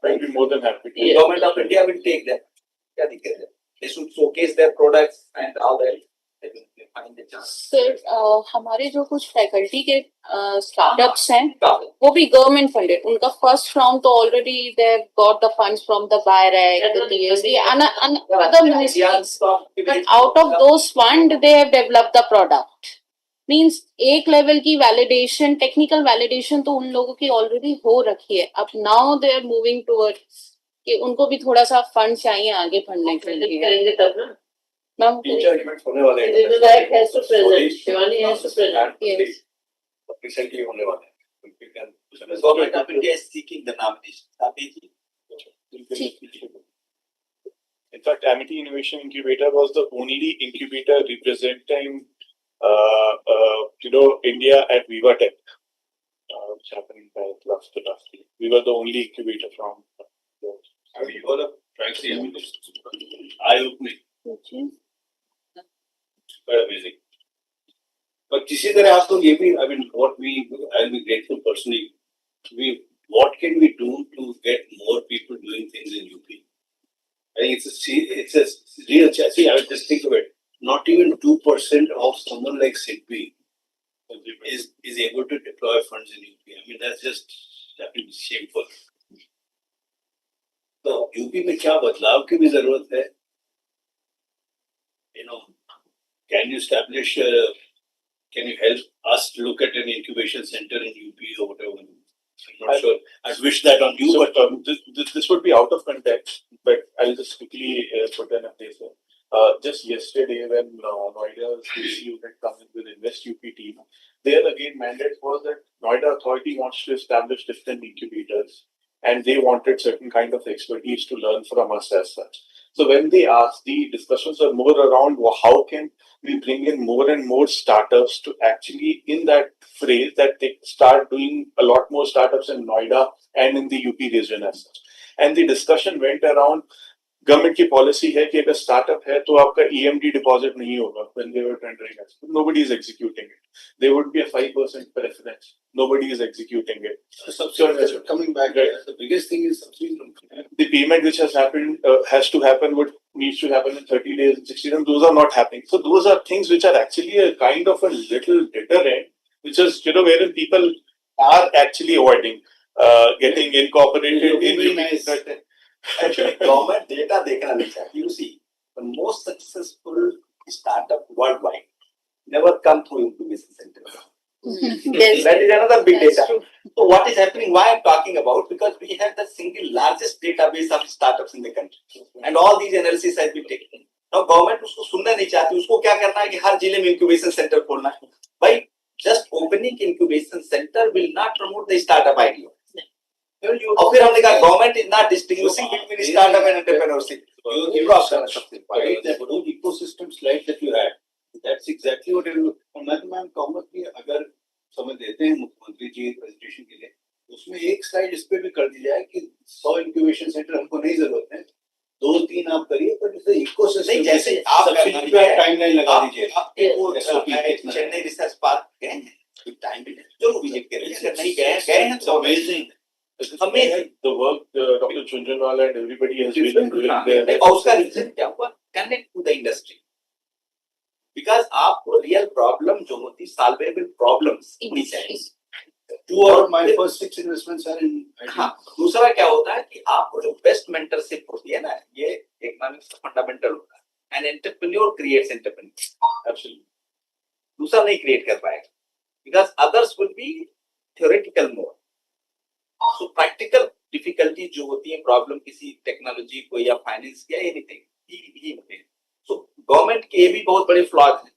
I'll be more than happy. Government of India will take them. क्या दिक्कत है? They should showcase their products and all that. Sir हमारे जो कुछ फैकल्टी के स्टार्टअप्स हैं वो भी गवर्नमेंट फंडेड. उनका फर्स्ट राउंड तो already they got the funds from the BioRec, the DST and other ministries. But out of those fund they have developed the product. Means एक लेवल की validation, technical validation तो उन लोगों की already हो रखी है. अब now they are moving towards कि उनको भी थोड़ा सा फंड चाहिए आगे बढ़ने के लिए. करेंगे तब ना. Events होने वाले हैं. has to present. Shivani has to present. Yes. Recently होने वाले हैं. Government of India is seeking the nomination. In fact, Amity Innovation Incubator was the only incubator representing, India at VivaTech, which happened in Paris last year. We were the only incubator from. I mean, you all are frankly, I mean, eye-opening. Quite amazing. But किसी तरह आप लोग ये भी, I mean, I'll be grateful personally. What can we do to get more people doing things in UP? I think it's a real challenge. See, I would just think of it. Not even 2% of someone like Sidby is able to deploy funds in UP. I mean, that's just shameful. तो UP में क्या बदलाव की भी जरूरत है? Can you establish? Can you help us look at an incubation center in UP or whatever? I'm not sure. I wish that on you, So, but this would be out of context, but I'll just quickly put in a place here. Just yesterday, when Noida's DC unit come in with Invest UP team, there again mandate was that Noida Authority wants to establish different incubators, and they wanted certain kind of expertise to learn from us as such. So when they asked, the discussions are more around how can we bring in more and more startups to actually, in that phrase, that they start doing a lot more startups in Noida and in the UP region as such. And the discussion went around government की policy है कि अगर startup है तो आपका EMD deposit नहीं होगा when they were tendering us. Nobody is executing it. There would be a 5% preference. Nobody is executing it. So coming back, the biggest thing is subsidy. The payment which has happened has to happen, what needs to happen in 30 days, 60 days, those are not happening. So those are things which are actually a kind of a little deterrent, which is, wherein people are actually avoiding getting incorporated in Very nice. Actually, government data देखना नहीं चाहिए. You see, the most successful startup worldwide never come through incubation center. Yes. That is another big That's data. true. So what is happening? Why I'm talking about? Because we have the single largest database of startups in the country, and all these analysis has been taken. Now government उसको सुनना नहीं चाहती. उसको क्या करना है कि हर जिले में incubation center खोलना है. By just opening incubation center will not promote the startup idea. और फिर हमने कहा government is not distinguishing between startup and entrepreneurship. You drop सबसे Right, that whole ecosystem slide that you had, that's exactly what you. और मैं कहूँगा कि अगर समय देते हैं मुख्यमंत्री जी प्रेजेंटेशन के लिए, उसमें एक स्लाइड इस पे भी कर दी जाए कि 100 इंक्यूबेशन सेंटर हमको नहीं जरूरत है, 2-3 आप करिए, पर जैसे इकोसिस्टम नहीं, जैसे आप सब्सिडी पे टाइमलाइन लगा दीजिए. वो चेन्नई रिसर्च पार्क गए हैं, टाइम भी जो विजिट करें, अगर नहीं गए हैं तो amazing. amazing the work Dr. Chunjunwala and everybody has been doing there. और उसका रीजन क्या हुआ? Connect to the industry. Because आपको रियल प्रॉब्लम जो होती, सॉल्वेबल प्रॉब्लम्स होनी चाहिए. 2 और my first 6 investments are in. हाँ, दूसरा क्या होता है कि आपको जो बेस्ट मेंटरशिप होती है ना, ये इकोनॉमिक्स का फंडामेंटल होता है. An entrepreneur creates entrepreneur. Absolutely. दूसरा नहीं क्रिएट कर पाएगा, because others will be theoretical more. So practical difficulty जो होती है, प्रॉब्लम किसी टेक्नोलॉजी को या फाइनेंस या एनीथिंग ही होते हैं. सो गवर्नमेंट के भी बहुत बड़े फ्लॉज हैं,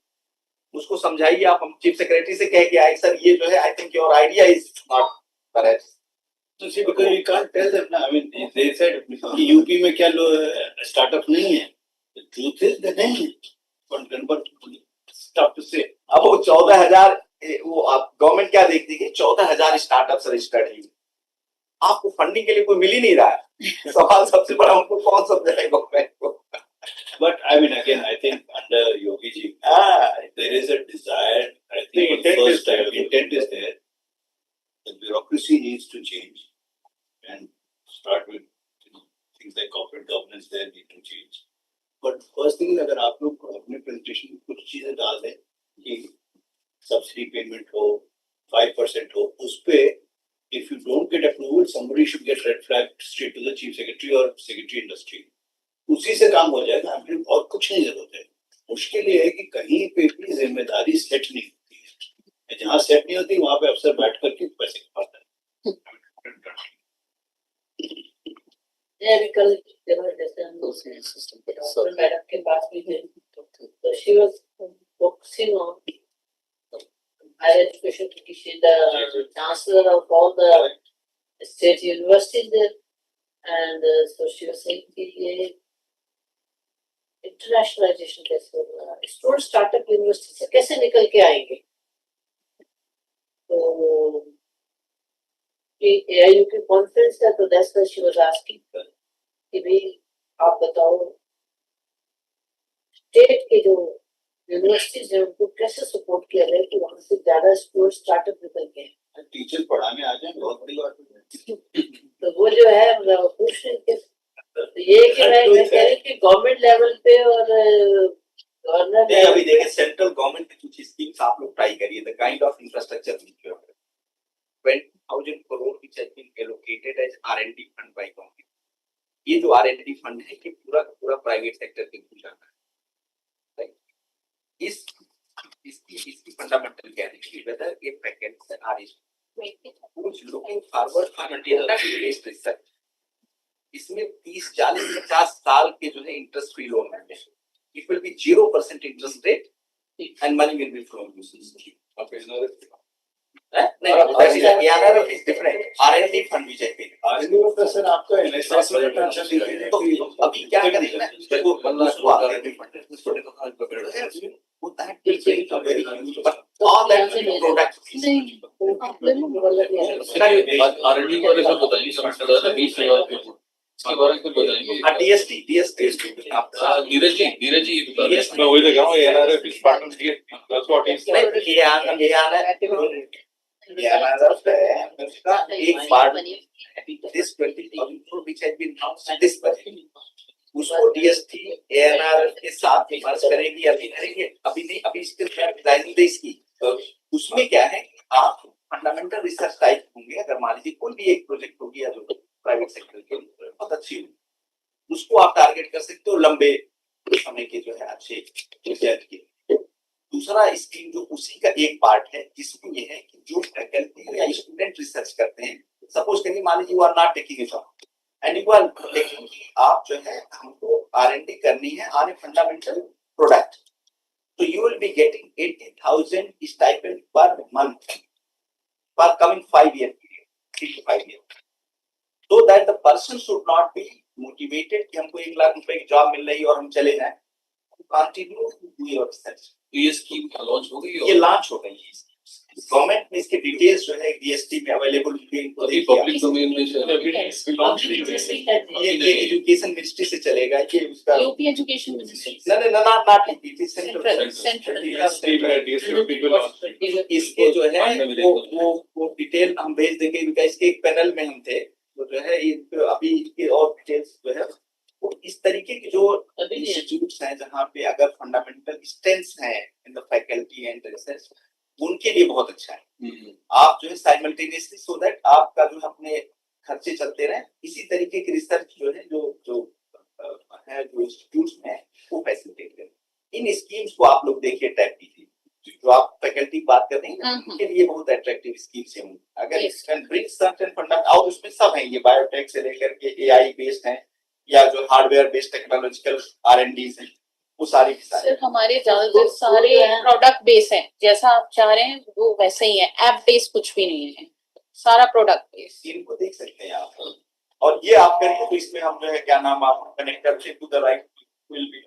उसको समझाइए आप. हम चीफ सेक्रेटरी से कह के आए, सर ये जो है, I think your idea is not correct. So see, because we can't tell them now. I mean, they said कि यूपी में क्या स्टार्टअप नहीं है. The truth is that नहीं है. But tough to say. अब वो 14,000, वो आप गवर्नमेंट क्या देखती है, 14,000 स्टार्टअप्स रजिस्टर्ड है, आपको फंडिंग के लिए कोई मिल ही नहीं रहा है. सवाल सबसे बड़ा उनको कौन समझाएगा गवर्नमेंट को. But I mean, again, I think under Yogi ji, there is a desire. I think The for the intent first is there. time, intent is there. The bureaucracy needs to change and start with things like corporate governance. There need to change. But first thing is, अगर आप लोग अपने presentation में कुछ चीजें डाल दें कि subsidy payment हो, 5% हो, उस पे if you don't get approval, somebody should get red flagged straight to the chief secretary or secretary industry. उसी से काम हो जाएगा. और कुछ नहीं जरूरत है. मुश्किल ये है कि कहीं पे भी जिम्मेदारी सेट नहीं होती है. जहाँ सेट नहीं होती वहाँ पे अफसर बैठ करके पैसे कमाता है. Yeah, because there was just madam के पास भी थे, तो she was focusing on higher education because she is the chancellor of all the state universities there, and so she was saying कि ये internationalization कैसे होगा, स्टूडेंट स्टार्टअप यूनिवर्सिटी से कैसे निकल के आएंगे. तो AIU की कॉन्फ्रेंस है, तो that's why she was asking कि भाई आप बताओ स्टेट के जो यूनिवर्सिटीज है उनको कैसे सपोर्ट किया जाए कि वहां से ज्यादा स्टूडेंट स्टार्टअप निकल के. टीचर पढ़ाने आ जाए बहुत बड़ी बात है. तो वो जो है मतलब पूछ रहे थे, तो ये कि मैं कह रही कि गवर्नमेंट लेवल पे और गवर्नर नहीं, अभी देखिए सेंट्रल गवर्नमेंट की कुछ स्कीम्स आप लोग ट्राई करिए. The kind of infrastructure 20,000 crore which has been allocated as R&D fund by government. ये जो R&D फंड है कि पूरा पूरा प्राइवेट सेक्टर के थ्रू जाना है. राइट. इसकी फंडामेंटल क्या है, whether ये package are is looking forward for 20 research. इसमें 30, 40, 50 साल के जो है इंटरेस्ट फ्री लोन मिलते हैं. It will be 0% interest rate and money will be flowing to the Okay. ARR is different. R&D fund भी चाहिए. R&D में सर आपका NSS में टेंशन नहीं है. तो अभी क्या करें ना, देखो उसको R&D fund वो that will bring a very huge, but all that will be product. नहीं आप ले लो R&D के बारे में बताइए, इसके बारे में कुछ बताएंगे. DST नीरज जी बता रहे हैं. मैं वही देख रहा हूँ, ANRF is part of it. That's what he's उसका एक part this 20,000 crore which has been announced this budget, उसको DST ANRF के साथ मर्ज करेंगे, अभी करेंगे, अभी नहीं, अभी इसके डिजाइनिंग दे इसकी. उसमें क्या है, आप फंडामेंटल रिसर्च टाइप होंगे, अगर मान लीजिए कोई भी एक प्रोजेक्ट होगी या जो प्राइवेट सेक्टर के बहुत अच्छी होगी, उसको आप टारगेट कर सकते हो लंबे समय के जो है अच्छे रिजल्ट के. दूसरा स्कीम जो उसी का एक पार्ट है, जिसमें ये है कि जो फैकल्टी या स्टूडेंट रिसर्च करते हैं, सपोज करिए मान लीजिए you are not taking it up and you are taking, आप जो है हमको R&D करनी है ऑन ए फंडामेंटल प्रोडक्ट, तो you will be getting 80,000 stipend per month for coming 5 year period, 3 to 5 years, so that the person should not be motivated कि हमको 1 लाख रुपए की जॉब मिल रही है और हम चले जाएं. Continue to do your research. ये स्कीम लॉन्च हो गई ये लॉन्च हो गई है. गवर्नमेंट में इसके डिटेल्स जो है DST में अवेलेबल होंगे, इनको अभी देखिए. पब्लिक डोमेन में जो है ये एजुकेशन मिनिस्ट्री से चलेगा, ये उसका UP education ministry. Not UP, central. इसके जो है वो डिटेल हम भेज देंगे, बिकॉज़ इसके एक पैनल में हम थे, तो जो है अभी इसके और डिटेल्स जो है वो इस तरीके के जो इंस्टीट्यूट्स हैं जहाँ पे अगर फंडामेंटल स्ट्रेंथ्स हैं in the faculty and research, उनके लिए बहुत अच्छा है. आप जो है साइमल्टेनियसली, सो दैट आपका जो अपने खर्चे चलते रहे, इसी तरीके की रिसर्च जो है जो है जो इंस्टीट्यूट्स में वो फैसिलिटेट करें. इन स्कीम्स को आप लोग देखिए, टैप कीजिए. जो आप फैकल्टी की बात कर रहे हैं उनके लिए बहुत अट्रैक्टिव स्कीम्स हैं. अगर कैन ब्रिंग सर्टेन फंडामेंटल, और उसमें सब है, ये बायोटेक से लेकर के AI बेस्ड है या जो हार्डवेयर बेस्ड टेक्नोलॉजिकल R&D हैं, वो सारी की सारी. सर हमारे ज्यादातर सारे प्रोडक्ट बेस है, जैसा आप चाह रहे हैं वो वैसे ही है, ऐप बेस कुछ भी नहीं है, सारा प्रोडक्ट बेस. इनको देख सकते हैं आप, और ये आप करिए तो इसमें हम जो है क्या नाम आप कनेक्ट करते to the right will be.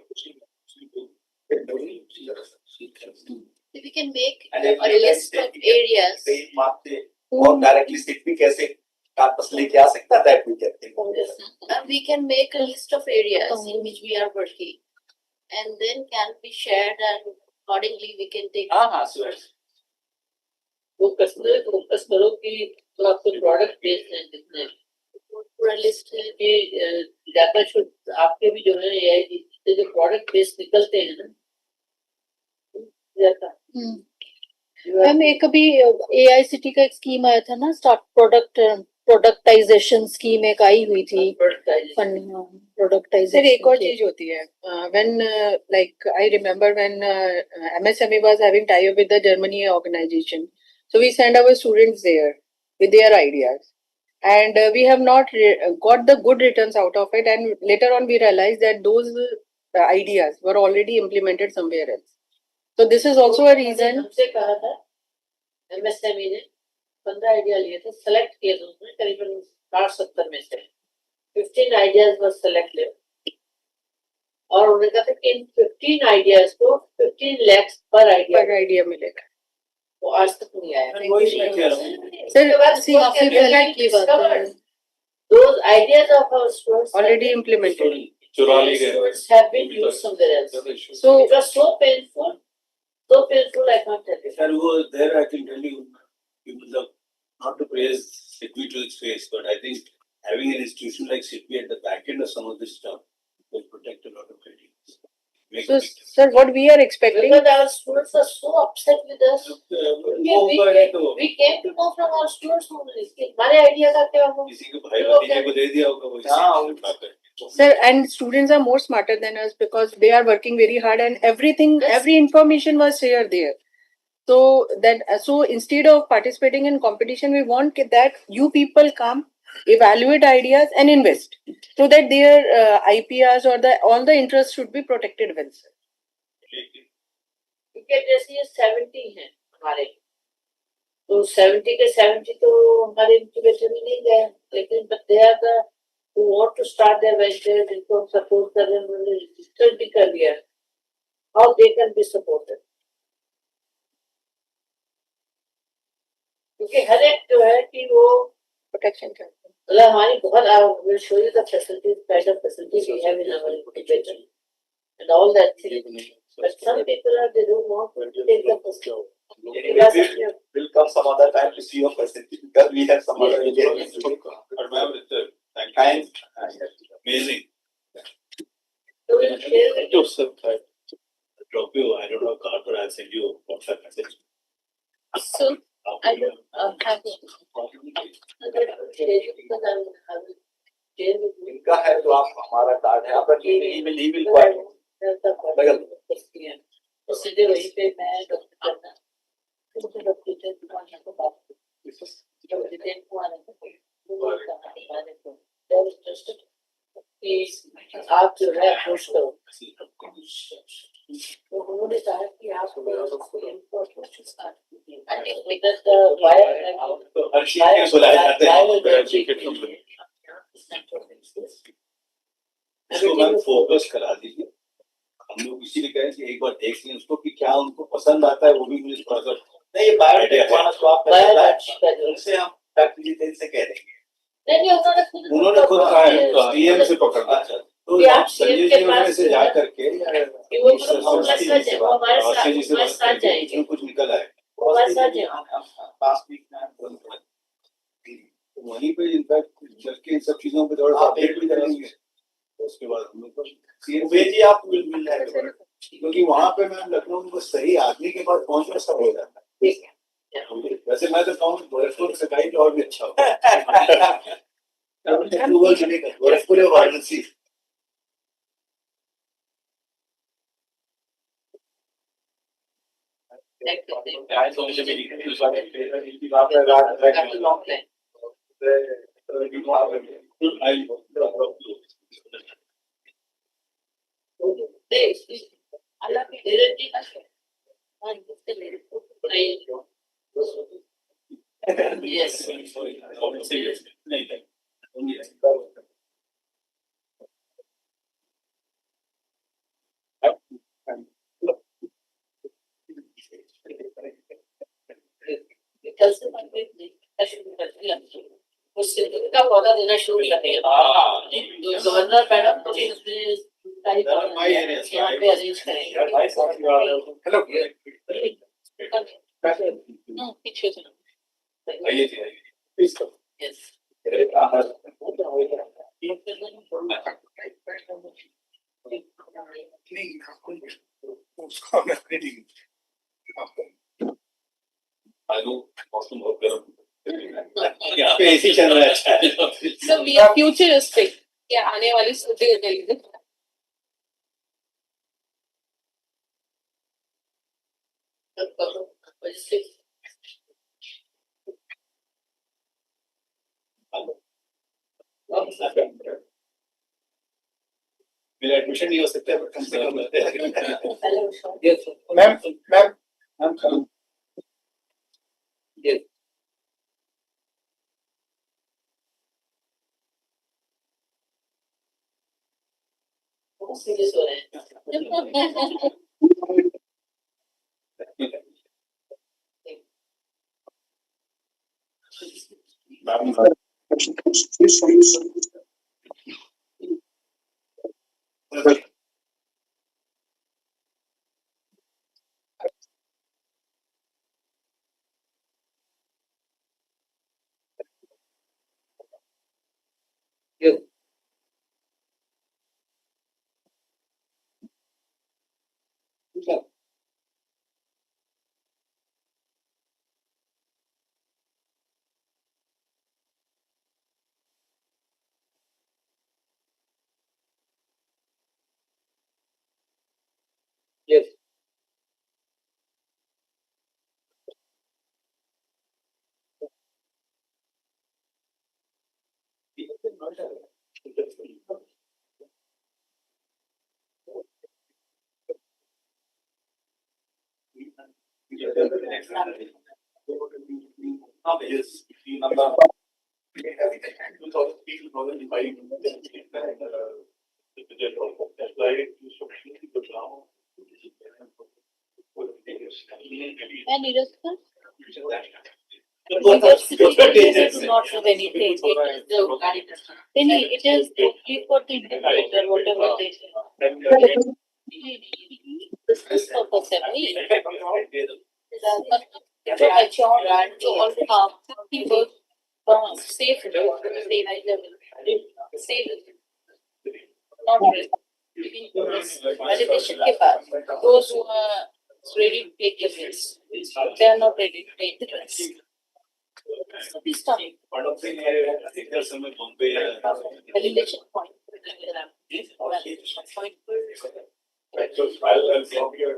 we can make a list of areas. और डायरेक्टली सिट भी कैसे कैंपस लेके आ सकता है, दैट वी कहते हैं. We can make a list of areas in which we are working, and then can be shared, and accordingly we can take. हाँ sure. वो फोकस करो कि तो आपके प्रोडक्ट बेस्ड हैं जितने पूरा लिस्ट है कि ज्यादा शुद्ध आपके भी जो है AI से जो प्रोडक्ट बेस्ड निकलते हैं ना, ज्यादा मैम. एक अभी AICT का एक स्कीम आया था ना, स्टार्ट प्रोडक्टाइजेशन स्कीम एक आई हुई थी. सर एक और चीज होती है, when like I remember when MSME was having tie-up with the Germany organization, so we send our students there with their ideas, and we have not got the good returns out of it, and later on we realized that those ideas were already implemented somewhere else. So this is also a reason. हमसे कहा था MSME ने 15 idea लिए थे, select किए थे उसमें करीबन 60-70 में से 15 आइडियाज बस सेलेक्ट ले, और उन्होंने कहा था कि इन 15 आइडियाज को 15 लाख पर आइडिया मिलेगा. वो आज तक नहीं आया. Sir, काफी पहले की बात है. Those ideas of our students Already implemented. चुरा ली गए. students have been used somewhere else. So It was so painful I can't tell you. Sir, who was there, I can tell you, not to praise SIDBI to its face, but I think having an institution like SIDBI at the back end of some of this stuff will protect a lot of ideas. So, sir, what we are expecting. Because our students are so upset with us. We came to know from our students only. हमारे idea का क्या हुआ? किसी को भाई भतीजे को दे दिया होगा वो इसी बात है. Sir, and students are more smarter than us because they are working very hard, and everything, every information was shared there. So instead of participating in competition, we want that you people come, evaluate ideas and invest so that their IPRs or all the interests should be protected well, sir. क्योंकि जैसे ये 70 हैं हमारे, तो 70 के 70 तो हमारे incubator में नहीं गए, लेकिन but they are the who want to start their venture, जिनको हम सपोर्ट कर रहे हैं, उन्होंने रजिस्टर भी कर लिया, how they can be supported. क्योंकि हर एक जो है कि वो Protection करते हैं. मतलब हमारी बहुत will show you the facilities, kind of facilities we have in our incubator and all that thing. But some people are, they don't want to take the first job. We'll come some other time to see your facility because we have some other areas. Thanks. Amazing. So we'll share with you. Drop you, I don't know, card, but I'll send you a WhatsApp message. So I don't have Share you because I will share with you. इनका है तो आप हमारा card है आप रखिए he will call. तो सीधे वहीं पे मैं डॉक्टर करना, मुझे डॉक्टर को बात आप जो है अप्रोच करो, तो उन्होंने कहा कि आप इसको मैम फोकस करा दीजिए, हम लोग इसीलिए कहें कि एक बार देख लें उसको कि क्या उनको पसंद आता है, वो भी मुझे थोड़ा सा नहीं बायोटेक उनसे हम डॉक्टर जी से कह देंगे. नहीं उन्होंने खुद कहा है सीएम से पकड़ना, तो आप संजय जी वगैरह से जा करके कुछ निकल आए पास वीक वहीं पे इनफैक्ट चल के इन सब चीजों पे थोड़ा सा अपडेट भी करेंगे. उसके बाद हम लोग जी आपको मिल जाएगा क्योंकि वहाँ पे मैम लखनऊ में सही आदमी के पास पहुंचना सब हो जाता है. वैसे मैं तो कहूँ गोरखपुर से गाइड और भी अच्छा होगा. गोरखपुर या वाराणसी. Yes. कल से उससे का पौधा देना शुरू कर दिया. गवर्नर मैडम यहाँ पे अरेंज करेंगे. पीछे से Yes. ऐसी चल रहा है. अच्छा है. So we are futuristic. क्या आने वाली सर्दी के लिए मेरा एडमिशन नहीं हो सकता है, कम से कम मैम yes. सीरियस हो रहे हैं. Yes, number. 2005. And university they do not have anything. It is only for the individual, whatever they say. Business purpose only. To all people safe level. Safe. Not risk. Education के पास those who are ready to take the risk, they are not ready to take the risk. So this time, validation point. Validation point. So I'll copy your